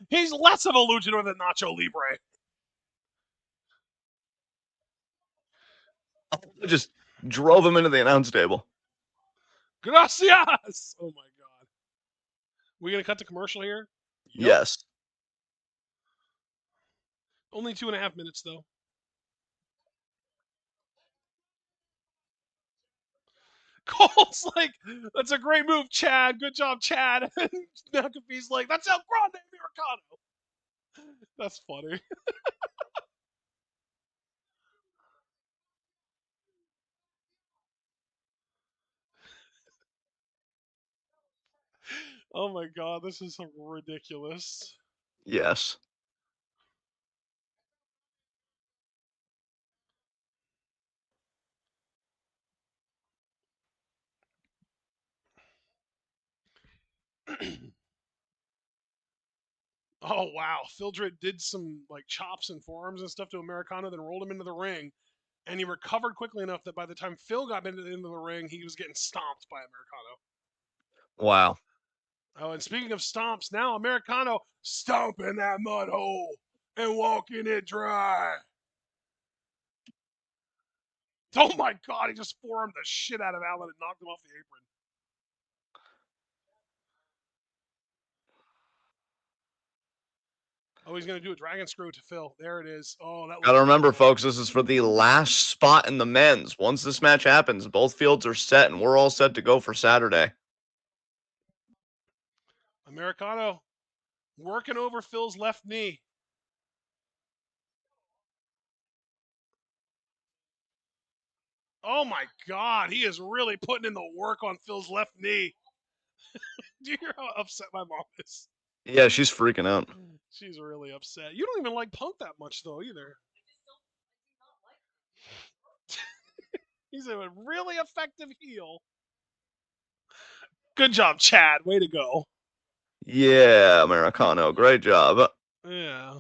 He's less of a luchador than Nacho Libre. just drove him into the announce table. Gracias! Oh my God. We gonna cut the commercial here? Yep. Yes. Only 2.5 minutes though. Cole's like, that's a great move, Chad. Good job, Chad. And McAfee's like, that's El Grande Americano. That's funny. Oh my god, this is ridiculous. Yes. Oh wow, Phildred did some like chops and forearms and stuff to Americano, then rolled him into the ring, and he recovered quickly enough that by the time Phil got into the ring, he was getting stomped by Americano. Wow. Oh, and speaking of stomps, now Americano stomping that mud hole and walking it dry. Oh my god, he just forearmed the shit out of Allen and knocked him off the apron. Oh, he's going to do a dragon screw to Phil. There it is. Oh, that Gotta looked remember, brutal. folks, this is for the last spot in the men's. Once this match happens, both fields are set, and we're all set to go for Saturday. Americano working over Phil's left knee. Oh my god, he is really putting in the work on Phil's left knee. Do you hear how upset my mom is? Yeah, she's freaking out. She's really upset. You don't even like Punk that much, though, either. He's a really effective heel. Good job, Chad. Way to go. Yeah, Americano, great job. Yeah.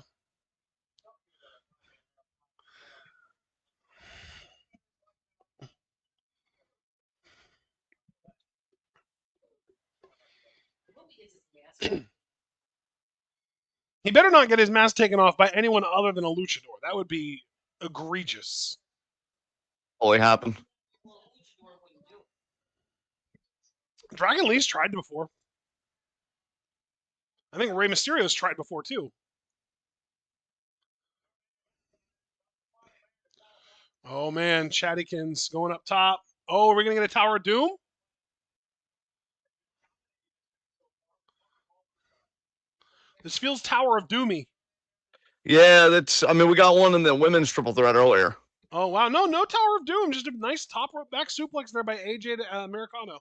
He better not get his mask taken off by anyone other than a luchador. That would be egregious. Holy happened. Dragon Lee's tried before. I think Rey Mysterio's tried before, too. Oh, man. Chaddykins going up top. Oh, are we going to get a Tower of Doom? This feels Tower of Doomy. Yeah, I mean, we got one in the women's triple threat earlier. Oh, wow. No Tower of Doom. Just a nice top rope back suplex there by AJ to Americano.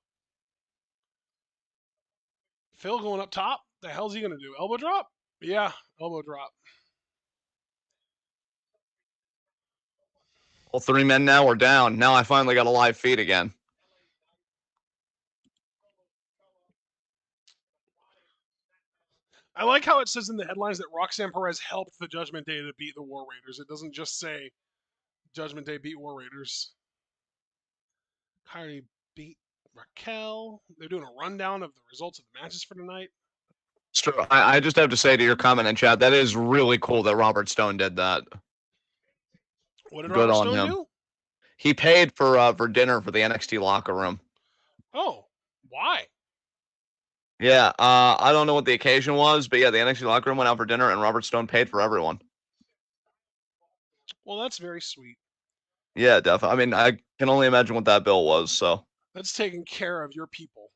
Phil going up top. The hell's he going to do? Elbow drop? Yeah, elbow drop. All three men now are down. Now I finally got a live feed again. I like how it says in the headlines that Roxanne Perez helped the Judgment Day to beat the War Raiders. It doesn't just say Judgment Day beat War Raiders. Kyrie beat Raquel. They're doing a rundown of the results of the matches for tonight. Sure, I just have to say to your comment in chat, that is really cool that Robert Stone did that. What did Good Robert on Stone him. do? He paid for dinner for the NXT locker room. Oh, why? Yeah, I don't know what the occasion was, but yeah, the NXT locker room went out for dinner, and Robert Stone paid for everyone. Well, that's very sweet. Yeah, definitely. I mean, I can only imagine what that bill was. So That's taking care of your people.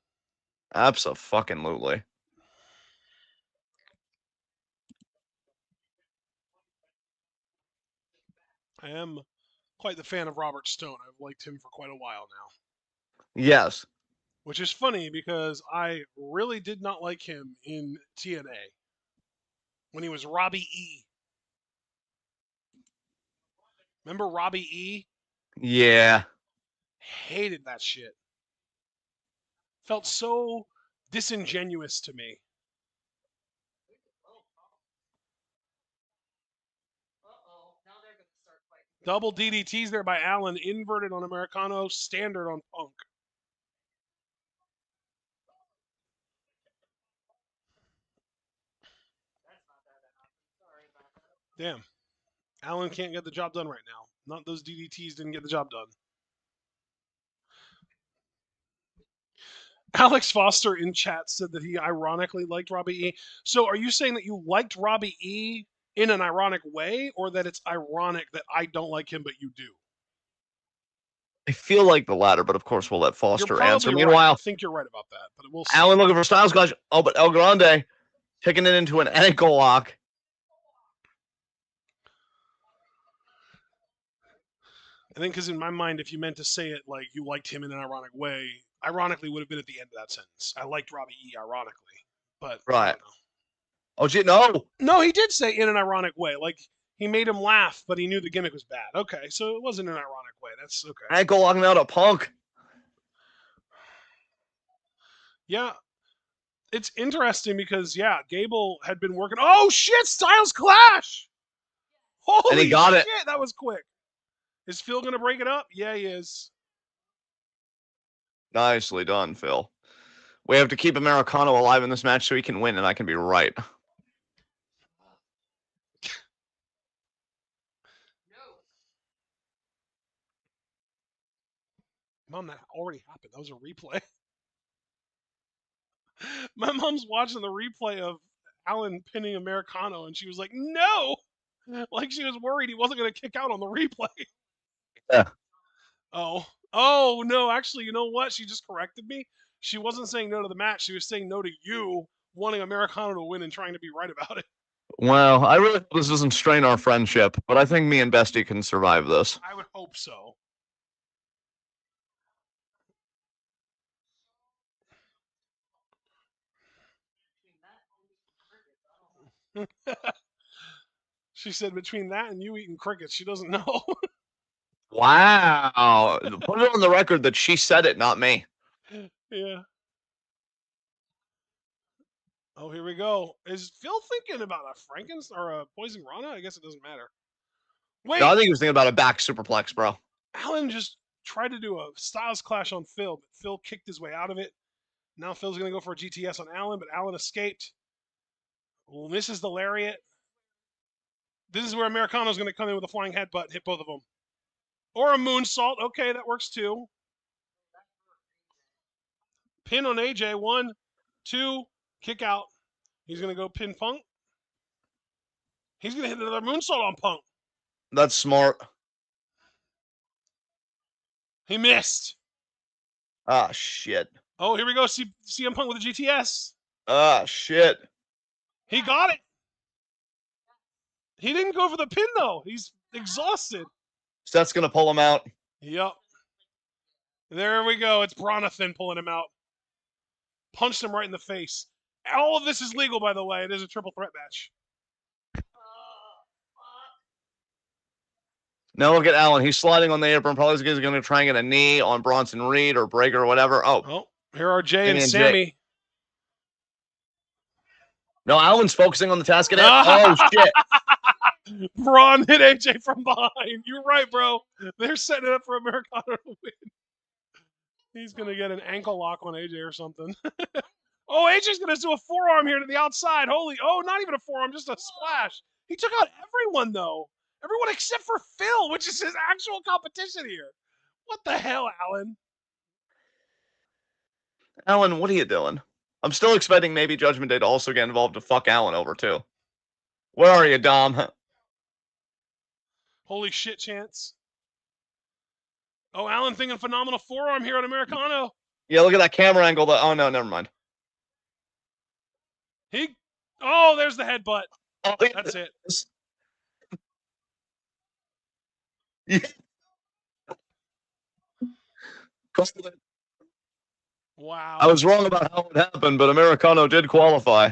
absolutely. I am quite the fan of Robert Stone. I've liked him for quite a while now. Yes. Which is funny because I really did not like him in TNA when he was Robbie E. Remember Robbie E? Yeah. Hated that shit. Felt so disingenuous to me. Double DDTs there by Allen, inverted on Americano, standard on Punk. Damn. Allen can't get the job done right now. Not those DDTs didn't get the job done. Alex Foster in chat said that he ironically liked Robbie E. So are you saying that you liked Robbie E in an ironic way, or that it's ironic that I don't like him but you do? I feel like the latter, but of course we'll let You're Foster probably answer. right. Meanwhile, I think you're right about that, but we'll see. Allen looking for Styles Clash. Oh, but El Grande taking it into an ankle lock. I think because in my mind, if you meant to say it like you liked him in an ironic way, ironically would have been at the end of that sentence. I liked Robbie E. ironically, but I Right. don't know. Oh, gee, no. No, he did say in an ironic way. Like he made him laugh, but he knew the gimmick was bad. Okay, so it wasn't an ironic way. That's okay. Ankle locking out a Punk. Yeah, it's interesting because yeah, Gable had been working. Oh shit, Styles Clash! And he Holy got it. shit, that was quick. Is Phil gonna break it up? Yeah, he is. Nicely done, Phil. We have to keep Americano alive in this match so he can win, and I can be right. Mom, that already happened. That was a replay. My mom's watching the replay of Allen pinning Americano, and she was like, "No!" Like she was worried he wasn't going to kick out on the replay. Yeah. Oh no! Actually, you know what? She just corrected me. She wasn't saying no to the match. She was saying no to you wanting Americano to win and trying to be right about it. Well, I really hope this doesn't strain our friendship, but I think me and Bestie can survive this. I would hope so. She said between that and you eating crickets, she doesn't know. Wow. Put it on the record that she said it, not me. Yeah. Oh, here we go. Is Phil thinking about a Frankenstein or a Poison Rana? I guess it doesn't matter. Wait, No, I think he was thinking about a back superplex, bro. Allen just tried to do a Styles Clash on Phil, but Phil kicked his way out of it. Now Phil's going to go for a GTS on Allen, but Allen escaped. Well, misses the lariat. This is where Americano's going to come in with a flying headbutt and hit both of them. Or a moonsault. Okay, that works too. Pin on AJ. 1, 2, kick out. He's going to go pin Punk. He's going to hit another moonsault on Punk. That's smart. He missed. Ah, shit. Oh, here we go. CM Punk with a GTS. Ah, shit. He got it. He didn't go for the pin, though. He's exhausted. Seth's going to pull him out. Yep. There we go. It's Bronathan pulling him out. Punched him right in the face. All of this is legal, by the way. It is a triple threat match. Now look at Allen. He's sliding on the apron. Probably going to try and get a knee on Bronson Reed or Breaker or whatever. Oh, here are Jay and Jay. Sammy. No, Allen's focusing on the task at hand. Oh, shit. Braun hit AJ from behind. You're right, bro. They're setting it up for Americano to win. He's going to get an ankle lock on AJ or something. Oh, AJ's going to do a forearm here to the outside. Oh, not even a forearm, just a splash. He took out everyone, though. Everyone except for Phil, which is his actual competition here. What the hell, Allen? Allen, what are you doing? I'm still expecting maybe Judgment Day to also get involved to fuck Allen over, too. Where are you, Dom? Holy shit, Chance. Oh, Allen thinking phenomenal forearm here on Americano. Yeah, look at that camera angle. Oh, no, never mind. Oh, there's the headbutt. Oh, That's it. Yeah. Wow. I was wrong about how it happened, but Americano did qualify.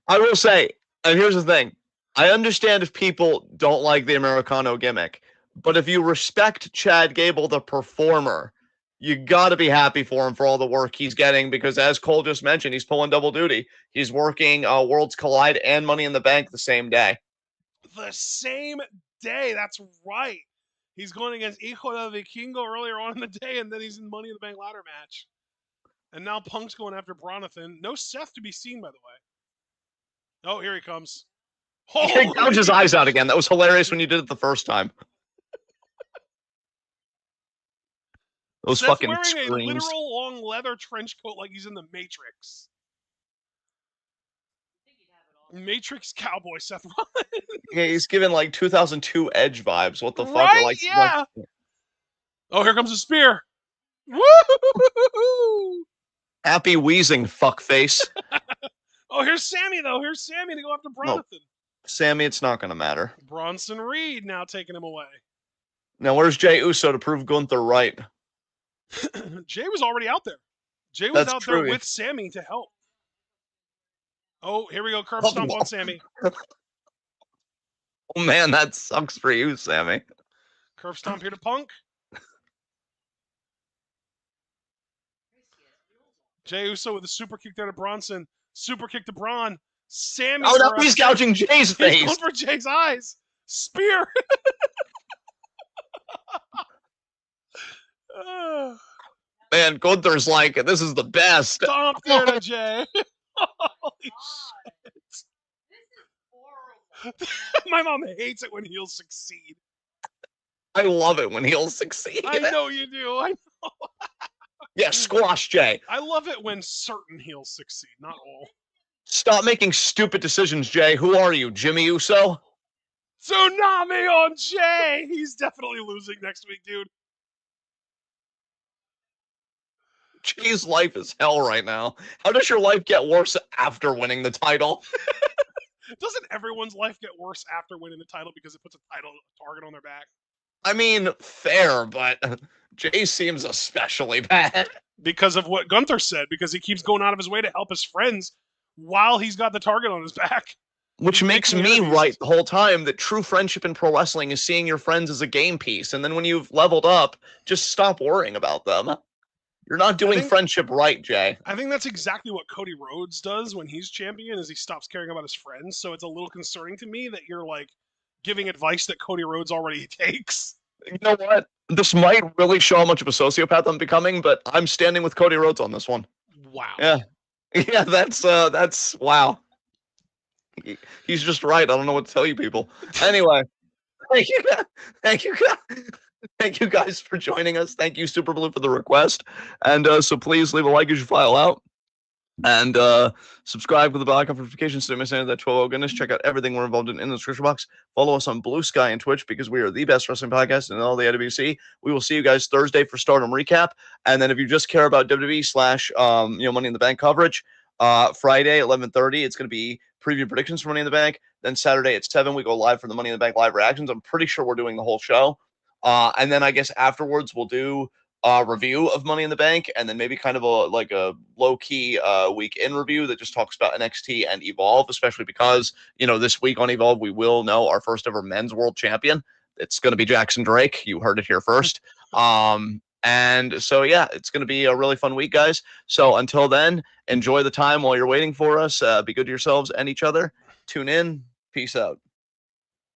I will say, and here's the thing. I understand if people don't like the Americano gimmick, but if you respect Chad Gable, the performer, you got to be happy for him for all the work he's getting because, as Cole just mentioned, he's pulling double duty. He's working Worlds Collide and Money in the Bank the same day. The same day. That's right. He's going against Hijo del Vikingo earlier on in the day, and then he's in Money in the Bank ladder match. And now Punk's going after Bronathan. No Seth to be seen, by the way. Oh, here he comes. He gouged his eyes out again. That was hilarious when you did it the first time. Those Seth's fucking wearing screams. a literal long leather trench coat like he's in the Matrix. Matrix Cowboy Seth Rollins. Yeah, he's giving like 2002 Edge vibes. What the fuck? Right? Like, Yeah. Oh, here comes a spear. Woo! happy wheezing, fuckface. Oh, here's Sammy though. Here's Sammy to go after No. Bronson. Sammy, it's not going to matter. Bronson Reed now taking him away. Now, where's Jey Uso to prove Gunther right? Jay was already out there. Jay was That's out true. there with Sammy to help. Oh, here we go. Curb stomp on Sammy. Oh, man, that sucks for you, Sammy. Curb stomp here to Punk. Jey Uso with a super kick there to Bronson. Super kick to Braun. Sammy. Oh, no, he's gouging Jay's He's face. going for Jay's eyes. Spear. Man, Gunther's like, this is the best. Stomp there to Jay. Holy shit. This is horrible. My mom hates it when heels succeed. I love it when he'll succeed. I know you do. Yeah, squash Jay. I love it when certain heels succeed, not all. Stop making stupid decisions, Jay. Who are you, Jimmy Uso? Tsunami on Jay. He's definitely losing next week, dude. Jay's life is hell right now. How does your life get worse after winning the title? Doesn't everyone's life get worse after winning the title because it puts a title target on their back? I mean, fair, but Jay seems especially bad. Because of what Gunther said, because he keeps going out of his way to help his friends while he's got the target on his back. Which makes me right the whole time that true friendship in pro wrestling is seeing your friends as a game piece. And then when you've leveled up, just stop worrying about them. You're not doing friendship right, Jay. I think that's exactly what Cody Rhodes does when he's champion, is he stops caring about his friends. So it's a little concerning to me that you're like giving advice that Cody Rhodes already takes. You know what? This might really show how much of a sociopath I'm becoming, but I'm standing with Cody Rhodes on this one. Wow. Yeah. Yeah, that's wow. He's just right. I don't know what to tell you people. Anyway, thank you guys for joining us. Thank you, Super Blue, for the request. And so please leave a like as you file out. And subscribe with the bell icon for notifications so you don't miss any of that TWitWoW goodness. Check out everything we're involved in the description box. Follow us on Blue Sky and Twitch because we are the best wrestling podcast in all the AWC. We will see you guys Thursday for Stardom recap. And then if you just care about WWE / Money in the Bank coverage, Friday 11:30 it's going to be preview predictions for Money in the Bank. Then Saturday at 7 we go live for the Money in the Bank live reactions. I'm pretty sure we're doing the whole show. And then I guess afterwards we'll do review of Money in the Bank, and then maybe kind of a low-key week in review that just talks about NXT and Evolve, especially because, this week on Evolve, we will know our first ever men's world champion. It's going to be Jackson Drake. You heard it here first. And so, yeah, it's going to be a really fun week, guys. So until then, enjoy the time while you're waiting for us. Be good to yourselves and each other. Tune in. Peace out.